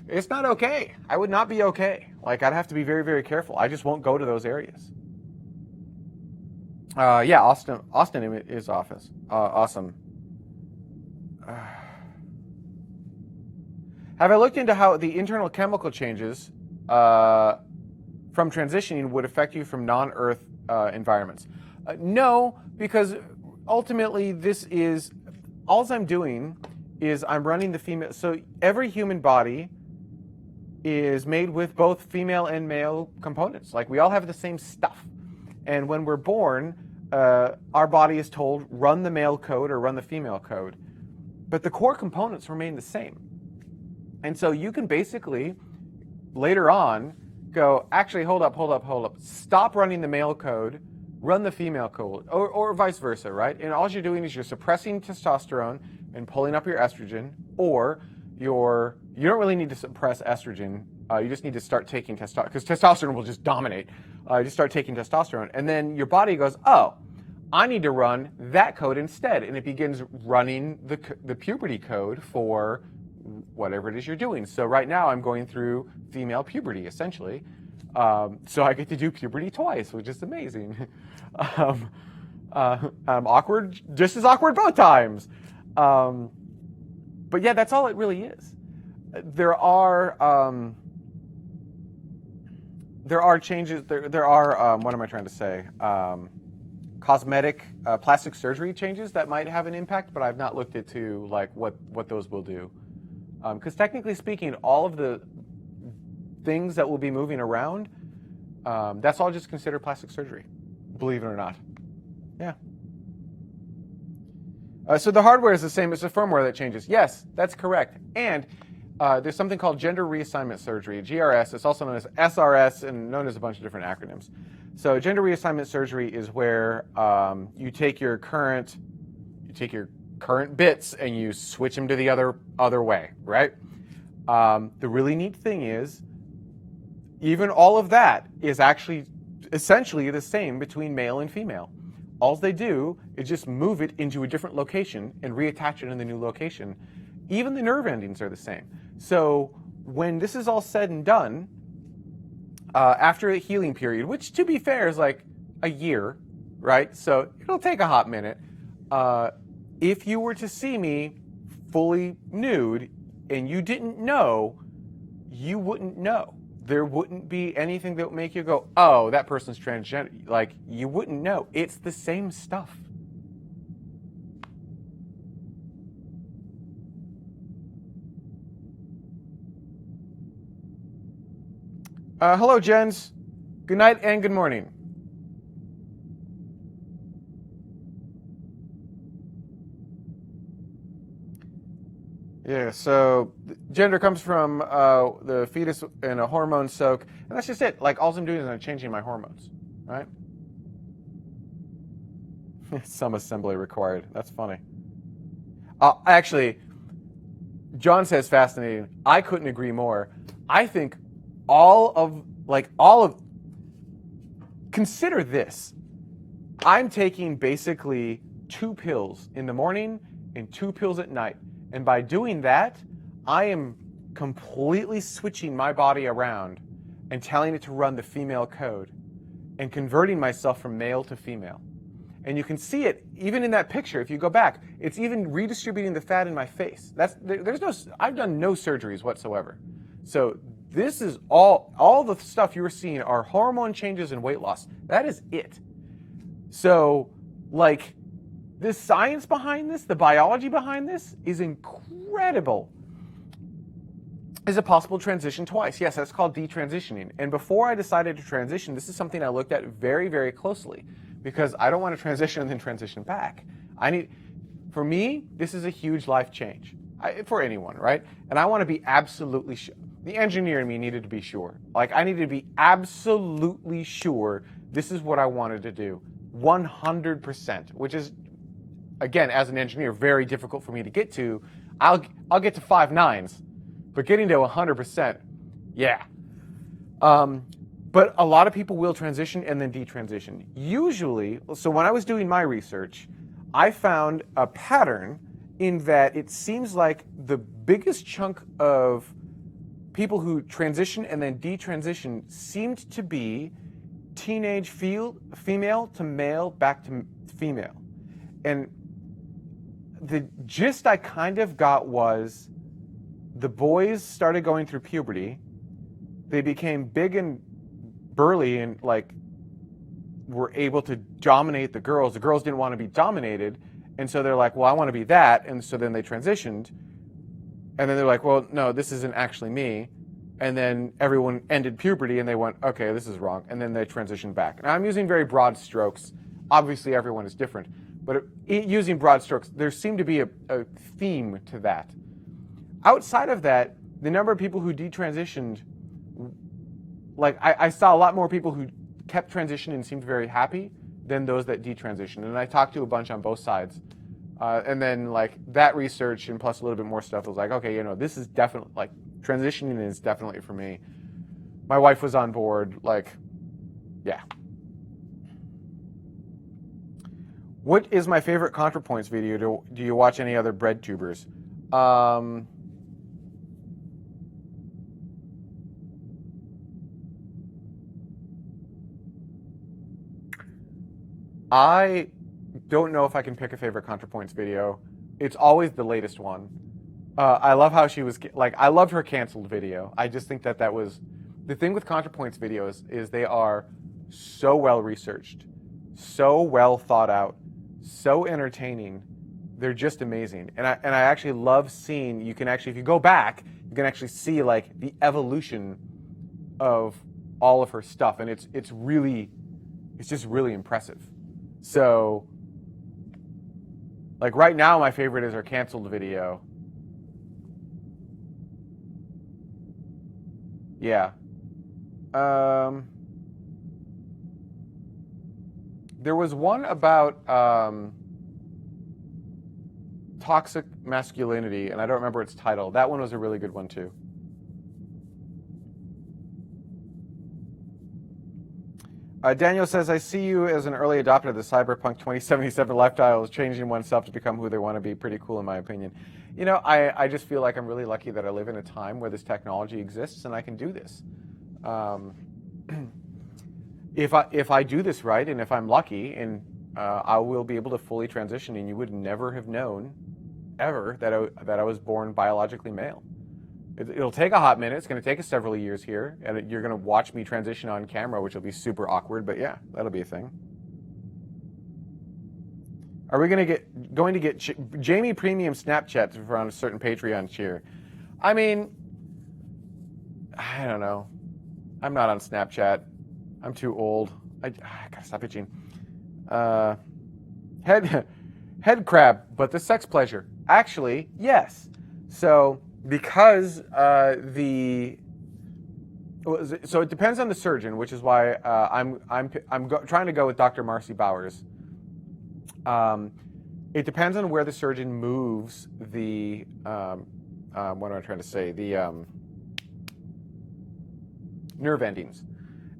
Speaker 1: it's not okay. I would not be okay. Like I'd have to be very, very careful. I just won't go to those areas. Yeah, Austin is awesome. Have I looked into how the internal chemical changes from transitioning would affect you from non-Earth environments? No, because ultimately this is, all I'm doing is I'm running the female, so every human body is made with both female and male components. Like we all have the same stuff. And when we're born, our body is told, run the male code or run the female code. But the core components remain the same. And so you can basically, later on, go, actually, hold up. Stop running the male code, run the female code, or vice versa, right? And all you're doing is you're suppressing testosterone and pulling up your estrogen, or you don't really need to suppress estrogen. You just need to start taking testosterone, because testosterone will just dominate. You just start taking testosterone, and then your body goes, oh, I need to run that code instead, and it begins running the puberty code for whatever it is you're doing. So right now I'm going through female puberty, essentially. So I get to do puberty twice, which is amazing. I'm awkward, just as awkward both times. But yeah, that's all it really is. There are changes. There are what am I trying to say? Cosmetic, plastic surgery changes that might have an impact, but I've not looked into like what those will do. Because technically speaking, all of the things that will be moving around, that's all just considered plastic surgery, believe it or not. Yeah. So the hardware is the same, it's the firmware that changes. Yes, that's correct. And there's something called gender reassignment surgery, GRS. It's also known as SRS and known as a bunch of different acronyms. So gender reassignment surgery is where you take your current bits and you switch them to the other way, right? The really neat thing is, even all of that is actually essentially the same between male and female. All they do is just move it into a different location and reattach it in the new location. Even the nerve endings are the same. So when this is all said and done, after a healing period, which to be fair is like a year, right? So it'll take a hot minute. If you were to see me fully nude and you didn't know, you wouldn't know. There wouldn't be anything that would make you go, oh, that person's transgender. Like, you wouldn't know. It's the same stuff. Hello, Jens. Good night and good morning. Yeah, so gender comes from the fetus in a hormone soak, and that's just it. Like, all I'm doing is I'm changing my hormones, right? Some assembly required. That's funny. Actually, John says fascinating. I couldn't agree more. I think consider this. I'm taking basically 2 pills in the morning and 2 pills at night. And by doing that, I am completely switching my body around and telling it to run the female code and converting myself from male to female. And you can see it even in that picture. If you go back, it's even redistributing the fat in my face. I've done no surgeries whatsoever. So this is all the stuff you're seeing are hormone changes and weight loss. That is it. So, like, the science behind this, the biology behind this is incredible. Is it possible to transition twice? Yes, that's called detransitioning. And before I decided to transition, this is something I looked at very, very closely because I don't want to transition and then transition back. For me, this is a huge life change for anyone, right? And I want to be absolutely sure. The engineer in me needed to be sure. Like, I needed to be absolutely sure this is what I wanted to do. 100%, which is, again, as an engineer, very difficult for me to get to. I'll get to 5 nines, but getting to 100%, yeah. But a lot of people will transition and then detransition. Usually, so when I was doing my research, I found a pattern in that it seems like the biggest chunk of people who transition and then detransition seemed to be teenage female to male back to female. And the gist I kind of got was the boys started going through puberty. They became big and burly and like were able to dominate the girls. The girls didn't want to be dominated. And so they're like, well, I want to be that. And so then they transitioned. And then they're like, well, no, this isn't actually me. And then everyone ended puberty and they went, okay, this is wrong. And then they transitioned back. Now I'm using very broad strokes. Obviously, everyone is different. But using broad strokes, there seemed to be a theme to that. Outside of that, the number of people who detransitioned, like I saw a lot more people who kept transitioning and seemed very happy than those that detransitioned. And I talked to a bunch on both sides. And then like that research and plus a little bit more stuff was like, okay, you know, this is definitely like transitioning is definitely for me. My wife was on board, like, yeah. What is my favorite ContraPoints video? Do you watch any other bread tubers? I don't know if I can pick a favorite ContraPoints video. It's always the latest one. I love how she was, like, I loved her canceled video. I just think that was, the thing with ContraPoints videos is they are so well researched, so well thought out, so entertaining. They're just amazing. And I actually love seeing, you can actually, if you go back, you can actually see like the evolution of all of her stuff. And it's just really impressive. So, like right now, my favorite is her canceled video. Yeah. There was one about toxic masculinity, and I don't remember its title. That one was a really good one too. Daniel says, I see you as an early adopter of the Cyberpunk 2077 lifestyle is changing oneself to become who they want to be. Pretty cool in my opinion. You know, I just feel like I'm really lucky that I live in a time where this technology exists and I can do this. If I do this right and if I'm lucky, and I will be able to fully transition, and you would never have known ever that I was born biologically male. It'll take a hot minute. It's going to take us several years here, and you're going to watch me transition on camera, which will be super awkward. But yeah, that'll be a thing. Are we going to get Jami Premium Snapchats if we're on a certain Patreon tier? I mean, I don't know. I'm not on Snapchat. I'm too old. I gotta stop itching. Head crab, but the sex pleasure. Actually, yes. So because so it depends on the surgeon, which is why I'm trying to go with Dr. Marcy Bowers. It depends on where the surgeon moves the what am I trying to say? The nerve endings.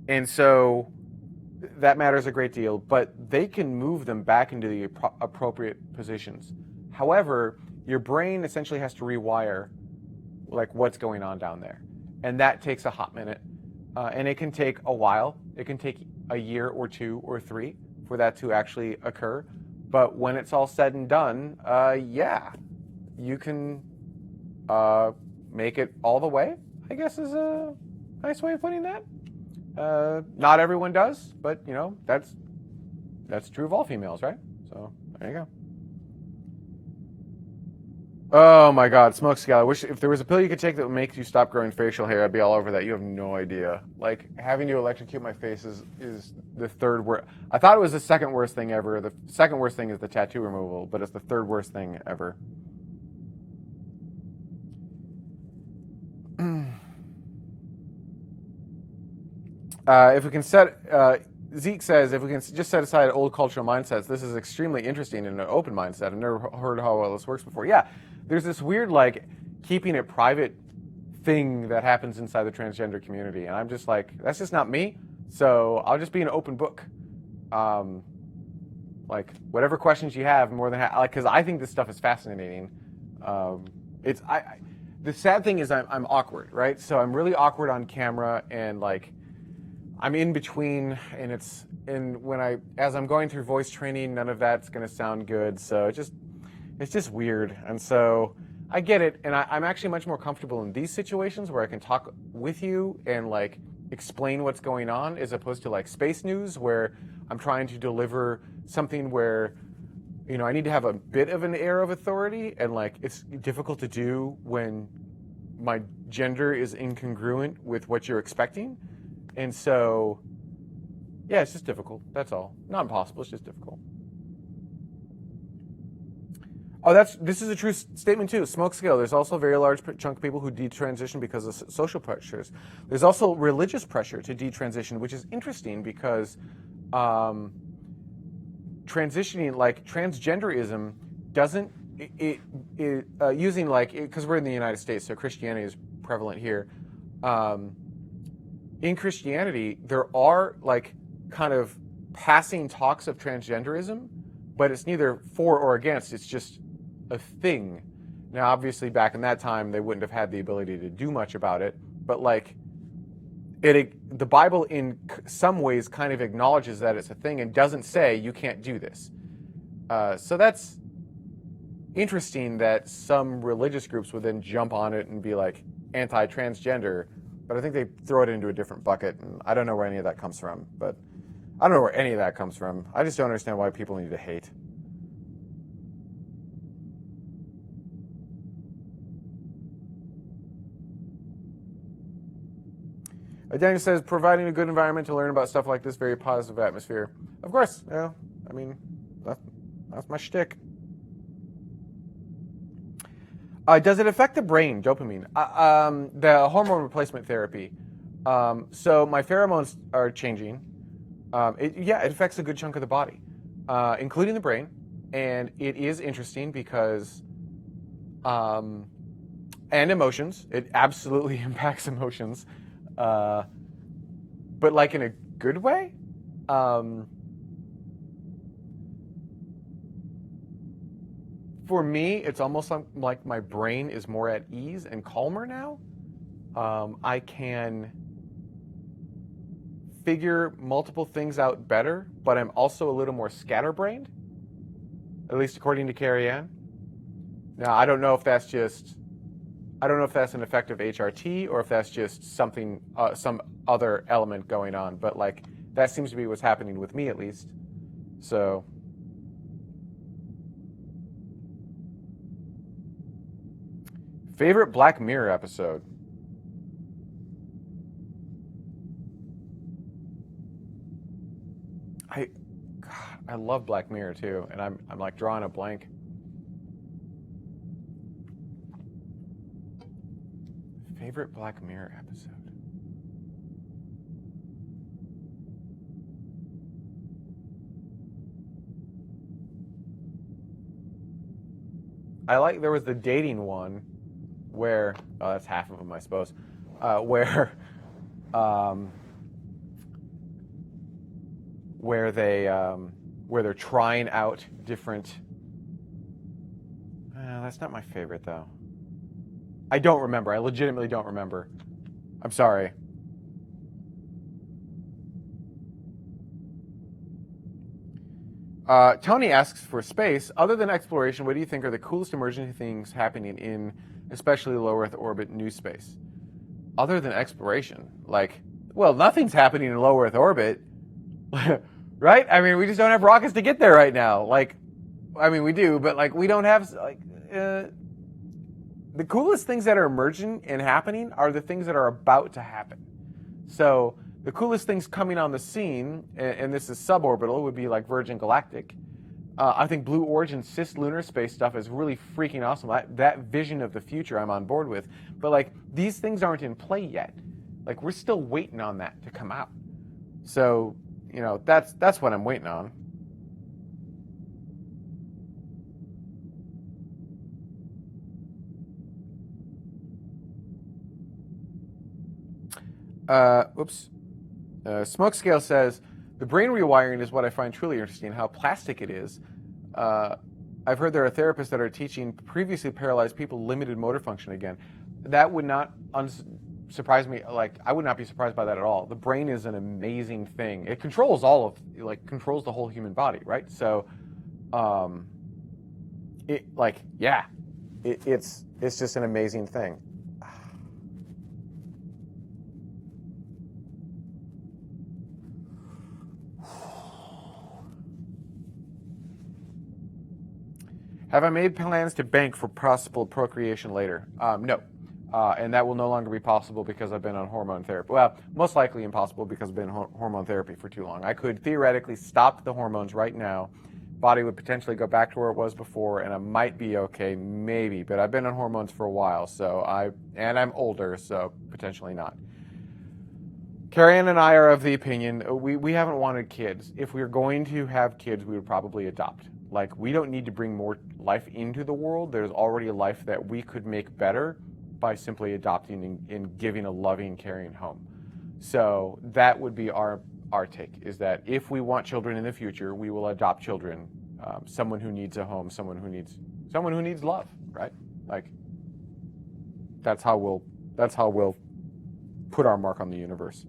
Speaker 1: And so that matters a great deal, but they can move them back into the appropriate positions. However, your brain essentially has to rewire like what's going on down there. And that takes a hot minute. And it can take a while. It can take a year or 2 or 3 for that to actually occur. But when it's all said and done, yeah, you can make it all the way. I guess is a nice way of putting that. Not everyone does, but you know, that's true of all females, right? So there you go. Oh my God, smoke scale. I wish if there was a pill you could take that would make you stop growing facial hair, I'd be all over that. You have no idea. Like having to electrocute my face is the third worst. I thought it was the second worst thing ever. The second worst thing is the tattoo removal, but it's the third worst thing ever. If we can set, Zeke says, if we can just set aside old cultural mindsets, this is extremely interesting in an open mindset. I've never heard how well this works before. Yeah, there's this weird, like, keeping it private thing that happens inside the transgender community. And I'm just like, that's just not me. So I'll just be an open book. Like, whatever questions you have, more than, like, because I think this stuff is fascinating. The sad thing is I'm awkward, right? So I'm really awkward on camera and, like, I'm in between, and as I'm going through voice training, none of that's going to sound good. So it's just weird. And so I get it, and I'm actually much more comfortable in these situations where I can talk with you and like explain what's going on, as opposed to like space news where I'm trying to deliver something where, you know, I need to have a bit of an air of authority, and like it's difficult to do when my gender is incongruent with what you're expecting. And so, yeah, it's just difficult. That's all. Not impossible. It's just difficult. Oh, this is a true statement too. Smoke scale. There's also a very large chunk of people who detransition because of social pressures. There's also religious pressure to detransition, which is interesting because transitioning, like transgenderism, doesn't using like, because we're in the United States, so Christianity is prevalent here. In Christianity, there are like kind of passing talks of transgenderism, but it's neither for or against. It's just a thing. Now, obviously, back in that time, they wouldn't have had the ability to do much about it. But like, the Bible in some ways kind of acknowledges that it's a thing and doesn't say you can't do this. So that's interesting that some religious groups would then jump on it and be like anti-transgender. But I think they throw it into a different bucket, and I don't know where any of that comes from. But I don't know where any of that comes from. I just don't understand why people need to hate. Daniel says, providing a good environment to learn about stuff like this, very positive atmosphere. Of course, yeah. I mean, that's my shtick. Does it affect the brain, dopamine? The hormone replacement therapy. So my pheromones are changing. It affects a good chunk of the body, including the brain. And it is interesting because, and emotions. It absolutely impacts emotions. But like in a good way. For me, it's almost like my brain is more at ease and calmer now. I can figure multiple things out better, but I'm also a little more scatterbrained, at least according to Carrie Ann. Now, I don't know if that's an effect of HRT or if that's just something, some other element going on, but like that seems to be what's happening with me at least. So. Favorite Black Mirror episode? I love Black Mirror too, and I'm like drawing a blank. Favorite Black Mirror episode? There was the dating one where, oh, that's half of them, I suppose, where they're trying out different. That's not my favorite though. I don't remember. I legitimately don't remember. I'm sorry. Tony asks for space. Other than exploration, what do you think are the coolest emerging things happening in especially low Earth orbit new space? other than exploration. Like, well, nothing's happening in low Earth orbit, right? I mean, we just don't have rockets to get there right now. Like, I mean, we do, but like, we don't have like. The coolest things that are emerging and happening are the things that are about to happen. So the coolest things coming on the scene, and this is suborbital, would be like Virgin Galactic. I think Blue Origin cislunar space stuff is really freaking awesome. That vision of the future I'm on board with. But like, these things aren't in play yet. Like, we're still waiting on that to come out. So, you know, that's what I'm waiting on. Oops. Smoke Scale says, the brain rewiring is what I find truly interesting, how plastic it is. I've heard there are therapists that are teaching previously paralyzed people limited motor function again. That would not surprise me. Like, I would not be surprised by that at all. The brain is an amazing thing. It controls controls the whole human body, right? So, it's just an amazing thing. Have I made plans to bank for possible procreation later? No. And that will no longer be possible because I've been on hormone therapy. Well, most likely impossible because I've been on hormone therapy for too long. I could theoretically stop the hormones right now. Body would potentially go back to where it was before, and I might be okay, maybe. But I've been on hormones for a while, and I'm older, so potentially not. Carrie Ann and I are of the opinion, we haven't wanted kids. If we were going to have kids, we would probably adopt. Like, we don't need to bring more life into the world. There's already a life that we could make better by simply adopting and giving a loving, caring home. So that would be our take, is that if we want children in the future, we will adopt children, someone who needs a home, someone who needs love, right? Like, that's how we'll put our mark on the universe.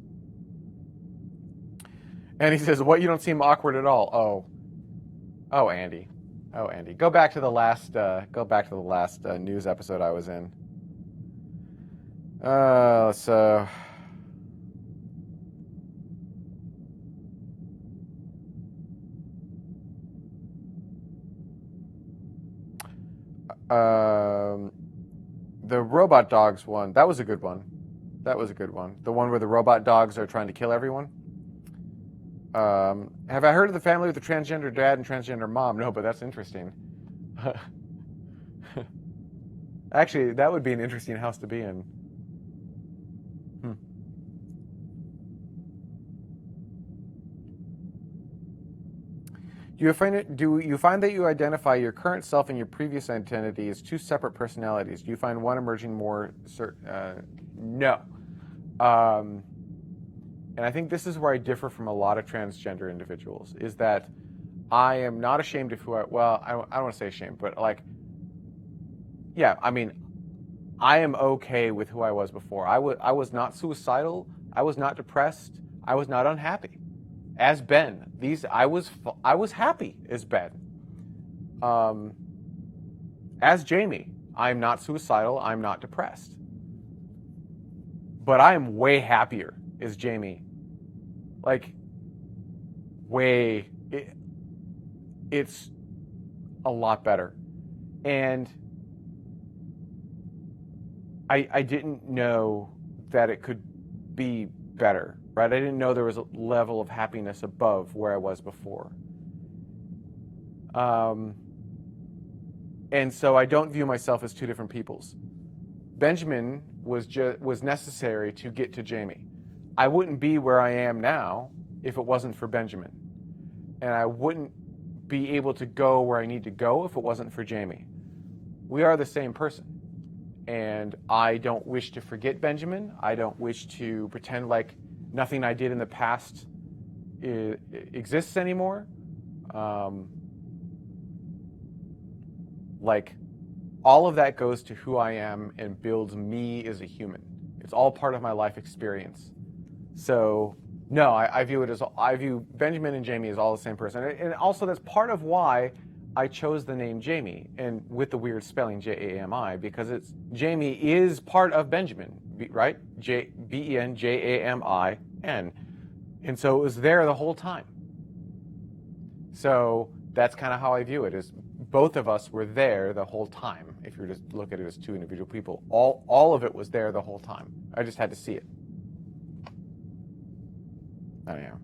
Speaker 1: And he says, "What, you don't seem awkward at all." Oh, Andy. Go back to the last news episode I was in. The robot dogs one, that was a good one. The one where the robot dogs are trying to kill everyone. Have I heard of the family with the transgender dad and transgender mom? No, but that's interesting. Actually, that would be an interesting house to be in. Do you find that you identify your current self and your previous identity as two separate personalities? Do you find one emerging more no. And I think this is where I differ from a lot of transgender individuals, is that I am not ashamed of I don't want to say ashamed, but like, yeah, I mean, I am okay with who I was before. I was not suicidal. I was not depressed. I was not unhappy. As Ben, I was happy as Ben. As Jami, I'm not suicidal. I'm not depressed. But I am way happier as Jami. Like, it's a lot better. And I didn't know that it could be better, right? I didn't know there was a level of happiness above where I was before. And so I don't view myself as two different peoples. Benjamin was necessary to get to Jami. I wouldn't be where I am now if it wasn't for Benjamin. And I wouldn't be able to go where I need to go if it wasn't for Jami. We are the same person. And I don't wish to forget Benjamin. I don't wish to pretend like nothing I did in the past exists anymore. Like, all of that goes to who I am and builds me as a human. It's all part of my life experience. So, no, I view Benjamin and Jami as all the same person. And also, that's part of why I chose the name Jami, and with the weird spelling Jami, because it's Jami is part of Benjamin, right? Benjamin, and so it was there the whole time. So that's kind of how I view it. Is both of us were there the whole time. If you were just look at it as two individual people, all of it was there the whole time. I just had to see it. Anyhow.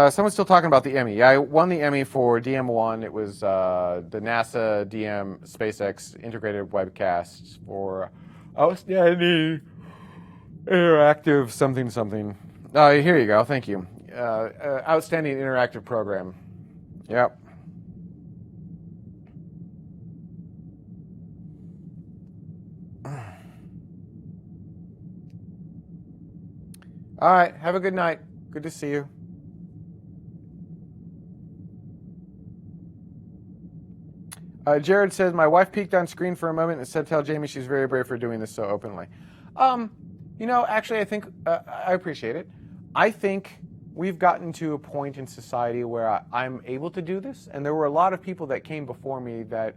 Speaker 1: Someone's still talking about the Emmy. Yeah, I won the Emmy for DM1. It was the NASA DM SpaceX integrated webcast for outstanding interactive something something. Here you go. Thank you. Outstanding interactive program. Yep. All right. Have a good night. Good to see you. Jared says, my wife peeked on screen for a moment and said, tell Jami she's very brave for doing this so openly. You know, actually, I think I appreciate it. I think we've gotten to a point in society where I'm able to do this, and there were a lot of people that came before me that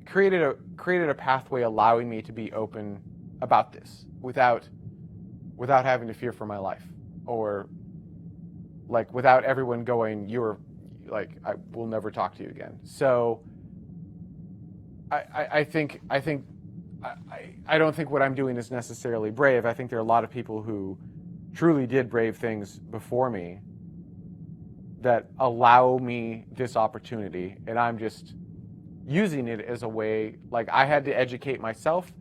Speaker 1: created a pathway allowing me to be open about this without having to fear for my life, or like without everyone going, you're like, I will never talk to you again. So I don't think what I'm doing is necessarily brave. I think there are a lot of people who truly did brave things before me that allow me this opportunity, and I'm just using it as a way. Like, I had to educate myself.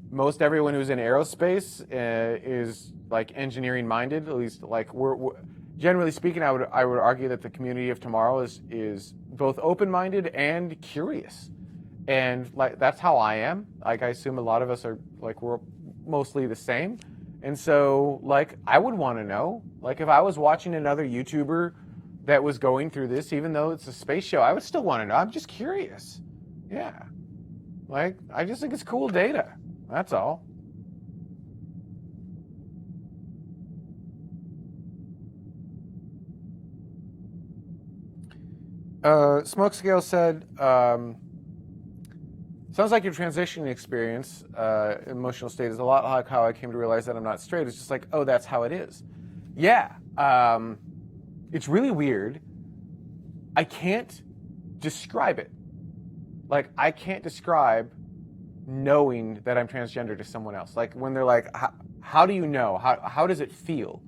Speaker 1: Most everyone who's in aerospace is like engineering minded. At least, like, we're generally speaking, I would argue that the community of tomorrow is both open minded and curious. And like, that's how I am. Like, I assume a lot of us are like, we're mostly the same. And so, like, I would want to know, like, if I was watching another YouTuber that was going through this, even though it's a space show, I would still want to know. I'm just curious. Yeah. Like, I just think it's cool data. That's all. Smoke Scale said, sounds like your transition experience, emotional state, is a lot like how I came to realize that I'm not straight. It's just like, oh, that's how it is. Yeah. It's really weird. I can't describe it. Like, I can't describe knowing that I'm transgender to someone else. Like, when they're like, how do you know? How does it feel?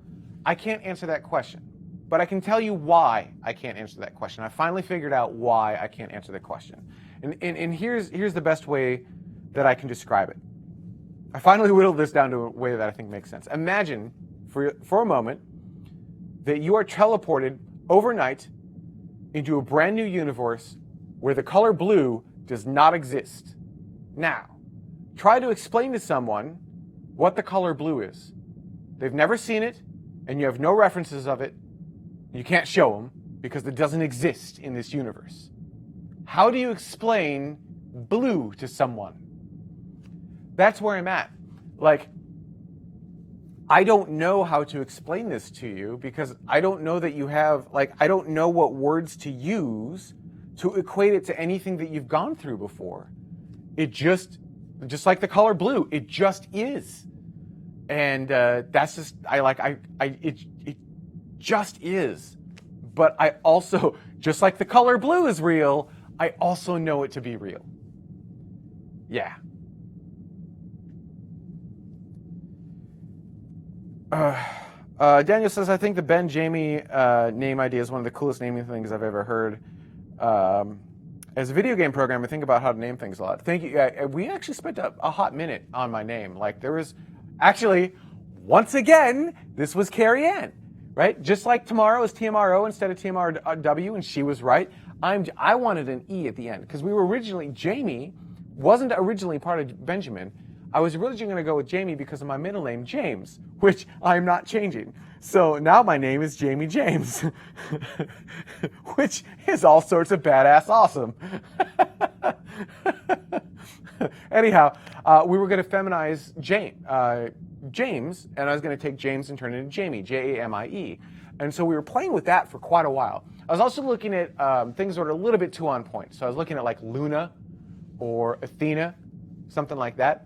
Speaker 1: I can't answer that question. But I can tell you why I can't answer that question. I finally figured out why I can't answer the question. And here's the best way that I can describe it. I finally whittled this down to a way that I think makes sense. Imagine for a moment that you are teleported overnight into a brand new universe where the color blue does not exist. Now, try to explain to someone what the color blue is. They've never seen it, and you have no references of it. You can't show them because it doesn't exist in this universe. How do you explain blue to someone? That's where I'm at. Like, I don't know how to explain this to you because I don't know that you have, like, I don't know what words to use to equate it to anything that you've gone through before. It just like the color blue, it just is. And that's just, it just is. But I also, just like the color blue is real, I also know it to be real. Yeah. Daniel says, I think the Ben Jami name idea is one of the coolest naming things I've ever heard. As a video game programmer, I think about how to name things a lot. Thank you. We actually spent a hot minute on my name. Like, there was, actually, once again, this was Carrie Ann, right? Just like tomorrow is TMRO instead of TMRW, and she was right. I wanted an E at the end, because we were originally, Jami wasn't originally part of Benjamin. I was originally going to go with Jami because of my middle name, James, which I'm not changing. So now my name is Jami James, which is all sorts of badass awesome. Anyhow, we were going to feminize James, and I was going to take James and turn it into Jami, Jamie. And so we were playing with that for quite a while. I was also looking at things that were a little bit too on point. So I was looking at like Luna or Athena, something like that.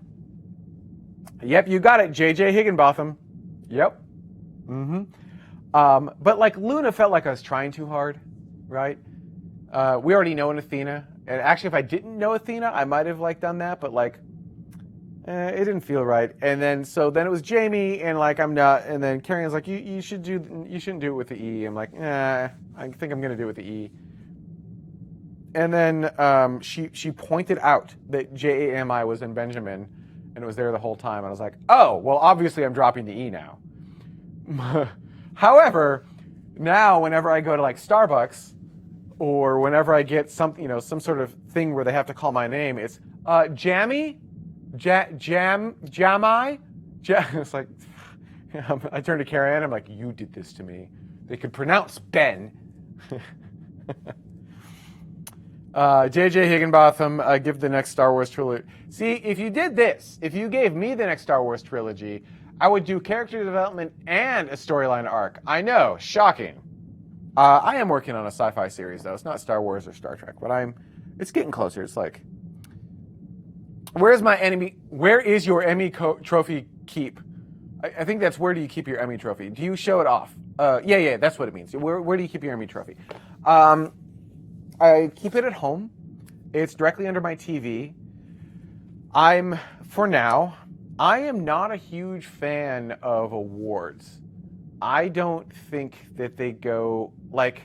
Speaker 1: Yep, you got it, JJ Higginbotham. Yep. But like Luna felt like I was trying too hard, right? We already know an Athena. And actually, if I didn't know Athena, I might have like done that, but like, it didn't feel right. And then it was Jami, and like I'm not. And then Carrie's like, you shouldn't do it with the E. I'm like, I think I'm gonna do it with the E. And then she pointed out that JAMI was in Benjamin, and it was there the whole time. And I was like, oh, well, obviously I'm dropping the E now. However, now whenever I go to like Starbucks, or whenever I get some sort of thing where they have to call my name, it's Jami. Jami? It's like, I turned to Carrie Ann, I'm like, you did this to me. They could pronounce Ben. JJ Higginbotham, give the next Star Wars trilogy. See, if you did this, if you gave me the next Star Wars trilogy, I would do character development and a storyline arc. I know, shocking. I am working on a sci-fi series, though. It's not Star Wars or Star Trek, but it's getting closer. It's like, where is your Emmy trophy keep? I think that's where do you keep your Emmy trophy? Do you show it off? Yeah, that's what it means. Where do you keep your Emmy trophy? I keep it at home. It's directly under my TV. For now, I am not a huge fan of awards. I don't think that they go like,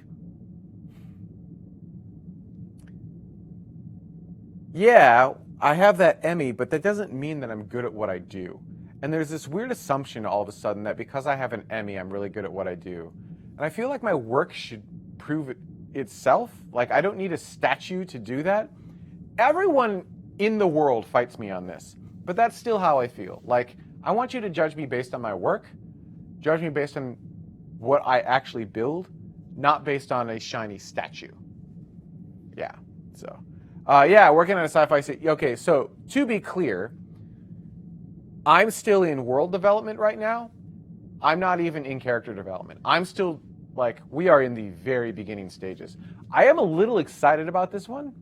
Speaker 1: yeah, I have that Emmy, but that doesn't mean that I'm good at what I do. And there's this weird assumption all of a sudden that because I have an Emmy, I'm really good at what I do. And I feel like my work should prove itself. Like, I don't need a statue to do that. Everyone in the world fights me on this, but that's still how I feel. Like, I want you to judge me based on my work, judge me based on what I actually build, not based on a shiny statue. Yeah, so. Working on a sci-fi series. Okay, so to be clear, I'm still in world development right now. I'm not even in character development. I'm still, we are in the very beginning stages. I am a little excited about this one.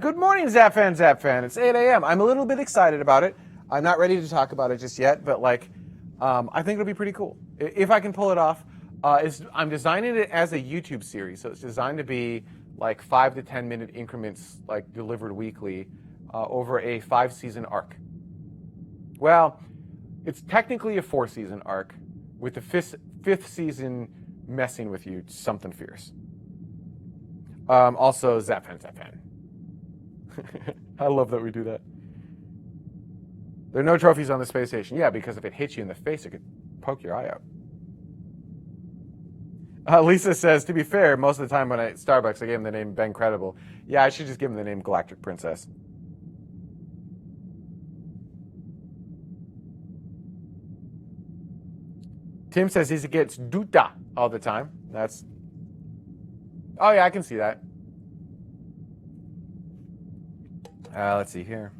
Speaker 1: Good morning, Zap fan. It's 8 a.m. I'm a little bit excited about it. I'm not ready to talk about it just yet, but I think it'll be pretty cool. If I can pull it off, I'm designing it as a YouTube series, so it's designed to be 5 to 10 minute increments, delivered weekly, over a 5-season arc. Well, it's technically a 4-season arc, with the fifth season messing with you something fierce. Also, Zap fan. I love that we do that. There are no trophies on the space station. Yeah, because if it hits you in the face, it could poke your eye out. Lisa says, to be fair, most of the time when I at Starbucks, I gave him the name Ben Credible. Yeah, I should just give him the name Galactic Princess. Tim says he gets duta all the time. Oh yeah, I can see that. Let's see here.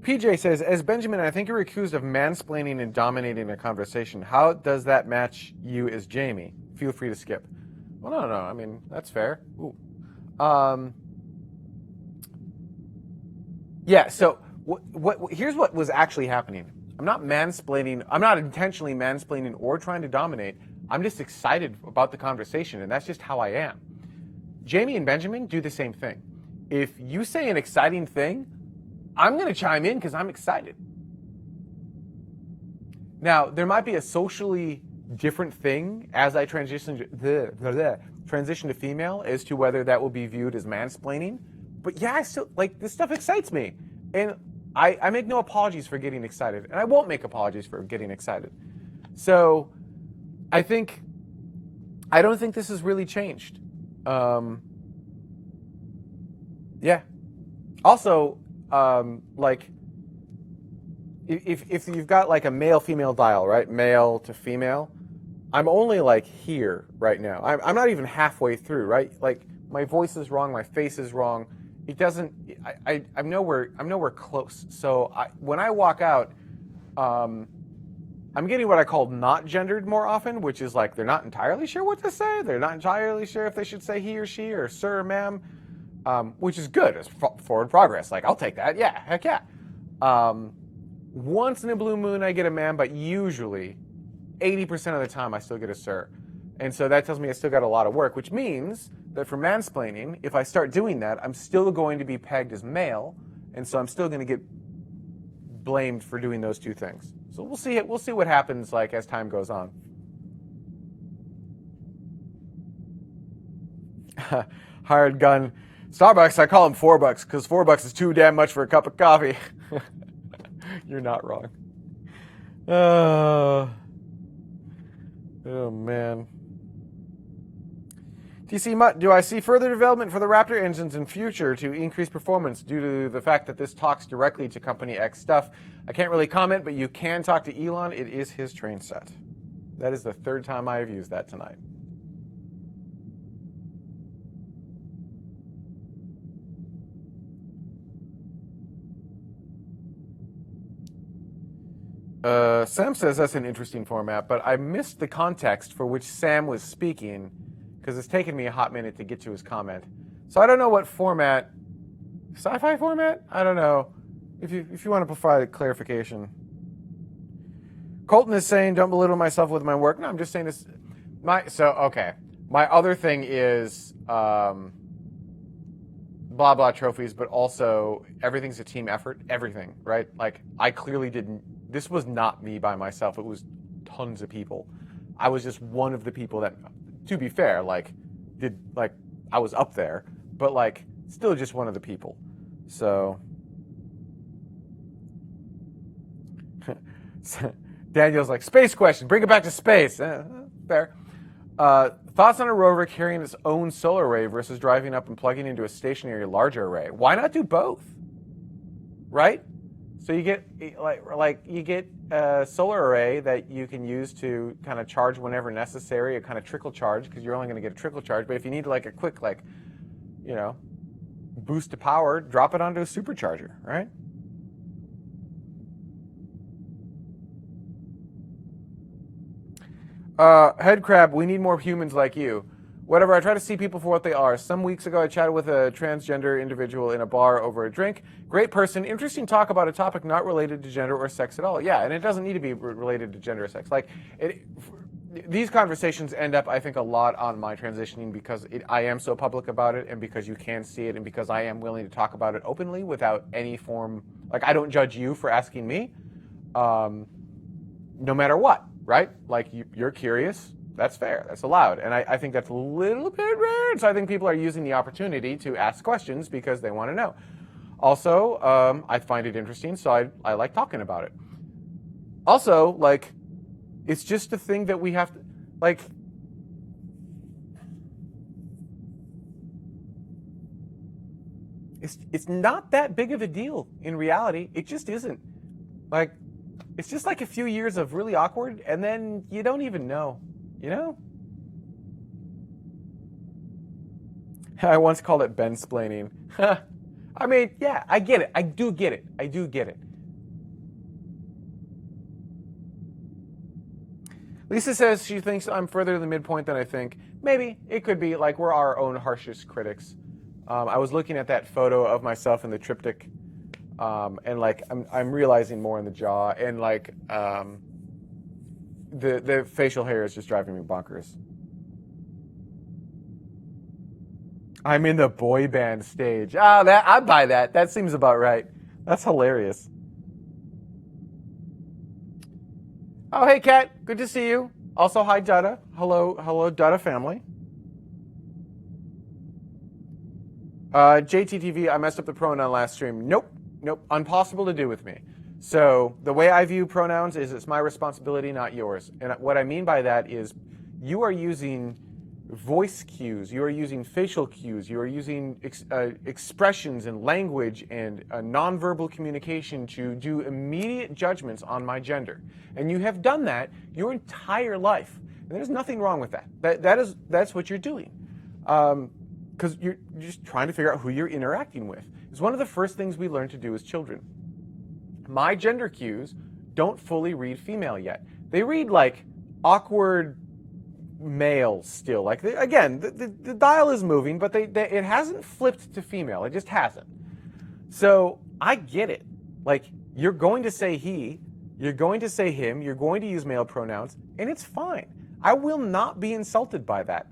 Speaker 1: PJ says, as Benjamin, I think you're accused of mansplaining and dominating a conversation. How does that match you as Jami? Feel free to skip. Well, no. I mean, that's fair. Ooh. Yeah, so here's what was actually happening. I'm not mansplaining. I'm not intentionally mansplaining or trying to dominate. I'm just excited about the conversation, and that's just how I am. Jami and Benjamin do the same thing. If you say an exciting thing, I'm going to chime in because I'm excited. Now, there might be a socially different thing as I transition to female as to whether that will be viewed as mansplaining. But yeah, I still, this stuff excites me. And I make no apologies for getting excited. And I won't make apologies for getting excited. So I don't think this has really changed. Yeah. Also, if you've got a male-female dial, right? Male to female, I'm only like here right now. I'm not even halfway through, right? Like my voice is wrong, my face is wrong. It doesn't. I'm nowhere close. So when I walk out, I'm getting what I call not gendered more often, which is like they're not entirely sure what to say. They're not entirely sure if they should say he or she or sir or ma'am, which is good. It's forward progress. Like I'll take that. Yeah, heck yeah. Once in a blue moon, I get a ma'am, but usually 80% of the time I still get a sir. And so that tells me I still got a lot of work, which means that for mansplaining, if I start doing that, I'm still going to be pegged as male, and so I'm still going to get blamed for doing those two things. So we'll see it. We'll see what happens like as time goes on. Hired gun. Starbucks, I call them $4 because $4 is too damn much for a cup of coffee. You're not wrong. Oh man. Do I see further development for the Raptor engines in future to increase performance due to the fact that this talks directly to Company X stuff? I can't really comment, but you can talk to Elon. It is his train set. That is the third time I have used that tonight. Sam says that's an interesting format, but I missed the context for which Sam was speaking because it's taken me a hot minute to get to his comment. So I don't know what format. Sci-fi format? I don't know. If you want to provide clarification. Colton is saying, don't belittle myself with my work. No, I'm just saying this. Okay. My other thing is blah, blah trophies, but also everything's a team effort. Everything, right? Like, I clearly didn't. This was not me by myself. It was tons of people. I was just one of the people that, to be fair, I was up there, but still just one of the people. So Daniel's like, space question, bring it back to space. Fair. Thoughts on a rover carrying its own solar array versus driving up and plugging into a stationary larger array? Why not do both? Right? So you get a solar array that you can use to kind of charge whenever necessary, a kind of trickle charge, because you're only going to get a trickle charge. But if you need a quick boost to power, drop it onto a supercharger, right? Head crab, we need more humans like you. Whatever, I try to see people for what they are. Some weeks ago, I chatted with a transgender individual in a bar over a drink. Great person, interesting talk about a topic not related to gender or sex at all. Yeah, and it doesn't need to be related to gender or sex. These conversations end up, I think, a lot on my transitioning because I am so public about it, and because you can see it, and because I am willing to talk about it openly without any form. I don't judge you for asking me, no matter what, right? You're curious. That's fair. That's allowed. And I think that's a little bit rare. So I think people are using the opportunity to ask questions because they want to know. Also, I find it interesting, so I like talking about it. Also, it's just a thing that we have to, it's not that big of a deal in reality. It just isn't. It's just a few years of really awkward, and then you don't even know. You know? I once called it Ben-splaining. I mean, yeah, I get it. I do get it. Lisa says she thinks I'm further to the midpoint than I think. Maybe. It could be. We're our own harshest critics. I was looking at that photo of myself in the triptych, and I'm realizing more in the jaw, and the facial hair is just driving me bonkers. I'm in the boy band stage. I buy that. That seems about right. That's hilarious. Oh, hey, Kat. Good to see you. Also, hi, Dutta. Hello, Dutta family. JTTV, I messed up the pronoun last stream. Nope. Impossible to do with me. So the way I view pronouns is it's my responsibility, not yours. And what I mean by that is you are using voice cues, you are using facial cues, you are using expressions and language and nonverbal communication to do immediate judgments on my gender. And you have done that your entire life. And there's nothing wrong with that. That's what you're doing. Because you're just trying to figure out who you're interacting with. It's one of the first things we learn to do as children. My gender cues don't fully read female yet. They read like awkward male still. Like, again, the dial is moving, but it hasn't flipped to female. It just hasn't. So I get it. Like, you're going to say he, you're going to say him, you're going to use male pronouns, and it's fine. I will not be insulted by that.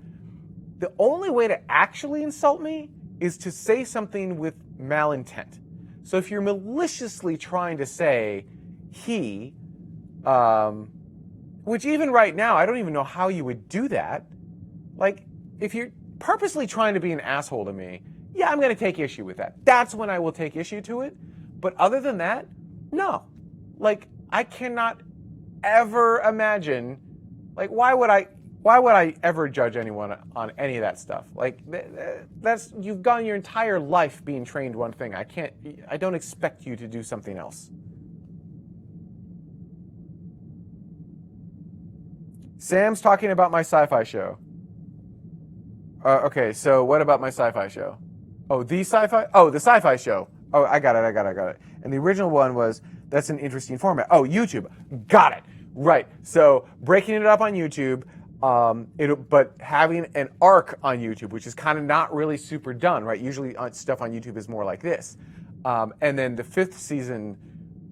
Speaker 1: The only way to actually insult me is to say something with malintent. So if you're maliciously trying to say he, which even right now, I don't even know how you would do that. Like, if you're purposely trying to be an asshole to me, yeah, I'm going to take issue with that. That's when I will take issue to it. But other than that, no. Like, I cannot ever imagine, like, why would I ever judge anyone on any of that stuff? Like, you've gone your entire life being trained one thing. I don't expect you to do something else. Sam's talking about my sci-fi show. Okay, so what about my sci-fi show? Oh, the sci-fi show. Oh, I got it. And the original one was, that's an interesting format. Oh, YouTube. Got it. Right. So breaking it up on YouTube, but having an arc on YouTube, which is kind of not really super done, right? Usually stuff on YouTube is more like this. And then the 5th season,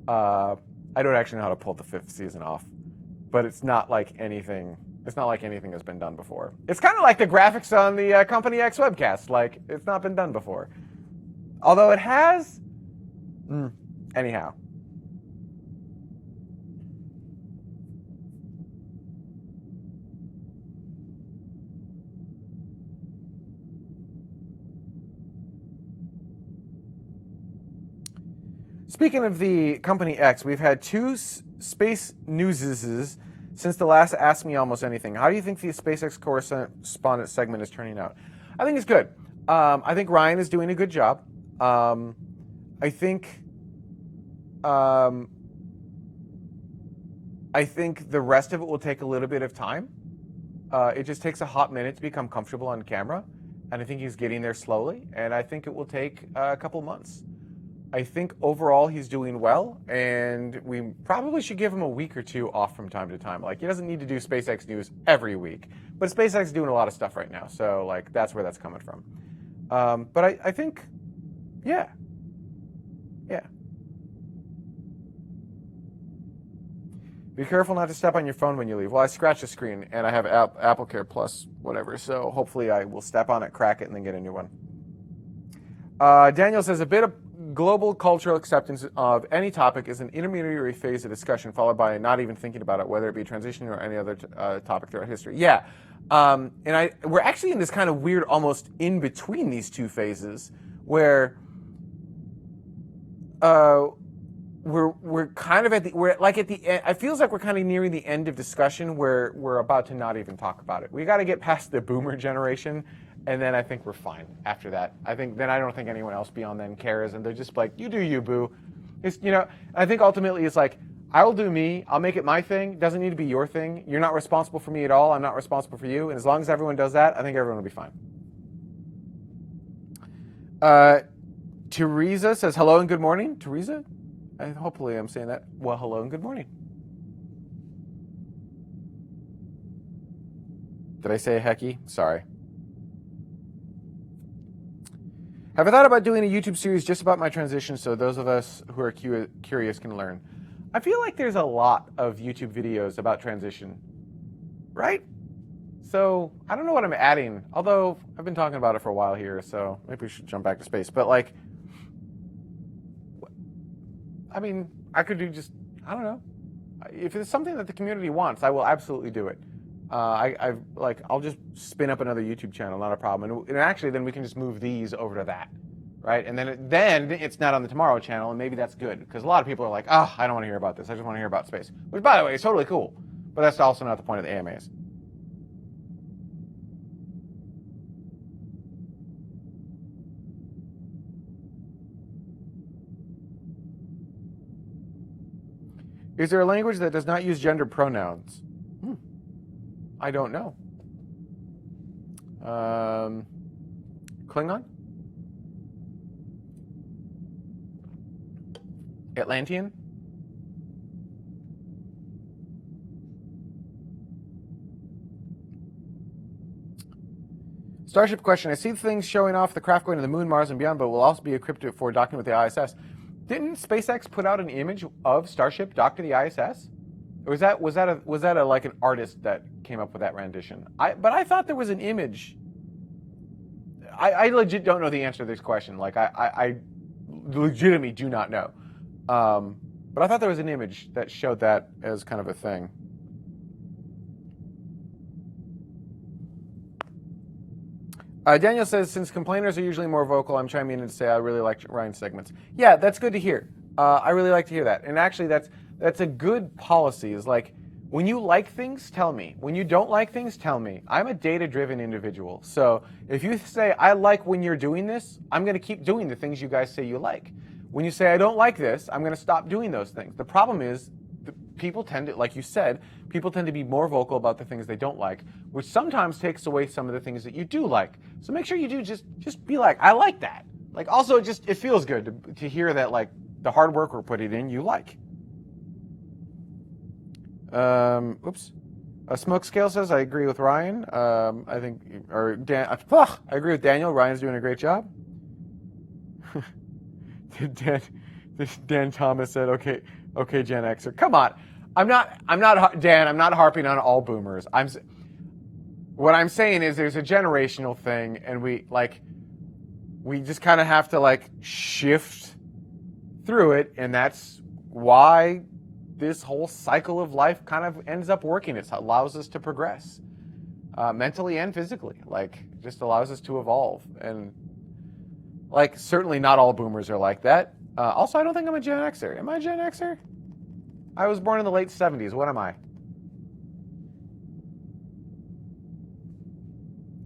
Speaker 1: I don't actually know how to pull the 5th season off, but it's not like anything. It's not like anything has been done before. It's kind of like the graphics on the Company X webcast. Like, it's not been done before. Although it has. Anyhow. Speaking of the Company X, we've had 2 space newses since the last Ask Me Almost Anything. How do you think the SpaceX correspondent segment is turning out? I think it's good. I think Ryan is doing a good job. I think the rest of it will take a little bit of time. It just takes a hot minute to become comfortable on camera, and I think he's getting there slowly, and I think it will take a couple months. I think overall he's doing well, and we probably should give him a week or 2 off from time to time. Like, he doesn't need to do SpaceX news every week, but SpaceX is doing a lot of stuff right now, so like that's where that's coming from. But I think, yeah. Be careful not to step on your phone when you leave. Well, I scratched the screen, and I have Apple Care Plus, whatever, so hopefully I will step on it, crack it, and then get a new one. Daniel says, a bit of global cultural acceptance of any topic is an intermediary phase of discussion, followed by not even thinking about it, whether it be transition or any other topic throughout history. Yeah, we're actually in this kind of weird, almost in between these 2 phases, where we're kind of at the end. It feels like we're kind of nearing the end of discussion where we're about to not even talk about it. We got to get past the boomer generation, and then I think we're fine after that. I don't think anyone else beyond then cares, and they're just like, you do you, boo. It's, I think ultimately it's like, I'll do me, I'll make it my thing. It doesn't need to be your thing. You're not responsible for me at all. I'm not responsible for you. And as long as everyone does that, I think everyone will be fine. Teresa says, hello and good morning. Teresa? Hopefully I'm saying that. Well, hello and good morning. Did I say a hecky? Sorry. Have I thought about doing a YouTube series just about my transition so those of us who are curious can learn? I feel like there's a lot of YouTube videos about transition, right? So I don't know what I'm adding, although I've been talking about it for a while here, so maybe we should jump back to space. But like, I mean, I could do just, I don't know. If it's something that the community wants, I will absolutely do it. I'll just spin up another YouTube channel, not a problem. And actually, then we can just move these over to that, right? And then it's not on the Tomorrow channel, and maybe that's good because a lot of people are like, oh, I don't want to hear about this. I just want to hear about space. Which, by the way, is totally cool, but that's also not the point of the AMAs. Is there a language that does not use gender pronouns? I don't know. Klingon? Atlantean? Starship question. I see things showing off the craft going to the moon, Mars, and beyond, but will also be equipped for docking with the ISS. Didn't SpaceX put out an image of Starship docked to the ISS? Or was that like an artist that came up with that rendition? But I thought there was an image. I legit don't know the answer to this question. Like I legitimately do not know. But I thought there was an image that showed that as kind of a thing. Daniel says, since complainers are usually more vocal, I'm chiming in to say I really like Ryan's segments. Yeah, that's good to hear. I really like to hear that. And actually, that's a good policy. Is like, when you like things, tell me. When you don't like things, tell me. I'm a data-driven individual. So if you say, I like when you're doing this, I'm going to keep doing the things you guys say you like. When you say, I don't like this, I'm going to stop doing those things. The problem is, people tend to, like you said, people tend to be more vocal about the things they don't like, which sometimes takes away some of the things that you do like. So make sure you do just be like, I like that. Like, also, it feels good to hear that, like, the hard work we're putting in, you like. Oops. Smoke Scale says, I agree with Ryan. I agree with Daniel. Ryan's doing a great job. Dan Thomas said, okay, Gen Xer. Come on. I'm not harping on all boomers. What I'm saying is there's a generational thing, and we just kind of have to like shift through it, and that's why this whole cycle of life kind of ends up working. It allows us to progress mentally and physically. Like, just allows us to evolve. And like, certainly not all boomers are like that. Also, I don't think I'm a Gen Xer. Am I a Gen Xer? I was born in the late 70s. What am I?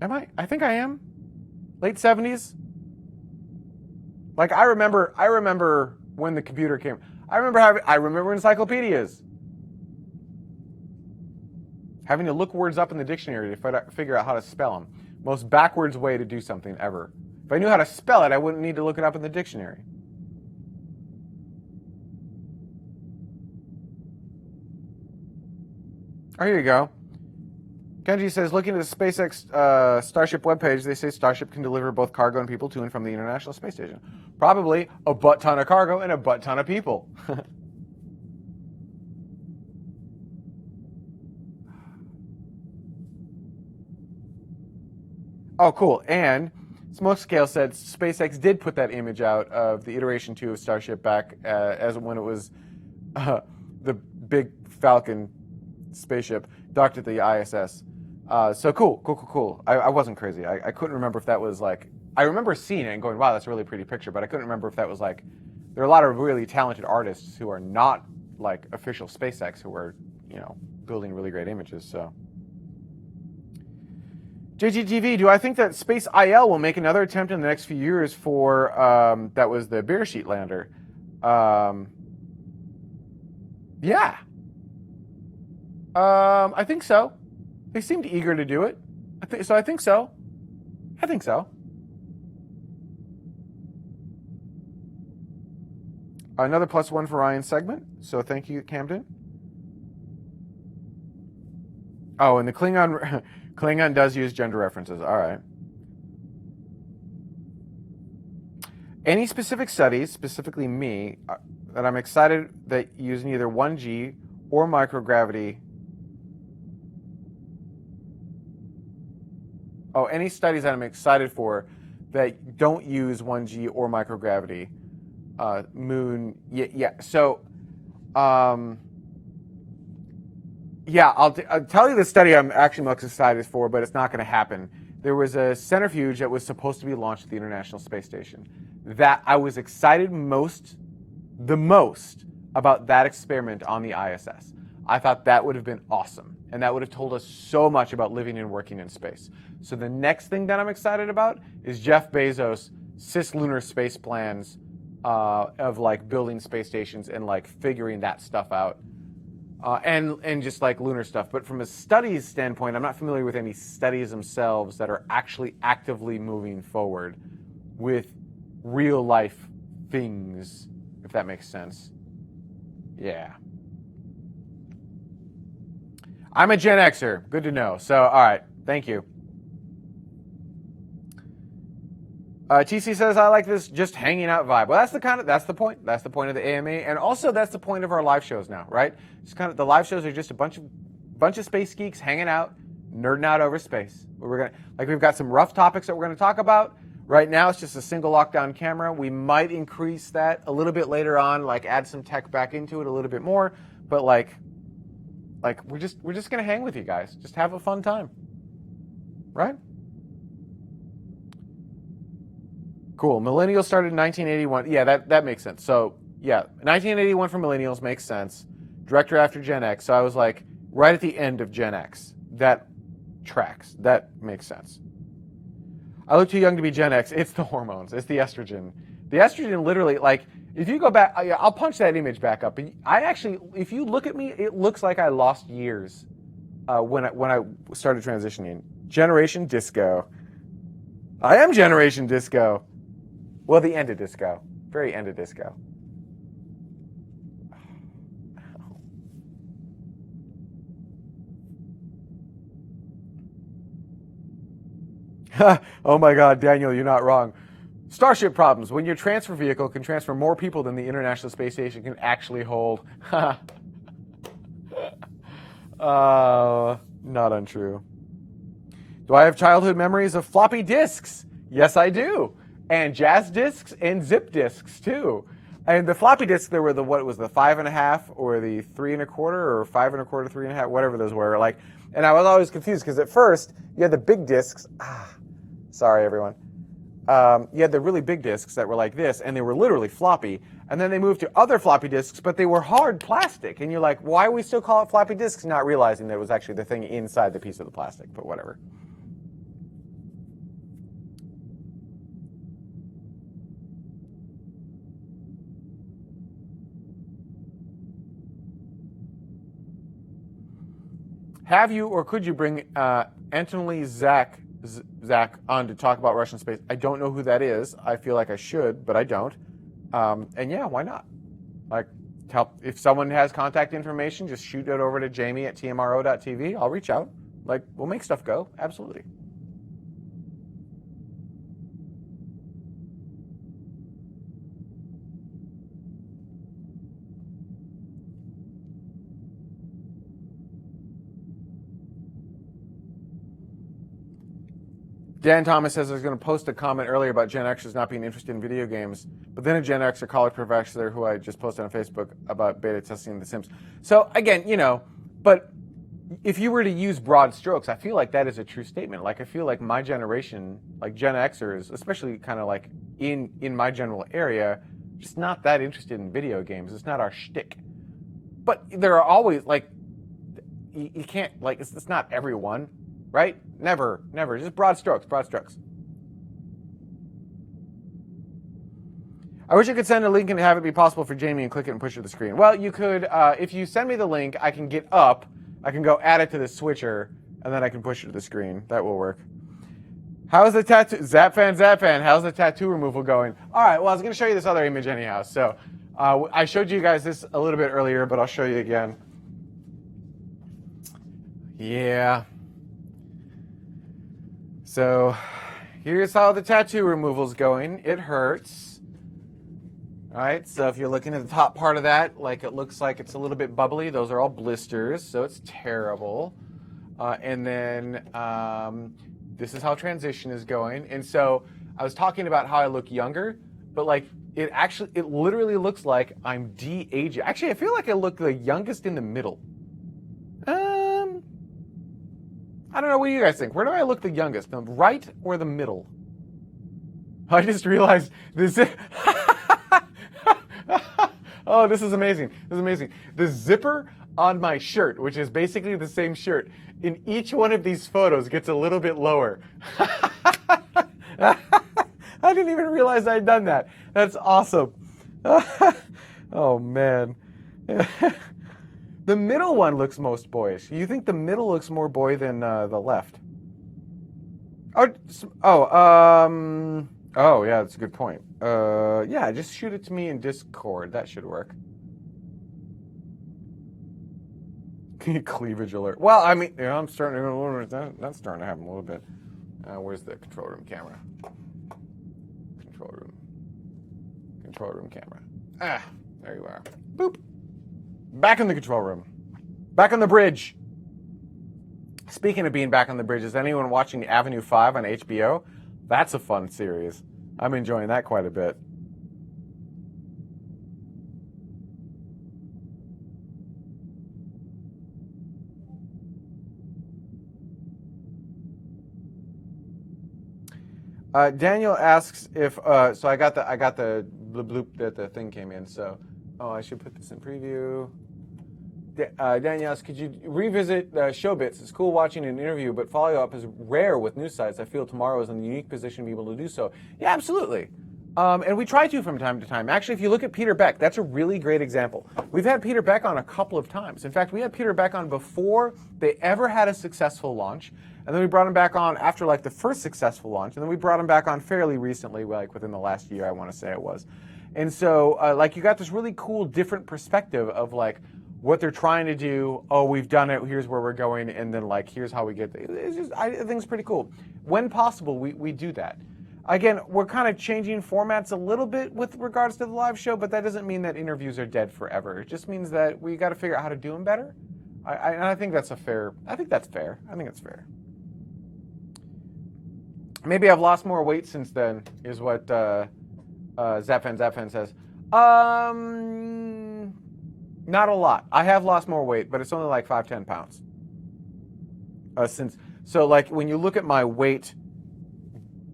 Speaker 1: Am I? I think I am. Late 70s? Like, I remember when the computer came. I remember encyclopedias. Having to look words up in the dictionary to figure out how to spell them. Most backwards way to do something ever. If I knew how to spell it, I wouldn't need to look it up in the dictionary. Oh, here you go. Kenji says, looking at the SpaceX Starship webpage, they say Starship can deliver both cargo and people to and from the International Space Station. Probably a butt ton of cargo and a butt ton of people. Oh, cool. And Smokescale said SpaceX did put that image out of the iteration 2 of Starship back as when it was the big Falcon spaceship docked at the ISS. So cool. I wasn't crazy. I couldn't remember if that was like, I remember seeing it and going, wow, that's a really pretty picture, but I couldn't remember if that was like, there are a lot of really talented artists who are not like official SpaceX who are, building really great images, so. JGTV, do I think that Space IL will make another attempt in the next few years for, that was the Bearsheet lander? Yeah. I think so. They seemed eager to do it. I think so. Another +1 for Ryan's segment. So thank you, Camden. Oh, and the Klingon does use gender references. All right. Any specific studies, specifically me, that I'm excited that using either 1G or microgravity. Oh, any studies that I'm excited for that don't use 1G or microgravity. Moon, yeah. So, yeah, I'll tell you the study I'm actually most excited for, but it's not going to happen. There was a centrifuge that was supposed to be launched at the International Space Station. That I was excited the most about that experiment on the ISS. I thought that would have been awesome, and that would have told us so much about living and working in space. So the next thing that I'm excited about is Jeff Bezos' cislunar space plans of like building space stations and like figuring that stuff out. and just like lunar stuff. But from a studies standpoint, I'm not familiar with any studies themselves that are actually actively moving forward with real life things, if that makes sense. Yeah. I'm a Gen Xer. Good to know. So, all right. Thank you. TC says, I like this just hanging out vibe. Well, that's the point. That's the point of the AMA. And also that's the point of our live shows now, right? It's kind of, the live shows are just a bunch of space geeks hanging out, nerding out over space. We've got some rough topics that we're going to talk about. Right now, it's just a single lockdown camera. We might increase that a little bit later on, like add some tech back into it a little bit more. But like we're just going to hang with you guys. Just have a fun time. Right? Cool. Millennials started in 1981. Yeah, that makes sense. So, yeah, 1981 for millennials makes sense. Director after Gen X. So I was like, right at the end of Gen X. That tracks. That makes sense. I look too young to be Gen X. It's the hormones. It's the estrogen. The estrogen literally, like, if you go back, I'll punch that image back up. I actually, if you look at me, it looks like I lost years when I started transitioning. Generation Disco. I am Generation Disco. Well, the end of disco. Very end of disco. Oh my God, Daniel, you're not wrong. Starship problems. When your transfer vehicle can transfer more people than the International Space Station can actually hold. Not untrue. Do I have childhood memories of floppy disks? Yes, I do. And jazz disks and zip disks too. And the floppy disks, there were the 5.5 or the 3 1/4 or 5 1/4, 3 1/2, whatever those were. And I was always confused because at first you had the big disks. Sorry everyone. You had the really big disks that were like this, and they were literally floppy. And then they moved to other floppy disks, but they were hard plastic. And you're like, why do we still call it floppy disks? Not realizing that it was actually the thing inside the piece of the plastic, but whatever. Have you or could you bring Anatoly Zach on to talk about Russian space? I don't know who that is. I feel like I should, but I don't. And yeah, why not? If someone has contact information, just shoot it over to Jami@tmro.tv. I'll reach out. We'll make stuff go. Absolutely. Dan Thomas says I was going to post a comment earlier about Gen Xers not being interested in video games, but then a Gen Xer college professor who I just posted on Facebook about beta testing The Sims. So again, but if you were to use broad strokes, I feel like that is a true statement. I feel like my generation, like Gen Xers, especially kind of in my general area, just not that interested in video games. It's not our shtick. But there are always you can't it's not everyone. Right? Never. Just broad strokes. I wish I could send a link and have it be possible for Jami and click it and push it to the screen. Well, you could, if you send me the link, I can get up, I can go add it to the switcher, and then I can push it to the screen. That will work. How's the tattoo? Zapfan, how's the tattoo removal going? All right, well, I was going to show you this other image anyhow. So I showed you guys this a little bit earlier, but I'll show you again. Yeah. So here's how the tattoo removal's going. It hurts. All right, so if you're looking at the top part of that, it looks like it's a little bit bubbly. Those are all blisters, so it's terrible. And then this is how transition is going. And so I was talking about how I look younger, but it literally looks like I'm de-aging. Actually, I feel like I look the youngest in the middle. I don't know, what do you guys think? Where do I look the youngest? The right or the middle? I just realized this. Oh, this is amazing. The zipper on my shirt, which is basically the same shirt, in each one of these photos gets a little bit lower. I didn't even realize I'd done that. That's awesome. Oh, man. The middle one looks most boyish. You think the middle looks more boy than the left? Oh, yeah, that's a good point. Yeah, just shoot it to me in Discord. That should work. Cleavage alert. Well, I mean, I'm starting to. That's starting to happen a little bit. Where's the control room camera? Control room camera. Ah, there you are. Boop. Back in the control room. Back on the bridge. Speaking of being back on the bridge, is anyone watching Avenue 5 on HBO? That's a fun series. I'm enjoying that quite a bit. Daniel asks if so I got the bloop that the thing came in. So I should put this in preview. Daniel asks, could you revisit Showbits? It's cool watching an interview, but follow-up is rare with news sites. I feel Tomorrow is in the unique position to be able to do so. Yeah, absolutely. And we try to from time to time. Actually, if you look at Peter Beck, that's a really great example. We've had Peter Beck on a couple of times. In fact, we had Peter Beck on before they ever had a successful launch. And then we brought him back on after like the first successful launch. And then we brought him back on fairly recently, like within the last year, I want to say it was. And so like you got this really cool different perspective of like what they're trying to do. Oh, we've done it. Here's where we're going. And then like, here's how we get there. It's just, I think it's pretty cool. When possible, we do that. Again, we're kind of changing formats a little bit with regards to the live show, but that doesn't mean that interviews are dead forever. It just means that we got to figure out how to do them better. I think that's fair. I think it's fair. Maybe I've lost more weight since then, is what Zapfan says. Not a lot. I have lost more weight, but it's only like 5-10 pounds. So like when you look at my weight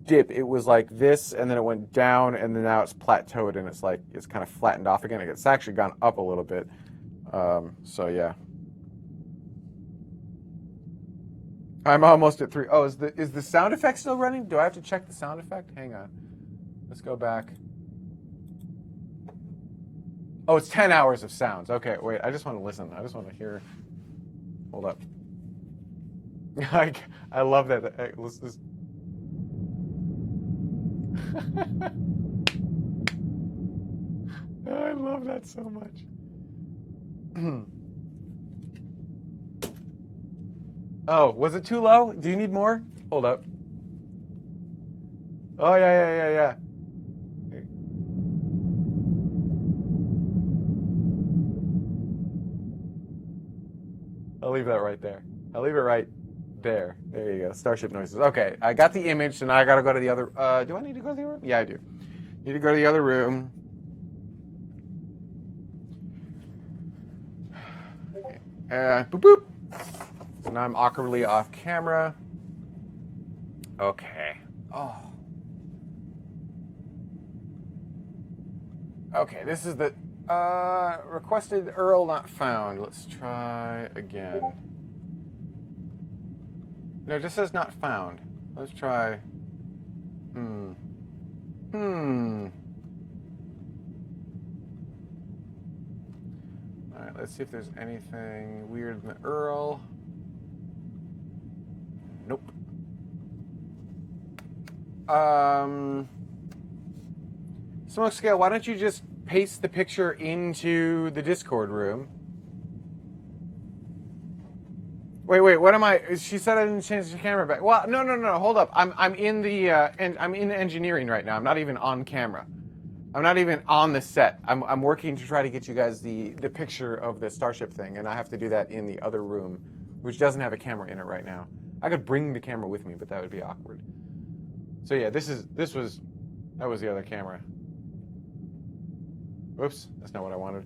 Speaker 1: dip, it was like this, and then it went down, and then now it's plateaued, and it's like it's kind of flattened off again. It's actually gone up a little bit. So yeah. I'm almost at 3. Oh, is the sound effect still running? Do I have to check the sound effect? Hang on. Let's go back. Oh, it's 10 hours of sounds. Okay, wait. I just want to listen. I just want to hear. Hold up. I love that. Let's just. I love that so much. Oh, was it too low? Do you need more? Hold up. Oh, yeah. I'll leave that right there. I'll leave it right there. There you go. Starship noises. Okay, I got the image, so now I got to go to the other... do I need to go to the other room? Yeah, I do. Need to go to the other room. Boop, boop. So now I'm awkwardly off camera. Okay. Oh. Okay, this is the requested URL not found. Let's try again. No, it just says not found. Let's try. All right, let's see if there's anything weird in the URL. Nope. Smoke Scale, why don't you just paste the picture into the Discord room? Wait, what am I? She said I didn't change the camera back. Well, no, hold up. I'm in the I'm in engineering right now. I'm not even on camera. I'm not even on the set. I'm working to try to get you guys the picture of the Starship thing, and I have to do that in the other room, which doesn't have a camera in it right now. I could bring the camera with me, but that would be awkward. So yeah, that was the other camera. Oops, that's not what I wanted.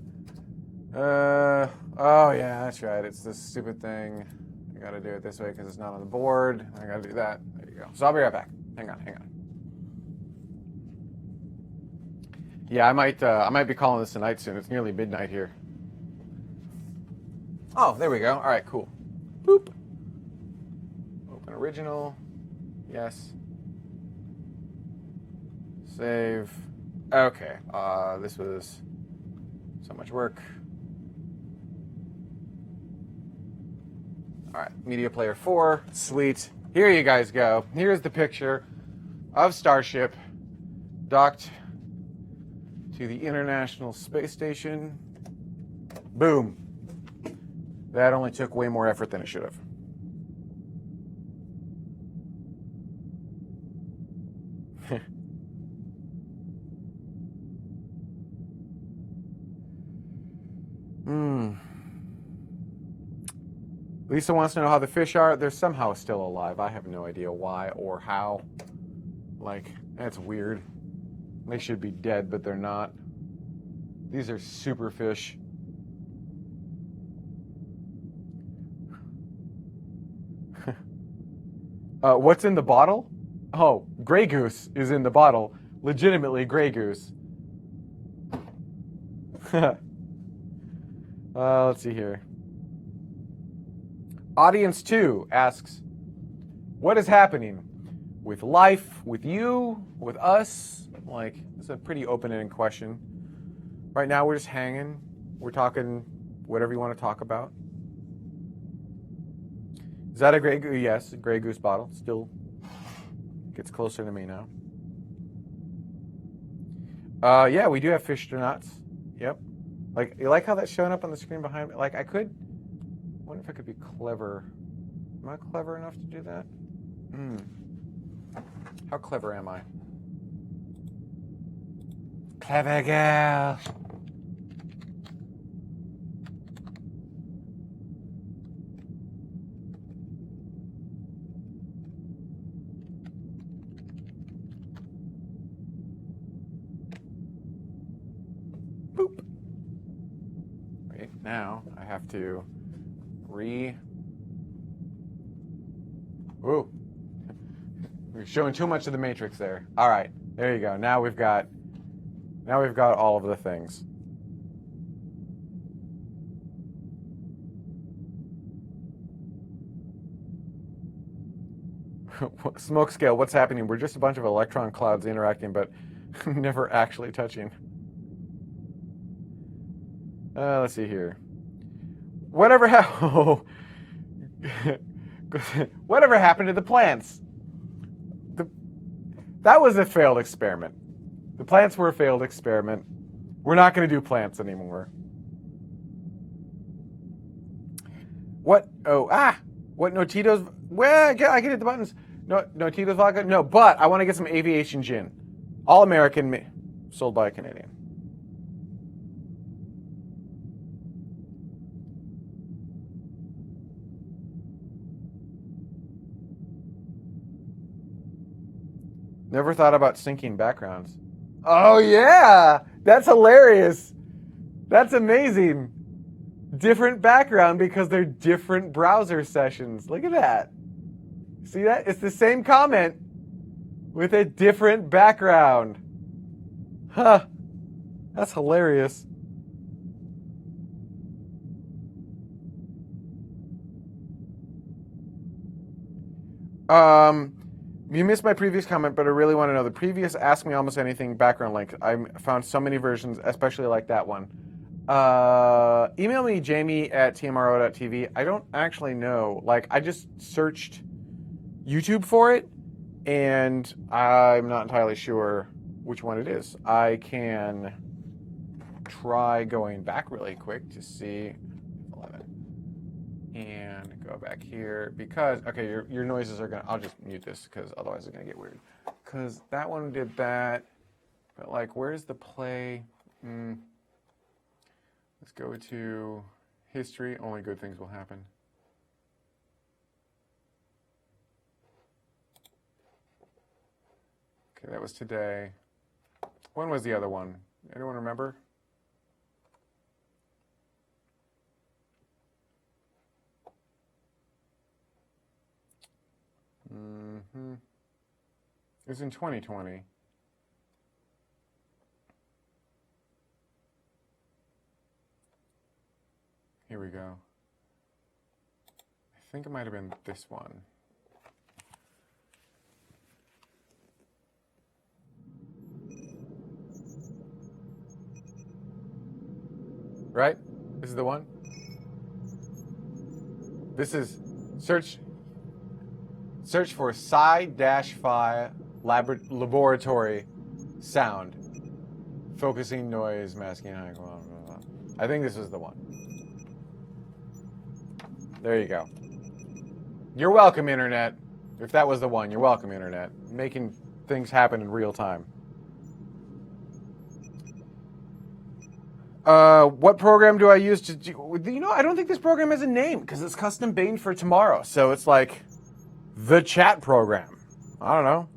Speaker 1: Oh yeah, that's right. It's this stupid thing. I gotta do it this way because it's not on the board. I gotta do that. There you go. So I'll be right back. Hang on. Yeah, I might be calling this tonight soon. It's nearly midnight here. Oh, there we go. All right, cool. Boop. Open original. Yes. Save. Okay. This was so much work. All right, Media Player 4, sweet. Here you guys go. Here's the picture of Starship docked to the International Space Station. Boom. That only took way more effort than it should have. Lisa wants to know how the fish are. They're somehow still alive. I have no idea why or how. Like, that's weird. They should be dead, but they're not. These are super fish. What's in the bottle? Oh, Grey Goose is in the bottle. Legitimately Grey Goose. Let's see here. Audience 2 asks, what is happening with life, with you, with us? Like, it's a pretty open-ended question. Right now, we're just hanging. We're talking whatever you want to talk about. Is that a Grey Goose? Yes, a Grey Goose bottle. Still gets closer to me now. Yeah, we do have fish nuts. Yep. Like, you like how that's showing up on the screen behind me? Like, I wonder if I could be clever. Am I clever enough to do that? How clever am I? Clever girl. Boop. Wait, now I have to Ooh. We're showing too much of the Matrix there. All right, there you go. Now we've got all of the things. Smoke scale, what's happening? We're just a bunch of electron clouds interacting, but never actually touching. Let's see here. Whatever happened to the plants? That was a failed experiment. The plants were a failed experiment. We're not going to do plants anymore. What? What? No Tito's? Well, I can hit the buttons. No Tito's vodka? No, but I want to get some aviation gin. All American, sold by a Canadian. Never thought about syncing backgrounds. Oh, yeah! That's hilarious. That's amazing. Different background because they're different browser sessions. Look at that. See that? It's the same comment with a different background. Huh. That's hilarious. You missed my previous comment, but I really want to know. The previous Ask Me Almost Anything background link, I found so many versions, especially like that one. Email me, jamie@tmro.tv. I don't actually know. Like, I just searched YouTube for it, and I'm not entirely sure which one it is. I can try going back really quick to see. 11. And go back here because, okay, your noises are going to, I'll just mute this because otherwise it's going to get weird. Because that one did that, but like, where's the play? Let's go to history. Only good things will happen. Okay, that was today. When was the other one? Anyone remember? It was in 2020. Here we go. I think it might have been this one. Right? This is the one? This is Search for psi-phi laboratory sound. Focusing noise, masking high. Blah, blah, blah. I think this is the one. There you go. You're welcome, Internet. If that was the one, you're welcome, Internet. Making things happen in real time. What program do I use to do? You know, I don't think this program has a name because it's custom made for tomorrow. So it's like the chat program. I don't know.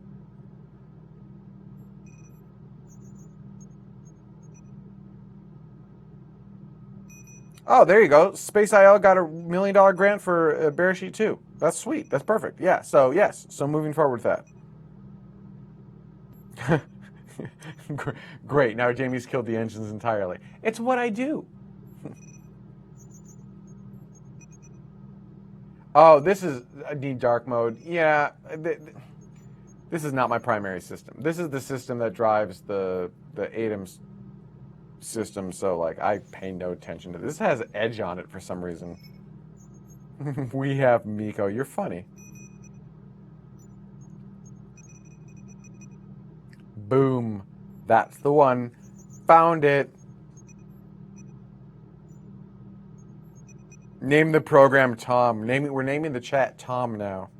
Speaker 1: Oh, there you go. Space IL got $1 million grant for Bear Sheet 2. That's sweet. That's perfect. Yeah. So yes. So moving forward with that. Great. Now Jamie's killed the engines entirely. It's what I do. Oh, this is I need dark mode. Yeah. This is not my primary system. This is the system that drives the ATEMs system, so like I pay no attention to this. This has edge on it for some reason. We have Miko. You're funny. Boom. That's the one. Found it. Name the program Tom. We're naming the chat Tom now.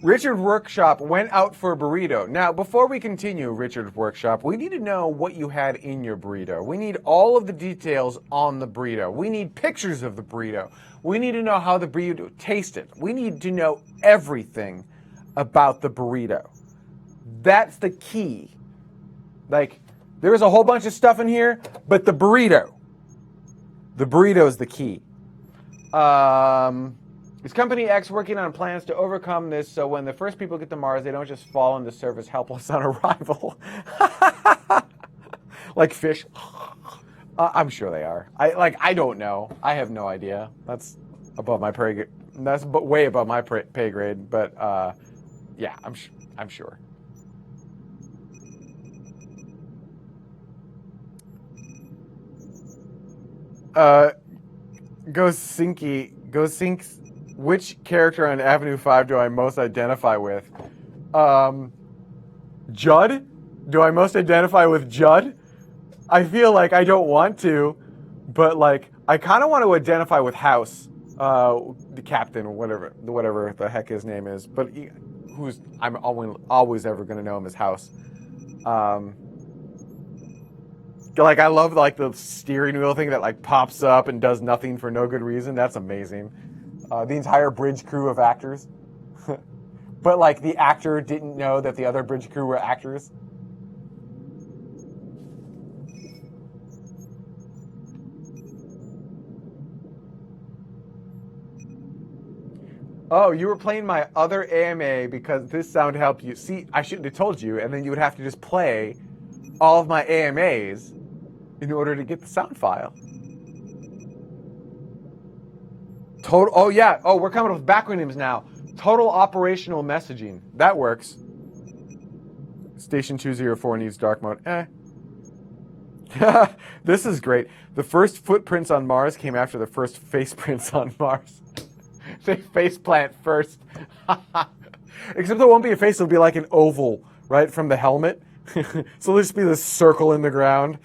Speaker 1: Richard Workshop went out for a burrito. Now, before we continue, Richard Workshop, we need to know what you had in your burrito. We need all of the details on the burrito. We need pictures of the burrito. We need to know how the burrito tasted. We need to know everything about the burrito. That's the key. Like, there's a whole bunch of stuff in here, but the burrito is the key. Is Company X working on plans to overcome this so when the first people get to Mars, they don't just fall into service helpless on arrival? Like fish. I'm sure they are. I don't know. I have no idea. That's above my pay grade. That's way above my pay grade. But yeah, I'm sure. Go Sinks. Which character on Avenue 5 do I most identify with? Judd? Do I most identify with Judd? I feel like I don't want to, but like I kind of want to identify with House, the captain, whatever the heck his name is. But I'm always ever going to know him as House. Like I love like the steering wheel thing that like pops up and does nothing for no good reason. That's amazing. The entire bridge crew of actors. But like the actor didn't know that the other bridge crew were actors. Oh, you were playing my other AMA because this sound helped you. See, I shouldn't have told you, and then you would have to just play all of my AMAs in order to get the sound file. Oh, yeah. Oh, we're coming up with acronyms now. Total operational messaging. That works. Station 204 needs dark mode. This is great. The first footprints on Mars came after the first face prints on Mars. They face plant first. Except there won't be a face. It'll be like an oval, right, from the helmet. So there'll just be this circle in the ground.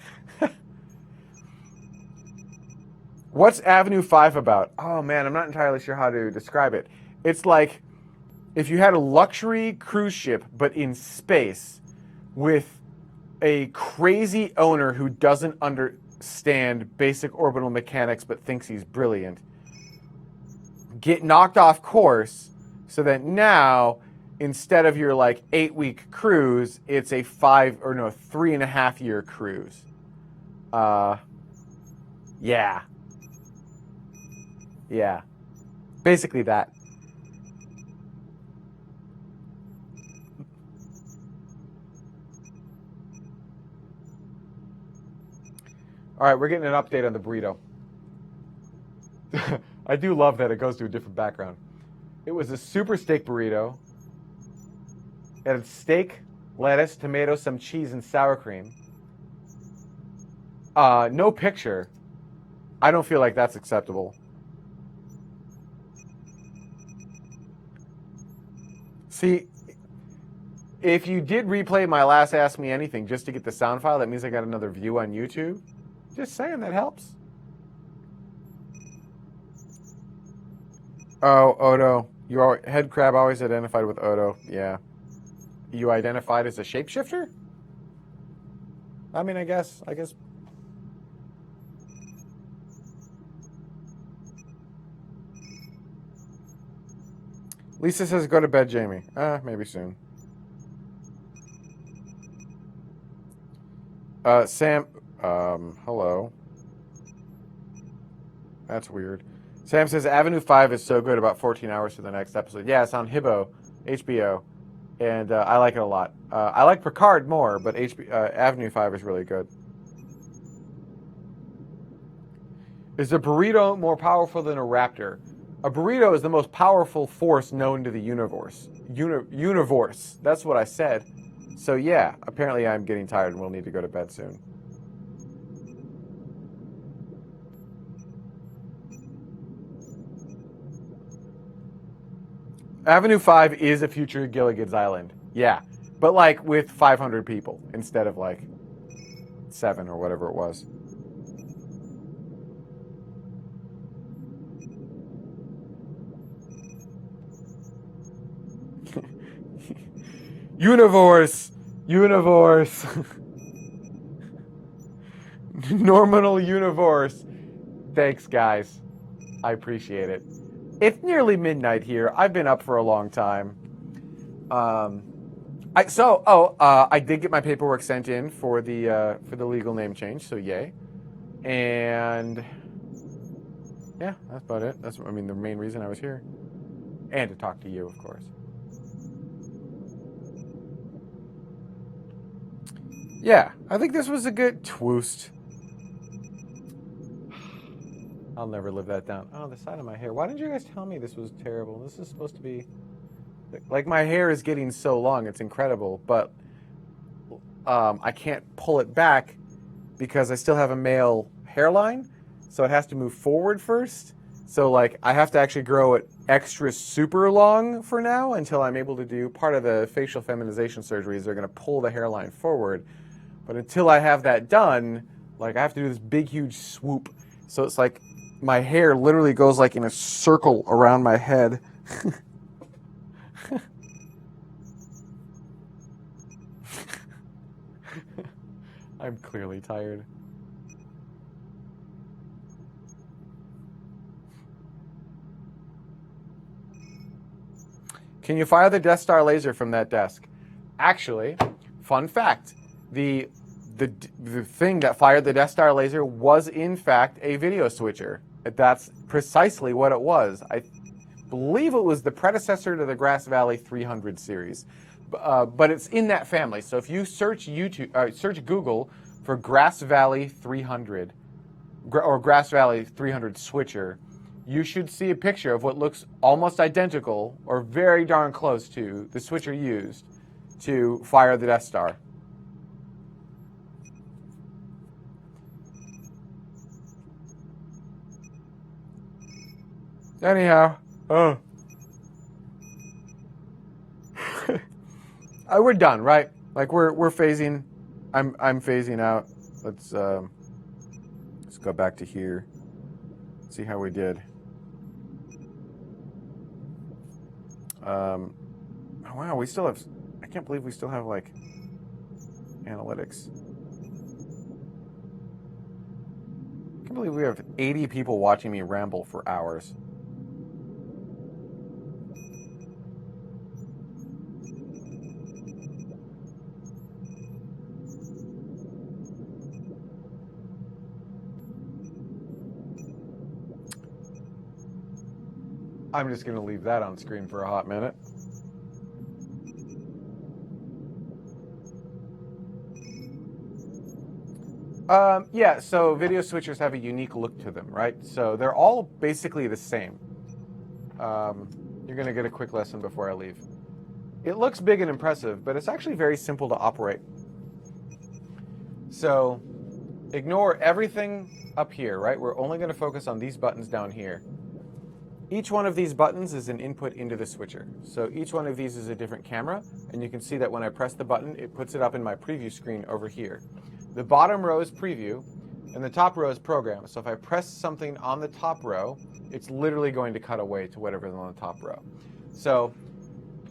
Speaker 1: What's Avenue 5 about? Oh, man, I'm not entirely sure how to describe it. It's like if you had a luxury cruise ship, but in space, with a crazy owner who doesn't understand basic orbital mechanics but thinks he's brilliant, get knocked off course so that now, instead of your like 8-week cruise, it's a 3.5 year cruise. Yeah. Yeah, basically that. All right, we're getting an update on the burrito. I do love that it goes to a different background. It was a super steak burrito. It had steak, lettuce, tomato, some cheese, and sour cream. No picture. I don't feel like that's acceptable. See, if you did replay my last Ask Me Anything just to get the sound file, that means I got another view on YouTube. Just saying, that helps. Oh, Odo. Head crab always identified with Odo. Yeah. You identified as a shapeshifter? I mean, I guess. Lisa says go to bed, Jamie. Maybe soon. Sam, hello. That's weird. Sam says Avenue 5 is so good, about 14 hours to the next episode. Yeah, it's on HBO, and I like it a lot. I like Picard more, but Avenue 5 is really good. Is a burrito more powerful than a raptor? A burrito is the most powerful force known to the universe. Universe. That's what I said. So yeah, apparently I'm getting tired and we'll need to go to bed soon. Avenue 5 is a future Gilligan's Island. Yeah. But like with 500 people instead of like 7 or whatever it was. Universe. Normal universe. Thanks, guys. I appreciate it. It's nearly midnight here. I've been up for a long time. I did get my paperwork sent in for the legal name change, so yay. And yeah, that's about it. That's the main reason I was here, and to talk to you, of course. Yeah, I think this was a good twoost. I'll never live that down. Oh, the side of my hair. Why didn't you guys tell me this was terrible? This is supposed to be... Like, my hair is getting so long. It's incredible. But I can't pull it back because I still have a male hairline. So it has to move forward first. So, like, I have to actually grow it extra super long for now until I'm able to do... Part of the facial feminization surgeries, they're going to pull the hairline forward. But until I have that done, like, I have to do this big, huge swoop. So it's like... My hair literally goes like in a circle around my head. I'm clearly tired. Can you fire the Death Star laser from that desk? Actually, fun fact, the thing that fired the Death Star laser was in fact a video switcher. That's precisely what it was. I believe it was the predecessor to the Grass Valley 300 series, but it's in that family. So if you search search Google for Grass Valley 300 or Grass Valley 300 switcher, you should see a picture of what looks almost identical or very darn close to the switcher used to fire the Death Star. Anyhow, we're done, right? Like we're phasing. I'm phasing out. Let's go back to here. See how we did. Oh, wow, we still have. I can't believe we still have like analytics. I can't believe we have 80 people watching me ramble for hours. I'm just going to leave that on screen for a hot minute. Yeah, so video switchers have a unique look to them, right? So they're all basically the same. You're going to get a quick lesson before I leave. It looks big and impressive, but it's actually very simple to operate. So ignore everything up here, right? We're only going to focus on these buttons down here. Each one of these buttons is an input into the switcher. So each one of these is a different camera, and you can see that when I press the button, it puts it up in my preview screen over here. The bottom row is preview, and the top row is program. So if I press something on the top row, it's literally going to cut away to whatever's on the top row. So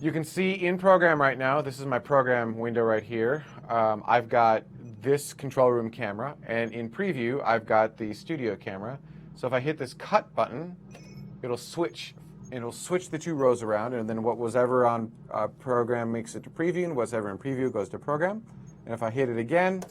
Speaker 1: you can see in program right now, this is my program window right here. I've got this control room camera, and in preview, I've got the studio camera. So if I hit this cut button, it'll switch the two rows around, and then what was ever on program makes it to preview, and what's ever in preview goes to program. And if I hit it again,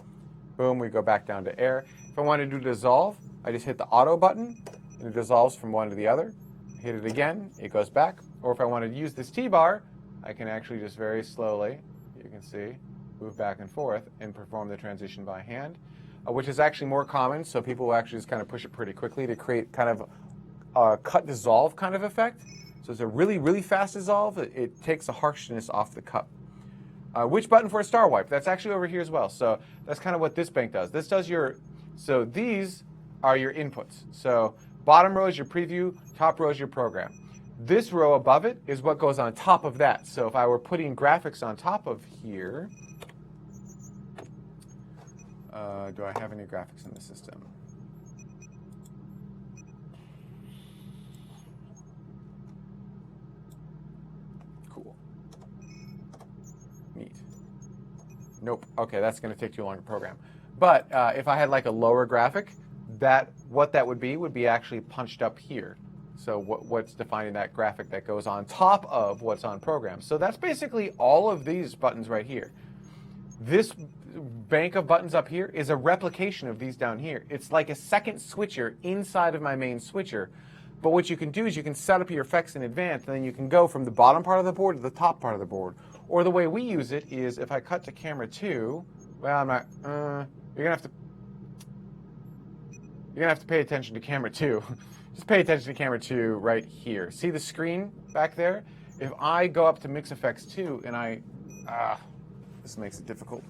Speaker 1: boom, we go back down to air. If I want to do dissolve, I just hit the auto button, and it dissolves from one to the other. Hit it again, it goes back. Or if I want to use this T-bar, I can actually just very slowly, you can see, move back and forth and perform the transition by hand, which is actually more common, so people will actually just kind of push it pretty quickly to create kind of a cut dissolve kind of effect. So it's a really, really fast dissolve. It takes the harshness off the cup. Which button for a star wipe? That's actually over here as well. So that's kind of what this bank does. This does so these are your inputs. So bottom row is your preview, top row is your program. This row above it is what goes on top of that. So if I were putting graphics on top of here, do I have any graphics in the system? Cool. Neat. Nope. Okay, that's going to take too long to program. But if I had like a lower graphic, what that would be actually punched up here. So what's defining that graphic that goes on top of what's on program. So that's basically all of these buttons right here. This bank of buttons up here is a replication of these down here. It's like a second switcher inside of my main switcher. But what you can do is you can set up your effects in advance, and then you can go from the bottom part of the board to the top part of the board. Or the way we use it is if I cut to camera 2, well, I'm not, you're gonna have to pay attention to camera 2. Just pay attention to camera 2 right here. See the screen back there? If I go up to Mix Effects 2 and this makes it difficult.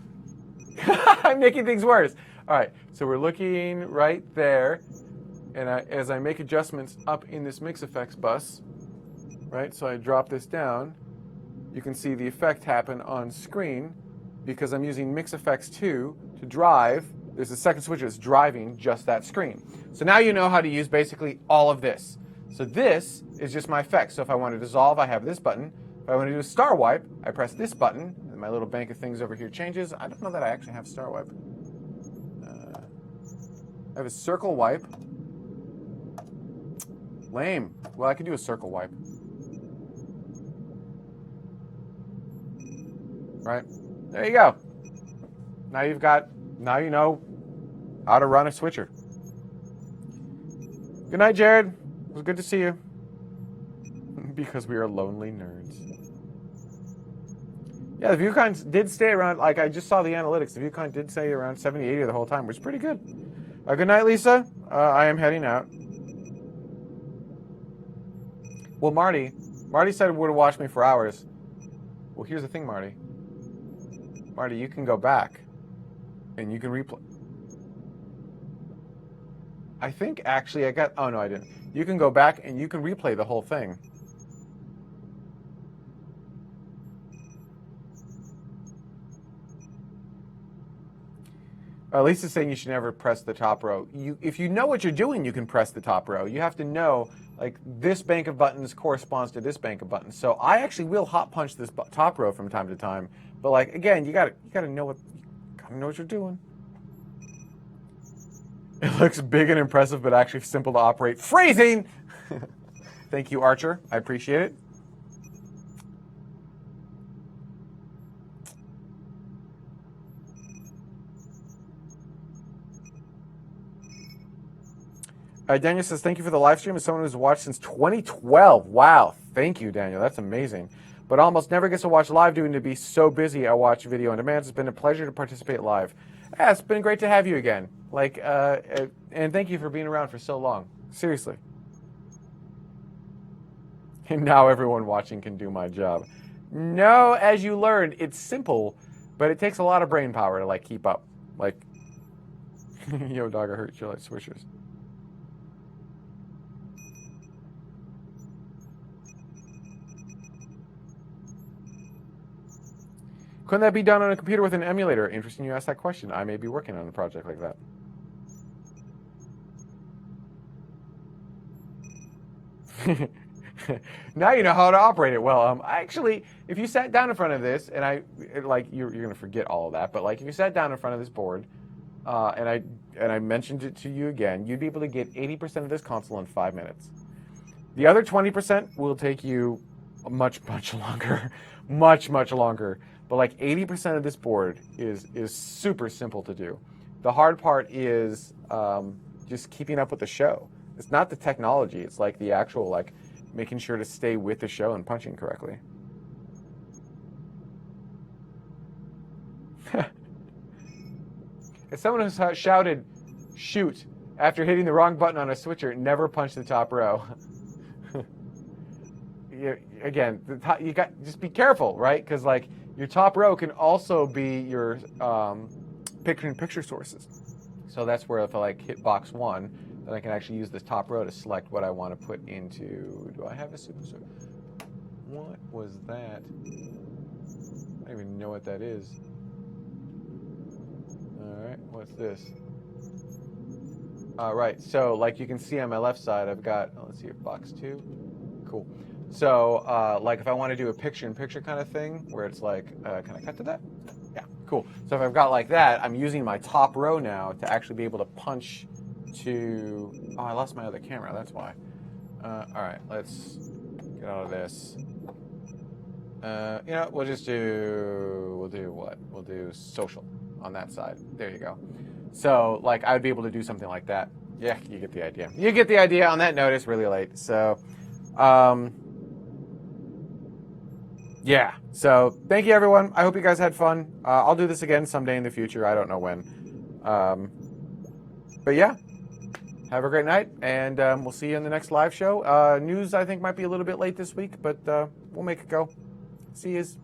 Speaker 1: I'm making things worse. All right, so we're looking right there, and as I make adjustments up in this Mix Effects bus, right, so I drop this down, you can see the effect happen on screen because I'm using Mix Effects 2 to drive. There's a second switcher that's driving just that screen. So now you know how to use basically all of this. So this is just my effects. So if I want to dissolve, I have this button. If I want to do a star wipe, I press this button, and my little bank of things over here changes. I don't know that I actually have star wipe. I have a circle wipe. Lame. Well, I can do a circle wipe. Right? There you go. Now you know how to run a switcher. Good night, Jared. It was good to see you. Because we are lonely nerds. Yeah, the view count did stay around, like I just saw the analytics, the view count did stay around 70, 80 the whole time, which is pretty good. Good night, Lisa. I am heading out. Well, Marty said it would have watched me for hours. Well, here's the thing, Marty. Marty, you can go back and you can replay. I think actually oh no, I didn't. You can go back and you can replay the whole thing. Lisa's saying you should never press the top row. If you know what you're doing, you can press the top row. You have to know, like, this bank of buttons corresponds to this bank of buttons. So I actually will hot punch this top row from time to time. But like, again, you gotta know what you're doing. It looks big and impressive, but actually simple to operate. Phrasing. Thank you, Archer. I appreciate it. Daniel says, thank you for the live stream. As someone who's watched since 2012. Wow. Thank you, Daniel. That's amazing. But almost never gets to watch live due to be so busy. I watch video on demand. It's been a pleasure to participate live. Yeah, it's been great to have you again. Like, and thank you for being around for so long. Seriously. And now everyone watching can do my job. No, as you learned, it's simple, but it takes a lot of brain power to, like, keep up. Like, yo, dog, I hurt you like swishers. Couldn't that be done on a computer with an emulator? Interesting you asked that question. I may be working on a project like that. Now you know how to operate it. Well, actually, if you sat down in front of this, and you're gonna forget all of that, but like if you sat down in front of this board, and I mentioned it to you again, you'd be able to get 80% of this console in 5 minutes. The other 20% will take you much longer, much longer. But like 80% of this board is super simple to do. The hard part is just keeping up with the show. It's not the technology. It's like the actual like making sure to stay with the show and punching correctly. If someone has shouted, "Shoot," after hitting the wrong button on a switcher, never punch the top row. Again, you got just be careful, right? Because like your top row can also be your picture-in-picture sources. So that's where if I like hit box 1, then I can actually use this top row to select what I want to put into. Do I have a super? What was that? I don't even know what that is. All right, what's this? All right, so like you can see on my left side, I've got, let's see, box 2. Cool. So like if I want to do a picture-in-picture kind of thing, where it's like, can I cut to that? Yeah, cool. So if I've got like that, I'm using my top row now to actually be able to punch to, oh, I lost my other camera, that's why. All right, let's get out of this. You know, we'll do what? We'll do social on that side. There you go. So like I would be able to do something like that. Yeah, you get the idea. You get the idea. On that note, it's really late. So, yeah. So thank you, everyone. I hope you guys had fun. I'll do this again someday in the future. I don't know when. But yeah, have a great night, and we'll see you in the next live show. News, I think, might be a little bit late this week, but we'll make it go. See yous.